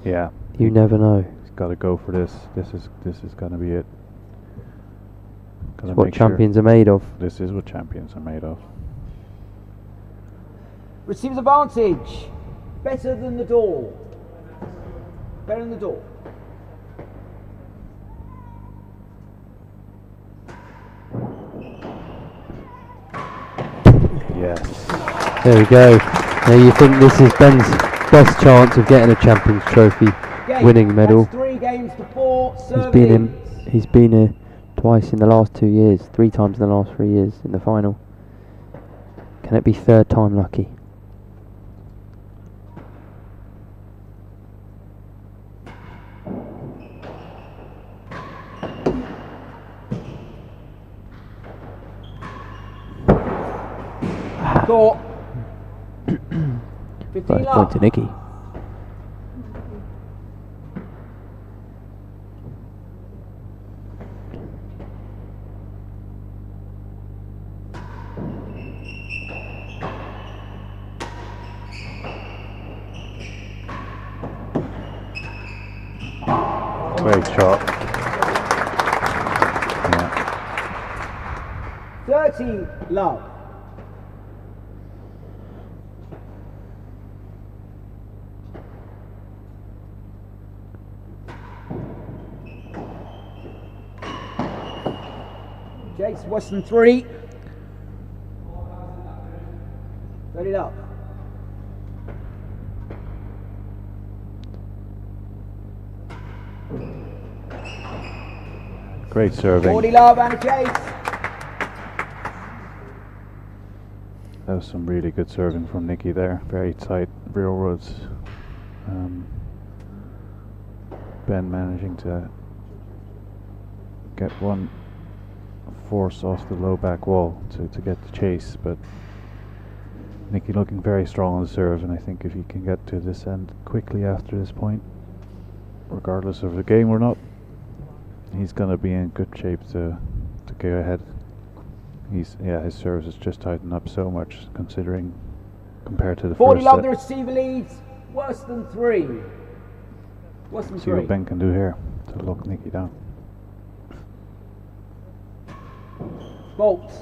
yeah, you never know. He's got to go for this. This is gonna be it. It's what champions are made of. This is what champions are made of. Receives advantage. Better than the door. Better than the door. Yes. There we go. Now you think this is Ben's best chance of getting a Champions Trophy winning medal. 3 games to 4. He's been here twice in the last 2 years, 3 times in the last 3 years in the final. Can it be third time lucky? Caught. 15 First up. point to Nicky. Great shot. 30 love. Jake's Western 3. 30 up. Great serving. 40 love and a chase. That was some really good serving from Nikki there. Very tight railroads. Ben managing to get one force off the low back wall to get the chase, but Nikki looking very strong on the serve, and I think if he can get to this end quickly after this point, regardless of the game or not, he's gonna be in good shape to go ahead. His service has just tightened up so much considering compared to the 40 first love set. the receiver leads, worse than 3. Worse than See 3. what Ben can do here to lock Nikki down. Bolts.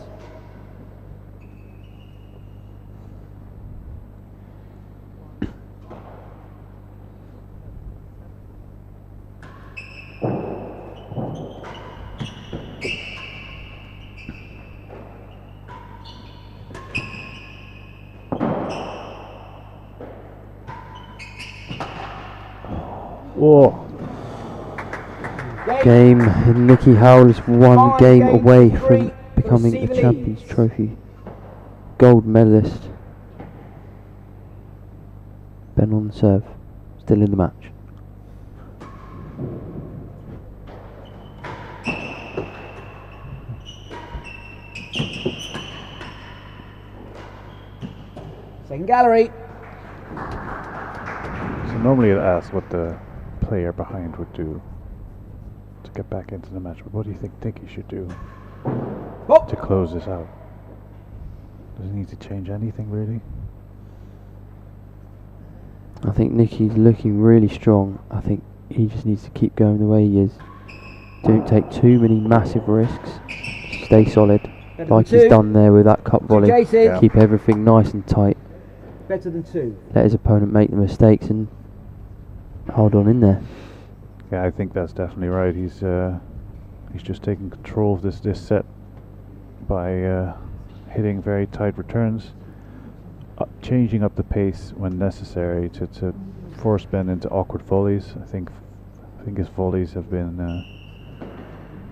Whoa. Game, and Nikki Howell is one game away from becoming the Champions Trophy gold medalist. Ben on the serve, still in the match. Second gallery. So normally I'd ask what the player behind would do to get back into the match, but what do you think Nikki should do to close this out? Does he need to change anything really? I think Nikki's looking really strong. I think he just needs to keep going the way he is. Don't take too many massive risks. Stay solid, like he's done there with that cup volley. Keep everything nice and tight. Better than 2. Let his opponent make the mistakes and hold on in there. Yeah, I think that's definitely right. He's just taking control of this set by hitting very tight returns, changing up the pace when necessary to force Ben into awkward volleys. I think his volleys have been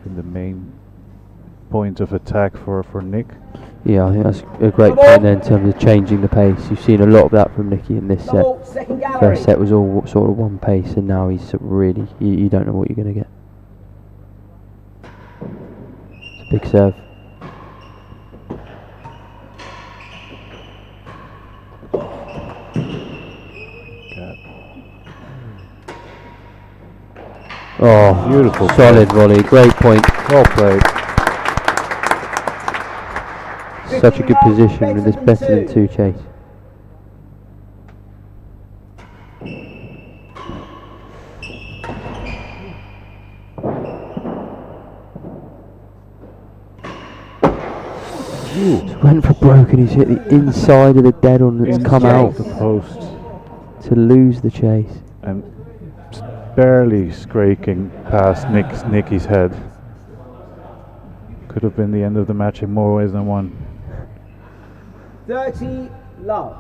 the main point of attack for Nick. Yeah, I think that's a great point there in terms of changing the pace. You've seen a lot of that from Nikki in this set. First set was all sort of one pace, and now he's really, you don't know what you're going to get. It's a big serve. Oh, beautiful. Solid volley, great point. Well played. Such a good position with this better than 2 chase. Just went for broken, he's hit the inside of the dead on that's come out the post to lose the chase. And barely scraping past Nikki's head. Could have been the end of the match in more ways than one. 30 love.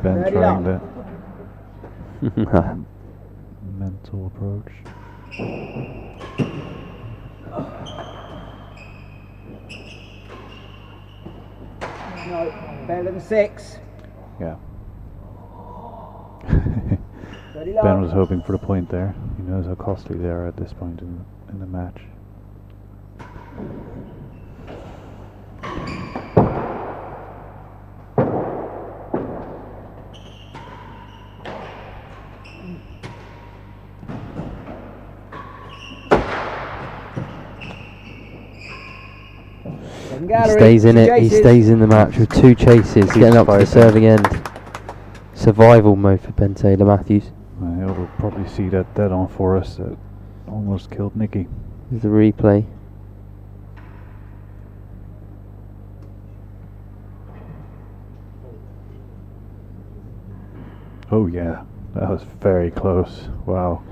Ben trying the mental approach. No, better than 6. Yeah. 30 love. Ben was hoping for the point there. He knows how costly they are at this point in the match. He stays in it, he stays in the match with 2 chases, getting up to the serving end. Survival mode for Ben Taylor Matthews. He'll probably see that dead on for us that almost killed Nikki. There's the replay. Oh yeah, that was very close. Wow.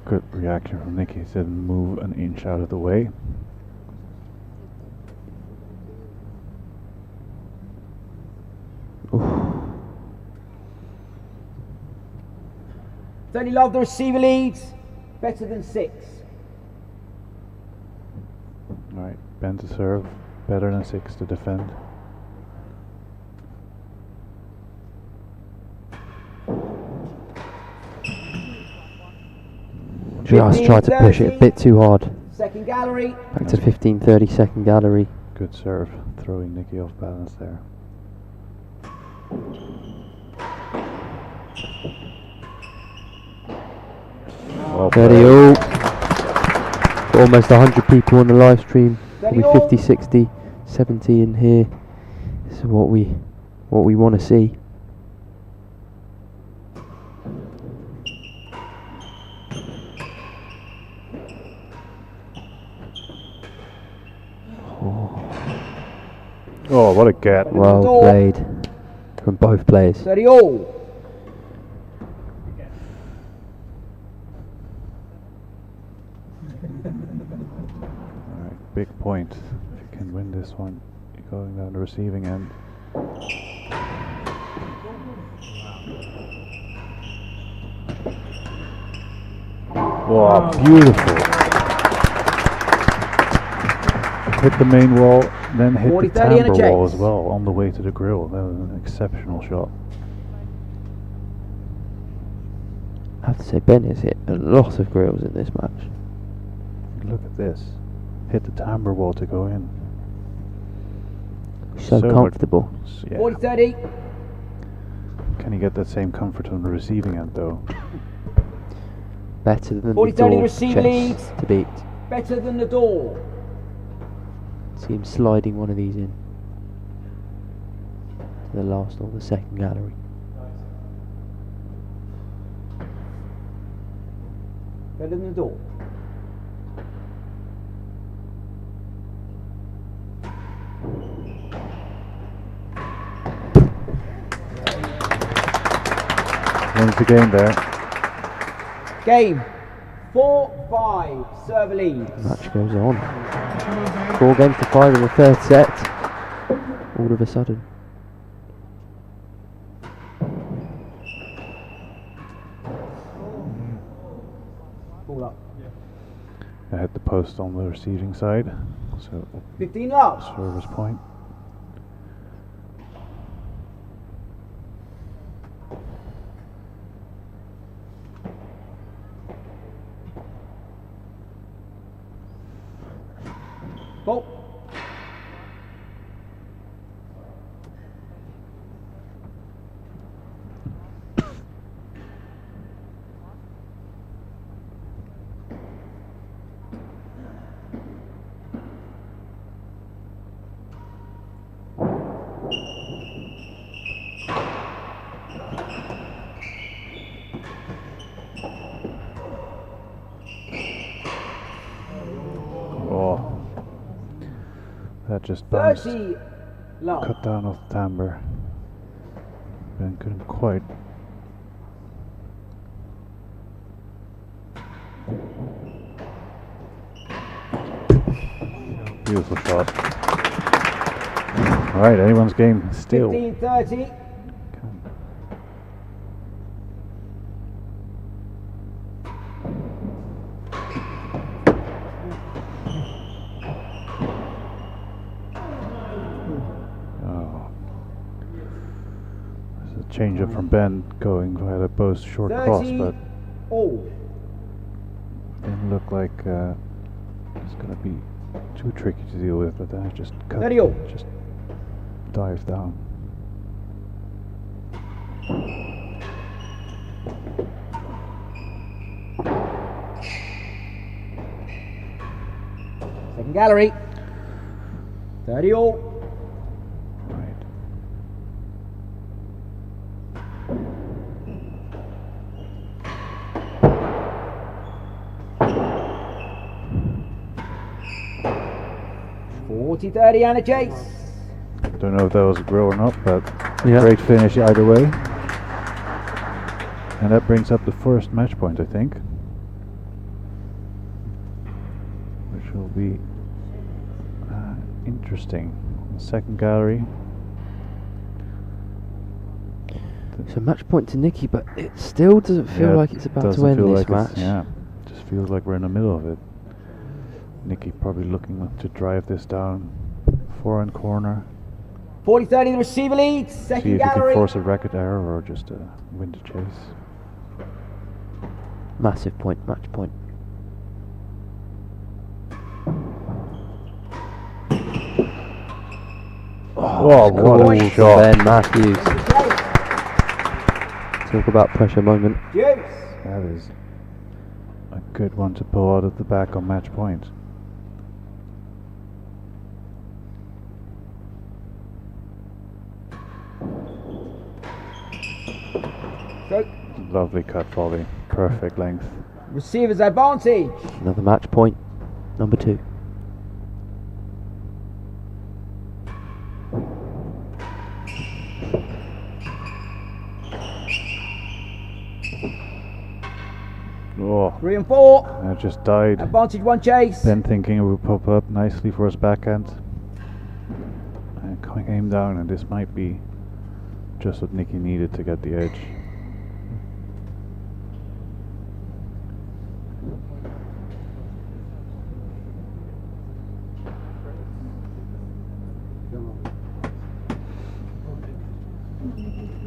Good reaction from Nikki. He said move an inch out of the way. 30 love, the receiver leads. Better than 6. Alright, Ben to serve, better than 6 to defend. Just tried to push it a bit too hard. Second gallery. Back to 15-30, second gallery. Good serve, throwing Nicky off balance there. Well 30-all. Almost 100 people on the live stream. Probably 50, 60, 70 in here. This is what we want to see. Oh, what a get. Well played from both players. 30-all. Alright, big point. If you can win this one, you're going down the receiving end. Wow, beautiful. Hit the main wall, then hit the timber wall as well on the way to the grill. That was an exceptional shot. I have to say, Ben has hit a lot of grills in this match. Look at this. Hit the timber wall to go in. So comfortable. Yeah. 40-30. Can you get that same comfort on the receiving end though? Better than the 40-30 door receiver leads. to beat. Better than the door. See him sliding one of these in to the last or the second gallery. Better than the door. Wins the game there. Game 4-5, server leads. Match goes on. 4 games to 5 in the third set. All of a sudden. Ball up. I hit the post on the receiving side, so 15 love. service point. Ball. Oh, that just bounced. 30 love. Cut down off the timber. Ben couldn't quite. Beautiful shot. Alright, anyone's game still. 15-30. Change up from Ben going via the post short cross, but didn't look like it's going to be too tricky to deal with, but then it just cut, just dives down. Second gallery. 30-all. 40-30 and a chase. Don't know if that was a grill or not, but great finish either way. And that brings up the first match point, I think, which will be interesting. The second gallery. So match point to Nikki, but it still doesn't feel like it's about to end this match. Yeah, just feels like we're in the middle of it. Nikki probably looking to drive this down. Forehand corner. 40-30, the receiver leads. See Second if he gallery. can force a racket error or just win the chase. Massive point, match point. Oh, what a shot. Ben Matthews. Talk about pressure moment. That is a good one to pull out of the back on match point. Lovely cut volley, perfect length. Receiver's advantage. Another match point, number 2. Oh, 3 and 4. that just died. Advantage 1 chase. Ben thinking it would pop up nicely for his backhand. And came down, and this might be just what Nikki needed to get the edge.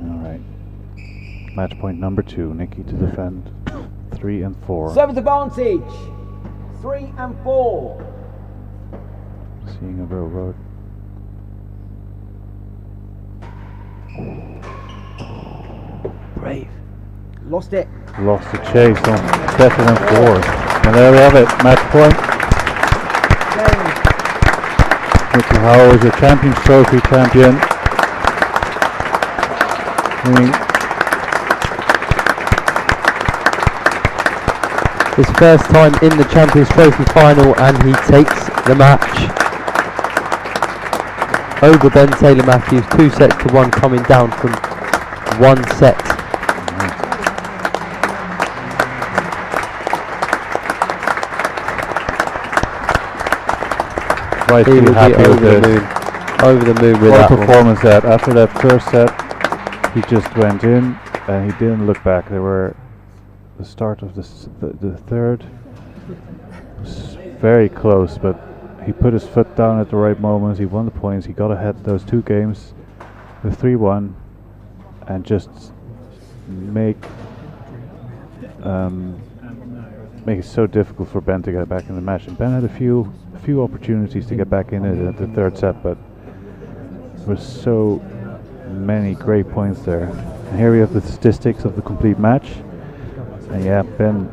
Alright. Match point number 2, Nikki to defend. 3 and 4. Server's advantage. 3 and 4. Seeing a real road. Brave. Lost it. Lost the chase on better than 4. And there we have it, match point. Nikki Howell is your Champions Trophy champion. His first time in the Champions Trophy final, and he takes the match over Ben Taylor Matthews, 2-1, coming down from 1 set. Quite He will be happy over with the this. moon. Over the moon with What that a one. performance that. After that first set, he just went in and he didn't look back. There were the start of the third was very close, but he put his foot down at the right moments. He won the points. He got ahead those 2 games, the 3-1, and just make it so difficult for Ben to get back in the match. And Ben had a few opportunities to get back in it at the third set, but there were so many great points there. And here we have the statistics of the complete match. And yeah, Ben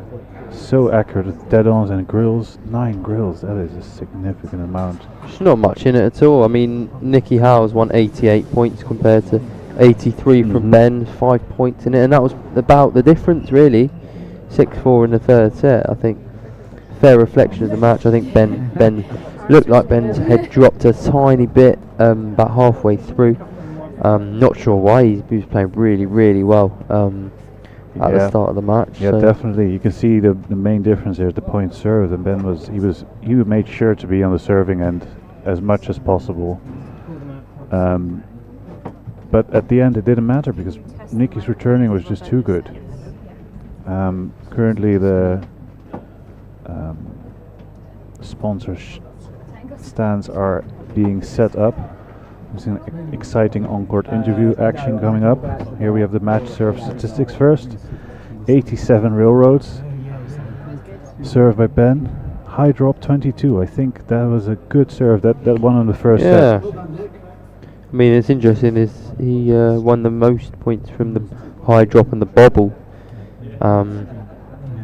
so accurate with dead-ons and grills. 9 grills, that is a significant amount. There's not much in it at all. I mean, Nikki Howell's won 88 points compared to 83 from Ben, 5 points in it, and that was about the difference really. 6-4 in the third set. I think fair reflection of the match. I think Ben looked like Ben's head dropped a tiny bit about halfway through. Not sure why. He was playing really well at the start of the match. Yeah, definitely. You can see the main difference here is the point served, and Ben he made sure to be on the serving end as much as possible. But at the end it didn't matter because Nikki's returning was just too good. Currently the sponsor stands are being set up. There's an exciting on-court interview action coming up. Here we have the match serve statistics first. 87 railroads. Serve by Ben. High drop 22. I think that was a good serve. That one on the first set. I mean, it's interesting is he won the most points from the high drop and the bobble.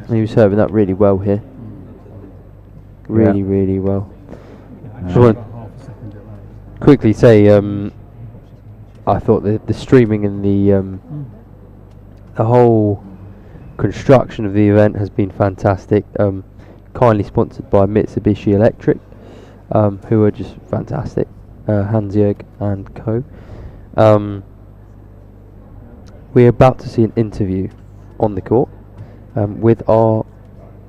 He was serving that really well here. Really well. Just want to quickly say, I thought the streaming and the whole construction of the event has been fantastic. Kindly sponsored by Mitsubishi Electric, who are just fantastic. Hans-Jörg and co. We're about to see an interview on the court with our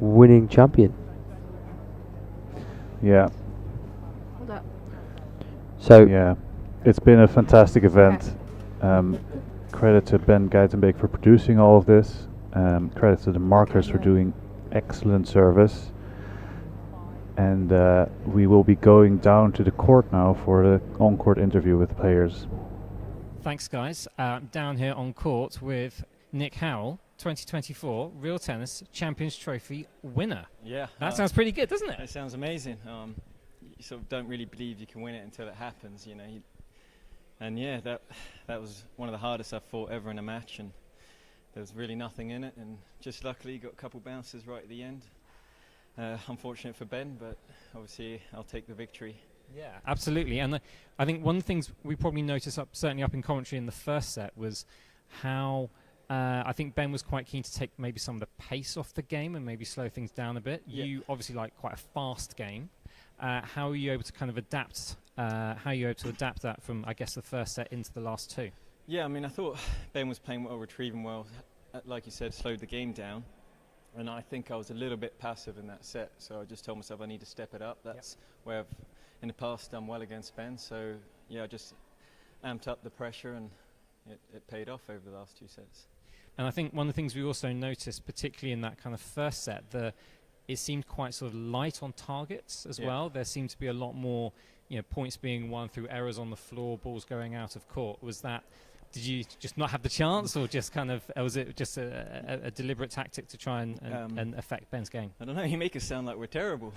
winning champion. Yeah. So yeah, it's been a fantastic event. Credit to Ben Geitenbeek for producing all of this. Credit to the markers for doing excellent service. And we will be going down to the court now for the on-court interview with the players. Thanks, guys. Down here on court with Nick Howell, 2024 Real Tennis Champions Trophy winner. Yeah. That sounds pretty good, doesn't it? It sounds amazing. You sort of don't really believe you can win it until it happens, you know. And yeah, that was one of the hardest I've fought ever in a match, and there was really nothing in it, and just luckily got a couple bounces right at the end. Unfortunate for Ben, but obviously I'll take the victory. Yeah, absolutely. And I think one of the things we probably noticed certainly up in commentary in the first set was how I think Ben was quite keen to take maybe some of the pace off the game and maybe slow things down a bit. Yeah. You obviously like quite a fast game. How are you able to kind of adapt? How are you able to adapt that from, I guess, the first set into the last two? Yeah, I mean, I thought Ben was playing well, retrieving well. Like you said, slowed the game down. And I think I was a little bit passive in that set, so I just told myself I need to step it up. That's where I've, in the past, done well against Ben. So, yeah, I just amped up the pressure, and it paid off over the last two sets. And I think one of the things we also noticed, particularly in that kind of first set, it seemed quite sort of light on targets as well. There seemed to be a lot more, points being won through errors on the floor, balls going out of court. Did you just not have the chance, or just kind of, was it just a deliberate tactic to try and affect Ben's game? I don't know. You make us sound like we're terrible.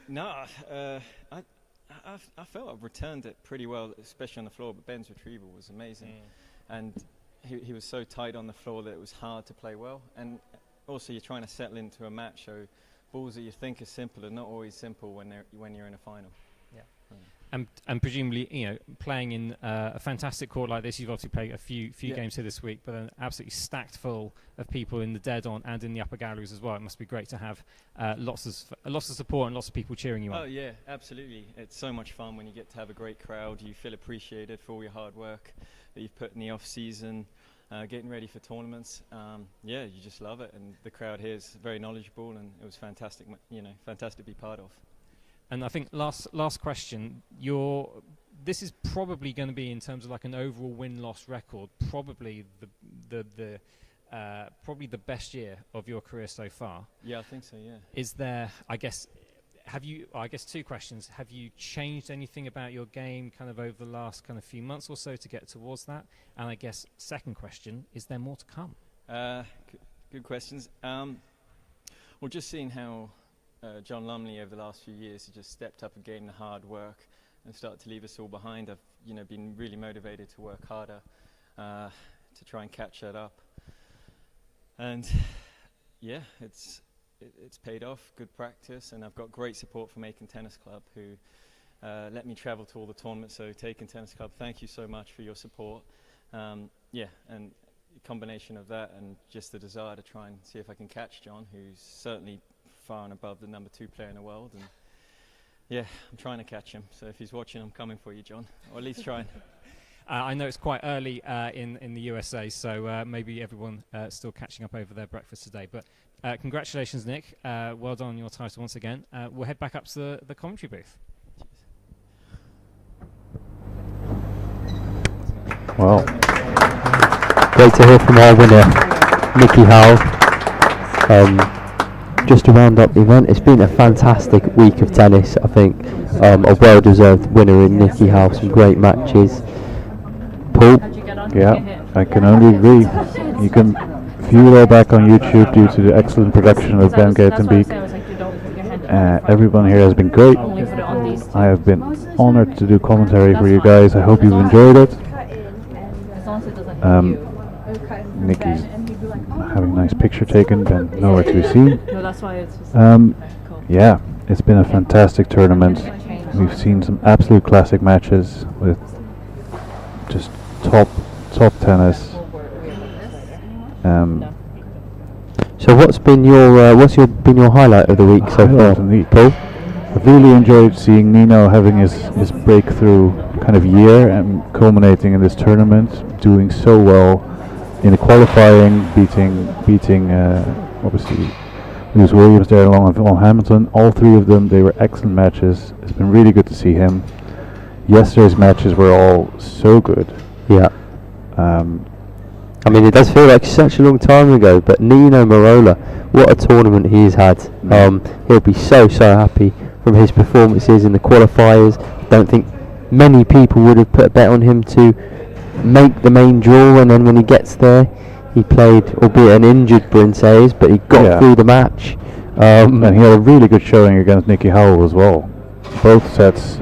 No, I felt I've returned it pretty well, especially on the floor. But Ben's retrieval was amazing, and he was so tight on the floor that it was hard to play well. And also, you're trying to settle into a match, so balls that you think are simple are not always simple when you're in a final. And presumably, playing in a fantastic court like this, you've obviously played a few games here this week, but an absolutely stacked full of people in the dead on and in the upper galleries as well. It must be great to have lots of support and lots of people cheering you on. Oh yeah, absolutely. It's so much fun when you get to have a great crowd. You feel appreciated for all your hard work that you've put in the off season, getting ready for tournaments. Yeah, you just love it, and the crowd here is very knowledgeable, and it was fantastic. Fantastic to be part of. And I think last question, this is probably going to be, in terms of like an overall win-loss record, probably probably the best year of your career so far. Yeah, I think so. Yeah. Is there? I guess two questions. Have you changed anything about your game kind of over the last kind of few months or so to get towards that? And I guess second question, is there more to come? Good questions. Well, just seeing how John Lumley over the last few years has just stepped up again, the hard work, and started to leave us all behind. I've been really motivated to work harder to try and catch that up. And yeah, it's paid off. Good practice, and I've got great support from Aiken Tennis Club, who let me travel to all the tournaments. So to Aiken Tennis Club, thank you so much for your support. Yeah, and a combination of that and just the desire to try and see if I can catch John, who's certainly far and above the number 2 player in the world, and yeah, I'm trying to catch him. So if he's watching, I'm coming for you, John, or at least trying. I know it's quite early in the USA, so maybe everyone still catching up over their breakfast today. But congratulations, Nick. Well done on your title once again. We'll head back up to the commentary booth. Well, great to hear from our winner, Nicky Howell. Just to round up the event, it's been a fantastic week of tennis. I think a well-deserved winner in Nicky Howell, some great matches. Paul? Yeah, I can only agree. You can view it all back on YouTube due to the excellent production of Ben Geitenbeek. Everyone here has been great. I have been honored to do commentary for you guys. I hope you've enjoyed it. Nicky's having a nice picture taken, Ben nowhere to be seen. Yeah, it's been a fantastic tournament. We've seen some absolute classic matches with just top tennis. So what's been your highlight of the week so far, Paul? I've really enjoyed seeing Nino having his breakthrough kind of year and culminating in this tournament, doing so well in the qualifying, beating obviously Lewis Williams there along with Hampton. All three of them, they were excellent matches. It's been really good to see him. yesterday's matches were all so good. Yeah. I mean, it does feel like such a long time ago, but Nino Marola, what a tournament he's had. He'll be so happy from his performances in the qualifiers. Don't think many people would have put a bet on him to make the main draw, and then when he gets there, he played, albeit an injured Brinsays, but he got through the match. And he had a really good showing against Nicky Howell as well. Both sets,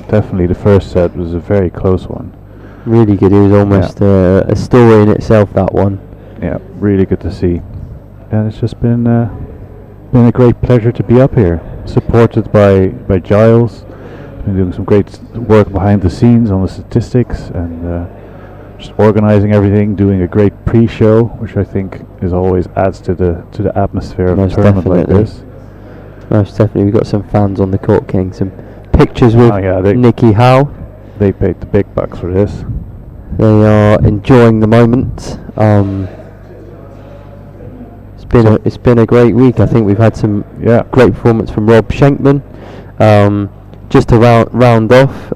definitely the first set was a very close one. Really good. It was almost a story in itself, that one. Yeah, really good to see. And it's just been a great pleasure to be up here, supported by Giles. Been doing some great work behind the scenes on the statistics and just organizing everything, doing a great pre-show, which I think is always adds to the atmosphere of a tournament like this. Most definitely. We've got some fans on the court getting some pictures with Nicky Howell. They paid the big bucks for this. They are enjoying the moment. It's been a great week. I think we've had some great performance from Rob Schenkman. Just to round off,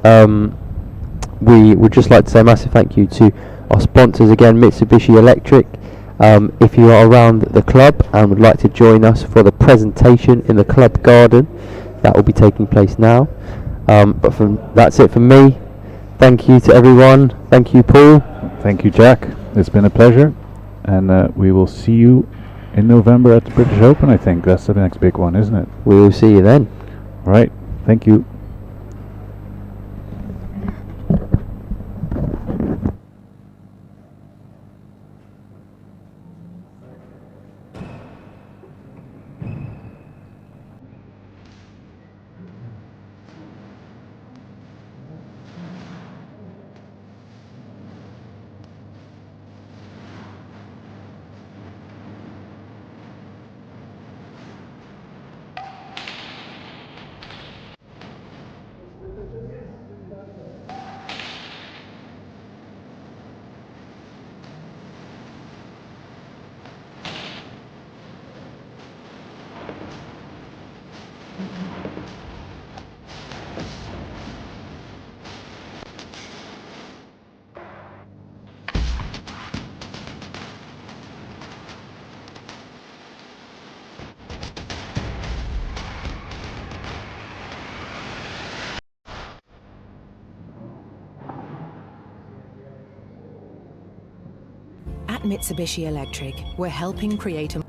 we would just like to say a massive thank you to our sponsors again, Mitsubishi Electric. If you are around the club and would like to join us for the presentation in the club garden, that will be taking place now. But that's it from me. Thank you to everyone. Thank you, Paul. Thank you, Jack. It's been a pleasure. And we will see you in November at the British Open, I think. That's the next big one, isn't it? We will see you then. All right. Thank you. At Mitsubishi Electric, we're helping create a